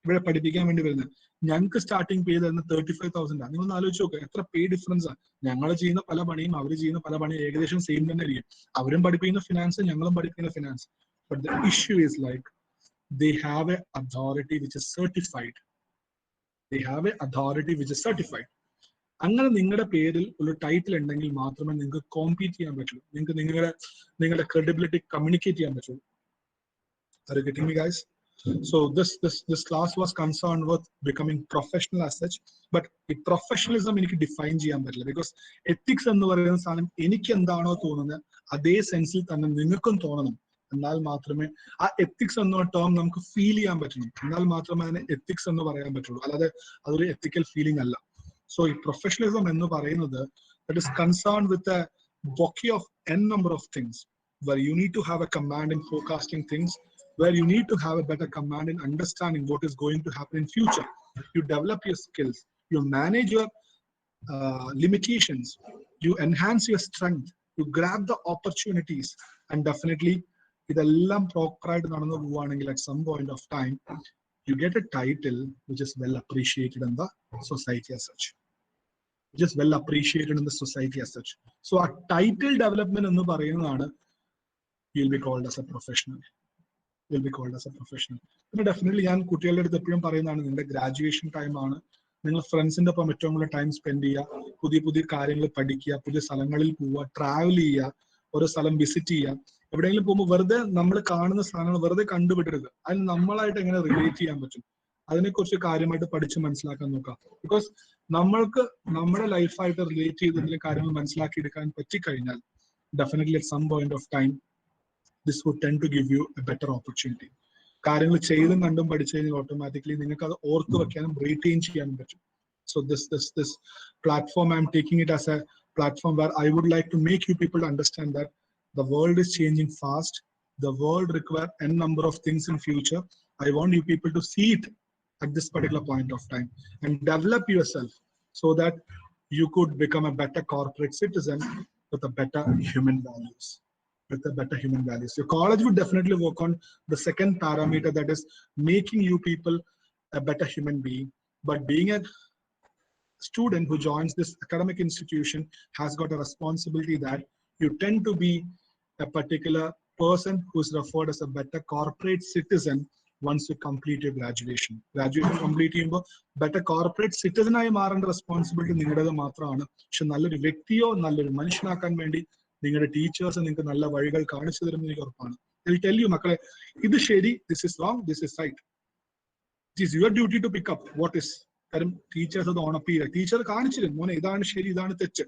ഇവിടെ പഠിപ്പിക്കാൻ വേണ്ടി വരുന്നത്. ഞങ്ങൾക്ക് സ്റ്റാർട്ടിംഗ് പേ തരുന്ന 35,000 ആണ്. നിങ്ങൾ ആലോചിച്ച് നോക്കുക, എത്ര പേ ഡിഫറൻസ് ആണ്. ഞങ്ങൾ ചെയ്യുന്ന പല പണിയും അവർ ചെയ്യുന്ന പല പണിയും ഏകദേശം സെയിം തന്നെ ആയിരിക്കും. അവരും പഠിപ്പിക്കുന്ന ഫിനാൻസ്, ഞങ്ങളും പഠിപ്പിക്കുന്ന finance. But the issue is like they have a authority which is certified. They have a authority which is certified. അങ്ങനെ നിങ്ങളുടെ പേരിൽ ഒരു ടൈറ്റിൽ ഉണ്ടെങ്കിൽ മാത്രമേ നിങ്ങൾക്ക് കോമ്പീറ്റ് ചെയ്യാൻ പറ്റുള്ളൂ. നിങ്ങൾക്ക് നിങ്ങളുടെ ക്രെഡിബിലിറ്റി കമ്മ്യൂണിക്കേറ്റ് ചെയ്യാൻ പറ്റുള്ളൂ. Are you getting me, guys? So this class was concerned with becoming professional as such, but ഈ professionalism എനിക്ക് ഡിഫൈൻ ചെയ്യാൻ പറ്റില്ല. ബിക്കോസ് എത്തിക്സ് എന്ന് പറയുന്ന സാധനം എനിക്ക് എന്താണോ തോന്നുന്നത് അതേ സെൻസിൽ തന്നെ നിങ്ങൾക്കും തോന്നണം. എന്നാൽ മാത്രമേ ആ എത്തിക്സ് എന്ന ടേം നമുക്ക് ഫീൽ ചെയ്യാൻ പറ്റണം. എന്നാൽ മാത്രമേ അതിനെ എത്തിക്സ് എന്ന് പറയാൻ പറ്റുള്ളൂ. അല്ലാതെ അതൊരു എത്തിക്കൽ ഫീലിംഗ് അല്ല. സോ ഈ പ്രൊഫഷണലിസം എന്ന് പറയുന്നത് that is concern with a bouquet of n number of things, where you need to have a command in forecasting things, where you need to have a better command in understanding what is going to happen in future. You develop your skills, you manage your limitations, you enhance your strength, you grab the opportunities, and definitely ഇതെല്ലാം പ്രോപ്പറായിട്ട് നടന്നു പോവുകയാണെങ്കിൽ at some point of time you get a title which is well appreciated in the society as such. Which is well appreciated in the society as such. So a title development എന്ന് പറയുന്നതാണ് you'll be called as a professional. You'll be called as a professional. പിന്നെ definitely ഞാൻ കുട്ടികളുടെ അടുത്ത് എപ്പോഴും പറയുന്നതാണ്, നിങ്ങളുടെ graduation time ആണ്. നിങ്ങൾ ഫ്രണ്ട്സിന്റെ ഒപ്പം ഏറ്റവും കൂടുതൽ ടൈം സ്പെൻഡ് ചെയ്യുക, പുതിയ പുതിയ കാര്യങ്ങൾ പഠിക്കുക, പുതിയ സ്ഥലങ്ങളിൽ പോവുക, ട്രാവൽ ചെയ്യുക, ഓരോ സ്ഥലം വിസിറ്റ് ചെയ്യുക. എവിടെയെങ്കിലും പോകുമ്പോൾ വെറുതെ നമ്മൾ കാണുന്ന സാധനങ്ങൾ വെറുതെ കണ്ടുപിടരുത്. അതിന് നമ്മളായിട്ട് എങ്ങനെ റിലേറ്റ് ചെയ്യാൻ പറ്റും അതിനെക്കുറിച്ച് കാര്യമായിട്ട് പഠിച്ച് മനസ്സിലാക്കാൻ നോക്കാം. ബിക്കോസ് നമ്മൾക്ക് നമ്മുടെ ലൈഫായിട്ട് റിലേറ്റ് ചെയ്ത് എന്തെങ്കിലും കാര്യങ്ങൾ മനസ്സിലാക്കിയെടുക്കാൻ പറ്റിക്കഴിഞ്ഞാൽ definitely at some point of time this would tend to give you a better opportunity. കാര്യങ്ങൾ ചെയ്തും കണ്ടും പഠിച്ചു കഴിഞ്ഞാൽ ഓട്ടോമാറ്റിക്കലി നിങ്ങൾക്ക് അത് ഓർത്ത് വെക്കാനും റീറ്റെയിൻ ചെയ്യാനും പറ്റും. So this platform I am taking it as A platform where I would like to make you people understand that the world is changing fast. The world requires n number of things in future. I want you people to see it at this particular point of time and develop yourself so that you could become a better corporate citizen with a better human values. With a better human values. Your college would definitely work on the second parameter, that is making you people a better human being. But being a student who joins this academic institution has got a responsibility that you tend to be a particular person who is referred as a better corporate citizen once you complete your graduation. Graduation complete ചെയ്യുമ്പോൾ better corporate citizen ആയി മാറേണ്ട responsibility നിങ്ങളുടേത് മാത്രമാണ്. പക്ഷെ നല്ലൊരു വ്യക്തിയോ നല്ലൊരു മനുഷ്യനാക്കാൻ വേണ്ടി നിങ്ങളുടെ ടീച്ചേഴ്സ് നിങ്ങൾക്ക് നല്ല വഴികൾ കാണിച്ചു തരുമെന്ന് എനിക്ക് ഉറപ്പാണ്. They will tell you, മക്കളെ ഇത് ശരി, this is wrong, this is right. It is your duty to pick up what is. കാരണം ടീച്ചേഴ്സ് അത് ഓണപ്പീര ടീച്ചർ കാണിച്ചിരും, മോനെ ഇതാണ് ശരി, ഇതാണ് തെറ്റ്,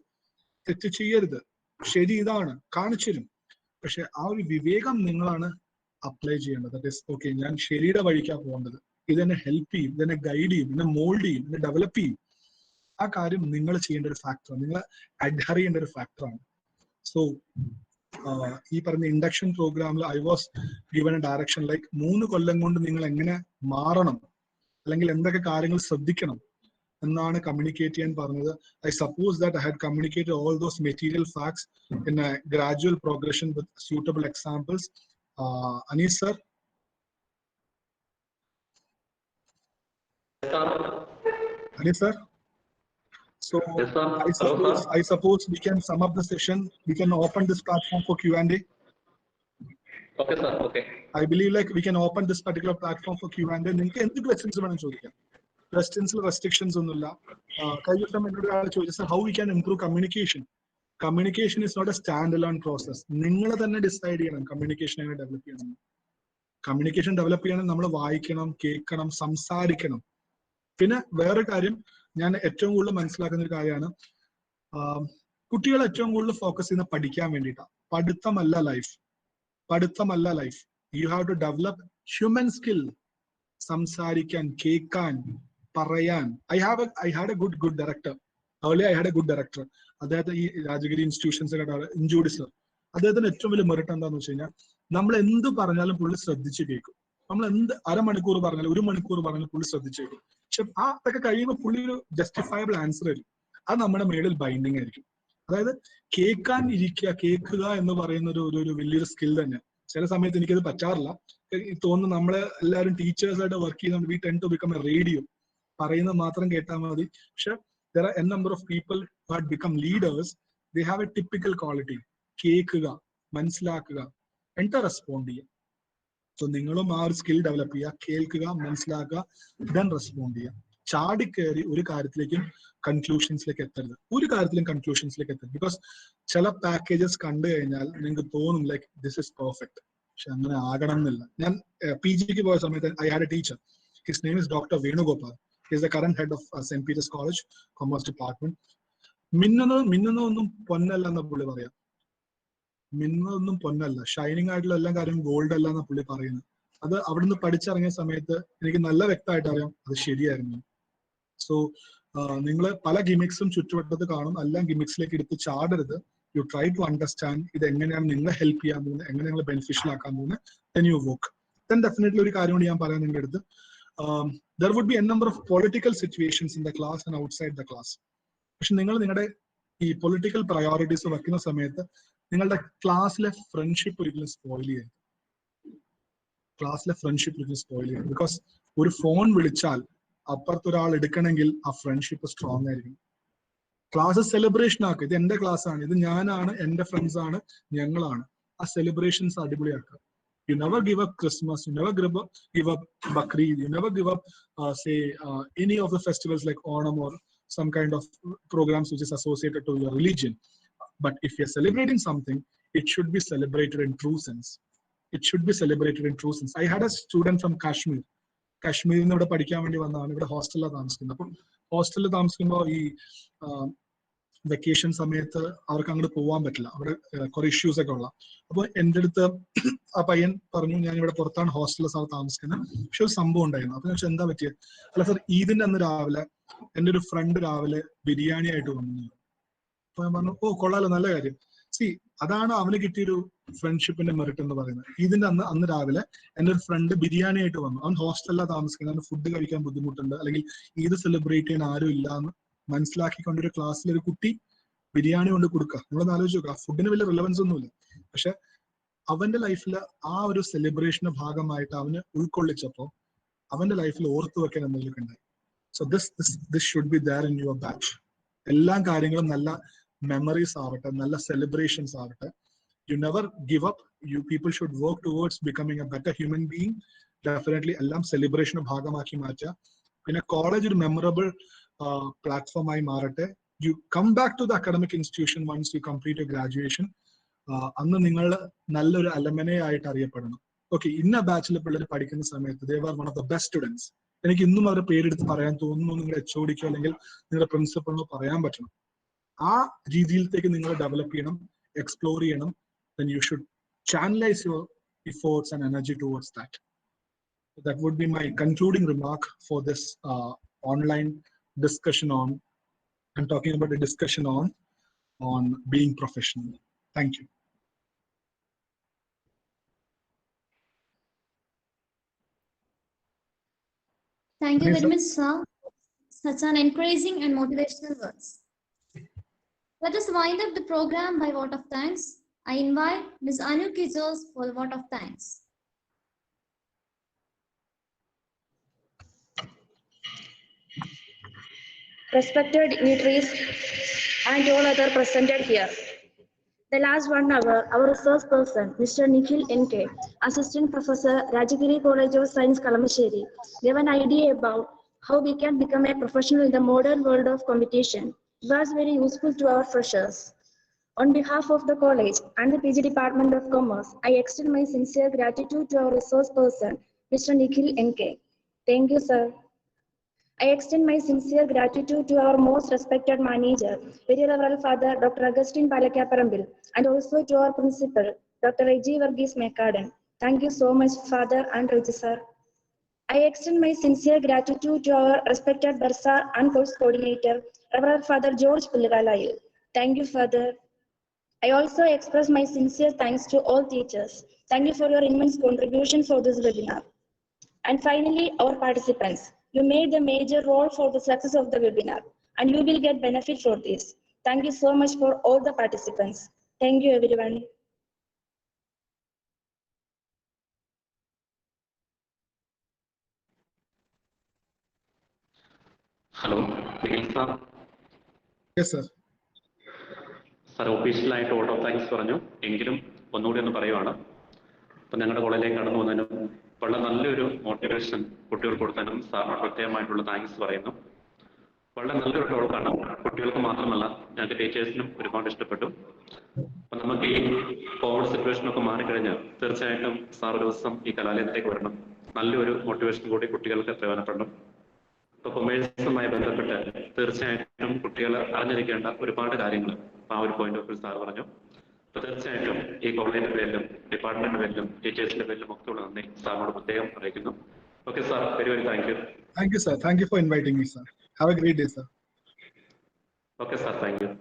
തെറ്റ് ചെയ്യരുത്, ശരി ഇതാണ് കാണിച്ചിരും. പക്ഷെ ആ ഒരു വിവേകം നിങ്ങളാണ് അപ്ലൈ ചെയ്യേണ്ടത്. ദാറ്റ് ഈസ് ഓക്കെ, ഞാൻ ശരിയുടെ വഴിക്കാണ് പോകേണ്ടത്, ഇതെന്നെ ഹെൽപ്പ് ചെയ്യും, ഇതെന്നെ ഗൈഡ് ചെയ്യും, എന്നെ മോൾഡ് ചെയ്യും, എന്നെ ഡെവലപ്പ് ചെയ്യും. ആ കാര്യം നിങ്ങൾ ചെയ്യേണ്ട ഒരു ഫാക്ടറാണ്, നിങ്ങൾ അഡ്ഹർ ചെയ്യേണ്ട ഒരു ഫാക്ടറാണ്. സോ ഈ പറഞ്ഞ ഇൻഡക്ഷൻ പ്രോഗ്രാമിൽ I was given A direction like 3 കൊല്ലം കൊണ്ട് നിങ്ങൾ എങ്ങനെ മാറണം അല്ലെങ്കിൽ എന്തൊക്കെ കാര്യങ്ങൾ ശ്രദ്ധിക്കണം എന്നാണ് കമ്മ്യൂണിക്കേറ്റ് ചെയ്യാൻ പറഞ്ഞത്. I suppose that I had communicated all those material facts in A gradual progression with suitable examples. Anis sir. Anis sir. So yes, sir. I suppose we can sum up the session. We can open this platform for Q&A. Okay, sir. Okay. I believe like we can open this particular platform for Q&A. നിങ്ങൾക്ക് എന്ത് questions വേണം ചോദിക്കാം. ക്വസ്റ്റ്യൻസിൽ restrictions ഒന്നുമില്ല. കഴിഞ്ഞിട്ടും എന്നോട് ചോദിച്ചത് how we can improve communication. Communication is not a stand-alone process. നിങ്ങൾ തന്നെ ഡിസൈഡ് ചെയ്യണം കമ്മ്യൂണിക്കേഷൻ എങ്ങനെ ഡെവലപ്പ് ചെയ്യണം. കമ്മ്യൂണിക്കേഷൻ ഡെവലപ്പ് ചെയ്യണം, നമ്മൾ വായിക്കണം, കേൾക്കണം, സംസാരിക്കണം. പിന്നെ വേറൊരു കാര്യം ഞാൻ ഏറ്റവും കൂടുതൽ മനസ്സിലാക്കുന്ന ഒരു കാര്യമാണ്, കുട്ടികൾ ഏറ്റവും കൂടുതൽ ഫോക്കസ് ചെയ്യുന്ന പഠിക്കാൻ വേണ്ടിയിട്ടാണ്. പഠിത്തമല്ല ലൈഫ്. പഠിത്തമല്ല life. You have to develop human skill. സംസാരിക്കാൻ, കേൾക്കാൻ, പറയാൻ. I had a good director. Earlier I had a good director. അദ്ദേഹത്തെ ഈ രാജഗിരി ഇൻസ്റ്റിറ്റ്യൂഷൻസ് ഇൻജൂഡി സർ. അദ്ദേഹത്തിന് ഏറ്റവും വലിയ മെറിറ്റ് എന്താന്ന് വെച്ച് കഴിഞ്ഞാൽ നമ്മൾ എന്ത് പറഞ്ഞാലും പുള്ളി ശ്രദ്ധിച്ച് കേൾക്കും. നമ്മൾ എന്ത് അരമണിക്കൂർ പറഞ്ഞാലും 1 മണിക്കൂർ പറഞ്ഞാലും പുള്ളി ശ്രദ്ധിച്ച് കേൾക്കും. പക്ഷെ ആ അതൊക്കെ കഴിയുമ്പോൾ പുള്ളി ഒരു ജസ്റ്റിഫയബിൾ ആൻസർ ആയിരിക്കും. അത് നമ്മുടെ മേളിൽ ബൈൻഡിങ് ആയിരിക്കും. അതായത് കേൾക്കാൻ ഇരിക്കുക, കേൾക്കുക എന്ന് പറയുന്ന ഒരു വലിയൊരു സ്കിൽ തന്നെ. ചില സമയത്ത് എനിക്കത് പറ്റാറില്ല. തോന്നുന്നു നമ്മള് എല്ലാവരും ടീച്ചേഴ്സായിട്ട് വർക്ക് ചെയ്യുന്നുണ്ട്, we tend to become a radio, പറയുന്നത് മാത്രം കേട്ടാൽ മതി. പക്ഷെ there are n number of people who had become leaders. They have a typical quality: കേൾക്കുക, മനസ്സിലാക്കുക, എന്നിട്ട് റെസ്പോണ്ട് ചെയ്യുക. സോ നിങ്ങളും ആ ഒരു സ്കിൽ ഡെവലപ്പ് ചെയ്യുക, കേൾക്കുക, മനസ്സിലാക്കുക, ദെൻ റെസ്പോണ്ട് ചെയ്യുക. ചാടിക്കയറി ഒരു കാര്യത്തിലേക്കും കൺക്ലൂഷൻസിലേക്ക് എത്തരുത്, ഒരു കാര്യത്തിലും കൺക്ലൂഷൻസിലേക്ക് എത്തരുത്. ബിക്കോസ് ചില പാക്കേജസ് കണ്ടു കഴിഞ്ഞാൽ നിങ്ങൾക്ക് തോന്നും ലൈക്ക് ദിസ് ഇസ് പെർഫെക്റ്റ്, പക്ഷെ അങ്ങനെ ആകണം എന്നില്ല. ഞാൻ PGക്ക് പോയ സമയത്ത് I had A teacher, his name is doctor Venugopal. He is the current head of St. Peter's College, Commerce Department. മിന്നുന്നതൊന്നും പൊന്നല്ല എന്ന പുള്ളി പറയാം. മിന്നുന്നതൊന്നും പൊന്നല്ല, ഷൈനിങ് ആയിട്ടുള്ള എല്ലാ കാര്യവും ഗോൾഡ് അല്ല എന്ന പുള്ളി പറയുന്നത്. അത് അവിടുന്ന് പഠിച്ചിറങ്ങിയ സമയത്ത് എനിക്ക് നല്ല വ്യക്തമായിട്ട് അറിയാം അത് ശരിയായിരുന്നു. സോ നിങ്ങൾ പല ഗിമിക്സും ചുറ്റുവട്ടത്ത് കാണും, എല്ലാ ഗിമിക്സിലേക്ക് എടുത്ത് ചാടരുത്. യു ട്രൈ ടു അണ്ടർസ്റ്റാൻഡ് ഇത് എങ്ങനെയാണ് നിങ്ങളെ ഹെൽപ്പ് ചെയ്യാൻ പോകുന്നത്, എങ്ങനെ നിങ്ങൾ ബെനിഫിഷ്യൽ ആക്കാൻ പോകുന്നത്. Then you work. Then definitely ഒരു കാര്യം കൂടി ഞാൻ പറയാൻ നിങ്ങളുടെ അടുത്ത്, there would be a number of political situations in the class and outside the class. പക്ഷെ നിങ്ങൾ നിങ്ങളുടെ ഈ പൊളിറ്റിക്കൽ പ്രയോറിറ്റീസ് വെക്കുന്ന സമയത്ത് നിങ്ങളുടെ ക്ലാസ്സിലെ ഫ്രണ്ട്ഷിപ്പ് ഒരിക്കലും സ്പോയിൽ ചെയ്യരുത്. ക്ലാസ്സിലെ ഫ്രണ്ട്ഷിപ്പ് ഒരിക്കലും സ്പോയിൽ ചെയ്യരുത്. ബിക്കോസ് ഒരു ഫോൺ വിളിച്ചാൽ അപ്പുറത്തൊരാൾ എടുക്കണമെങ്കിൽ ആ ഫ്രണ്ട്ഷിപ്പ് സ്ട്രോങ് ആയിരിക്കും. ക്ലാസ് സെലിബ്രേഷൻ ആക്കുക, ഇത് എന്റെ ക്ലാസ് ആണ്, ഇത് ഞാനാണ്, എന്റെ ഫ്രണ്ട്സ് ആണ്, ഞങ്ങളാണ്. ആ celebrations അടിപൊളിയാക്കുക. You never give up Christmas, you never give up Bakrid, you never give up any of the festivals like Onam or some kind of programs which is associated to your religion. But if you're celebrating something, it should be celebrated in true sense. It should be celebrated in true sense. I had a student from Kashmir. കാശ്മീരിൽ നിന്ന് ഇവിടെ പഠിക്കാൻ വേണ്ടി വന്നതാണ്, ഇവിടെ ഹോസ്റ്റലിലാണ് താമസിക്കുന്നത്. അപ്പം ഹോസ്റ്റലിൽ താമസിക്കുമ്പോൾ ഈ വെക്കേഷൻ സമയത്ത് അവർക്ക് അങ്ങോട്ട് പോകാൻ പറ്റില്ല, അവിടെ കുറെ ഇഷ്യൂസ് ഒക്കെ ഉള്ള. അപ്പൊ എൻ്റെ അടുത്ത് ആ പയ്യൻ പറഞ്ഞു, ഞാൻ ഇവിടെ പുറത്താണ് ഹോസ്റ്റലിൽ താമസിക്കുന്നത്, പക്ഷെ ഒരു സംഭവം ഉണ്ടായിരുന്നു. അപ്പൊ ഞാൻ ചോദിച്ചു എന്താ പറ്റിയത്? അല്ല സർ, ഈദിന്റെ അന്ന് രാവിലെ എൻ്റെ ഒരു ഫ്രണ്ട് രാവിലെ ബിരിയാണി ആയിട്ട് വന്നു. അപ്പൊ ഞാൻ പറഞ്ഞു, ഓ കൊള്ളാലോ, നല്ല കാര്യം. സി, അതാണ് അവന് കിട്ടിയൊരു ഫ്രണ്ട്ഷിപ്പിന്റെ മെറിറ്റ് എന്ന് പറയുന്നത്. ഇതിന്റെ അന്ന് രാവിലെ എൻ്റെ ഒരു ഫ്രണ്ട് ബിരിയാണി ആയിട്ട് വന്നു. അവൻ ഹോസ്റ്റലിലാണ് താമസിക്കുന്നത്, അവന് ഫുഡ് കഴിക്കാൻ ബുദ്ധിമുട്ടുണ്ട്, അല്ലെങ്കിൽ ഈദ് സെലിബ്രേറ്റ് ചെയ്യാൻ ആരും ഇല്ല എന്ന് മനസ്സിലാക്കിക്കൊണ്ടൊരു ക്ലാസ്സിലൊരു കുട്ടി ബിരിയാണി കൊണ്ട് കൊടുക്കുക. നമ്മളൊന്ന് ആലോചിച്ച് നോക്കുക, ഫുഡിന് വലിയ റിലവൻസ് ഒന്നുമില്ല, പക്ഷെ അവന്റെ ലൈഫിൽ ആ ഒരു സെലിബ്രേഷന്റെ ഭാഗമായിട്ട് അവന് ഉൾക്കൊള്ളിച്ചപ്പോ അവന്റെ ലൈഫിൽ ഓർത്തു വെക്കാൻ എന്തെങ്കിലും ഉണ്ടായി. So this should be there in your batch. എല്ലാ കാര്യങ്ങളും നല്ല മെമ്മറീസ് ആവട്ടെ, നല്ല സെലിബ്രേഷൻസ് ആവട്ടെ. You never give up. You people should work towards becoming a better human being. Definitely എല്ലാം സെലിബ്രേഷന്റെ ഭാഗമാക്കി മാറ്റുക. പിന്നെ കോളേജ് ഒരു മെമ്മറബിൾ പ്ലാറ്റ്ഫോമായി മാറട്ടെ. You come back to the academic institution once you complete your graduation. അന്ന് നിങ്ങൾ നല്ലൊരു അലമനെ ആയിട്ട് അറിയപ്പെടണം. ഓക്കെ, ഇന്ന ബാച്ചിലെ പിള്ളേർ പഠിക്കുന്ന സമയത്ത് they are one of the best students. എനിക്ക് ഇന്നും അവരുടെ പേരെടുത്ത് പറയാൻ തോന്നുന്നു, നിങ്ങളുടെ HODക്കോ അല്ലെങ്കിൽ നിങ്ങളുടെ പ്രിൻസിപ്പളിനോ പറയാൻ പറ്റണം. ആ രീതിയിലേക്ക് നിങ്ങൾ ഡെവലപ്പ് ചെയ്യണം, എക്സ്പ്ലോർ ചെയ്യണം. then you should channelize your efforts and energy towards that. That would be my concluding remark for this online discussion on, I'm talking about a discussion on being professional. Thank you. Thank you very much, sir. Such an encouraging and motivational words. Let us wind up the program by vote of thanks. I invite Ms. Anu Kijos for the vote of thanks. Respected dignitaries and all other presented here. The last 1 hour, our resource person, Mr. Nikhil NK, Assistant Professor, Rajagiri College of Science, Kalamassery, gave an idea about how we can become a professional in the modern world of competition. It was very useful to our freshers. On behalf of the college and the PG Department of Commerce, I extend my sincere gratitude to our resource person, Mr. Nikhil NK. Thank you, sir. I extend my sincere gratitude to our most respected manager, Very Reverend Father Dr. Augustine Palakapparambil, and also to our principal, Dr. Rajagiri Mekadan. Thank you so much, Father and Raji sir. I extend my sincere gratitude to our respected Barsar and course coordinator, Reverend Father George Pullivalayil. Thank you, Father. I also express my sincere thanks to all teachers. Thank you for your immense contribution for this webinar. And finally, our participants. You made the major role for the success of the webinar, and you will get benefit for this. Thank you so much for all the participants. Thank you, everyone. Hello, Nikhil sir. Yes, sir. Sir ഒഫീഷ്യലായിട്ട് vote of thanks പറഞ്ഞു, എങ്കിലും ഒന്നുകൂടി ഒന്ന് പറയുവാണ്. അപ്പം ഞങ്ങളുടെ കോളേജിലേക്ക് കടന്നു വന്നതിനും വളരെ നല്ലൊരു മോട്ടിവേഷൻ കുട്ടികൾക്ക് കൊടുത്തതിനും സാറിന് പ്രത്യേകമായിട്ടുള്ള താങ്ക്സ് പറയുന്നു. വളരെ നല്ലൊരു ടോക്കാണ്. കുട്ടികൾക്ക് മാത്രമല്ല ഞങ്ങൾക്ക് ടീച്ചേഴ്സിനും ഒരുപാട് ഇഷ്ടപ്പെട്ടു. അപ്പം നമുക്ക് ഈ കോവിഡ് സിറ്റുവേഷനൊക്കെ മാറിക്കഴിഞ്ഞ് തീർച്ചയായിട്ടും സാർ ഒരു ദിവസം ഈ കലാലയത്തിലേക്ക് വരണം. നല്ലൊരു മോട്ടിവേഷൻ കൂടി കുട്ടികൾക്ക് പ്രയോജനപ്പെടണം. ഇപ്പോൾ കൊമേഴ്സുമായി ബന്ധപ്പെട്ട് തീർച്ചയായിട്ടും കുട്ടികൾ അറിഞ്ഞിരിക്കേണ്ട ഒരുപാട് കാര്യങ്ങൾ ആ ഒരു പോയിന്റ് ഓഫ് വ്യൂ സാർ പറഞ്ഞു. അപ്പോൾ തീർച്ചയായിട്ടും ഈ കോളേജിന്റെ പേരിലും ഡിപ്പാർട്ട്മെന്റ് പേരിലും ടീച്ചേഴ്സിന്റെ പേരിലും ഒക്കെ ഉള്ള നന്ദി സാറിനോട് പ്രത്യേകം അറിയിക്കുന്നു. Okay sir, very thank you. Thank you, sir. Thank you for inviting me, sir. Have a great day, sir. Okay sir, thank you.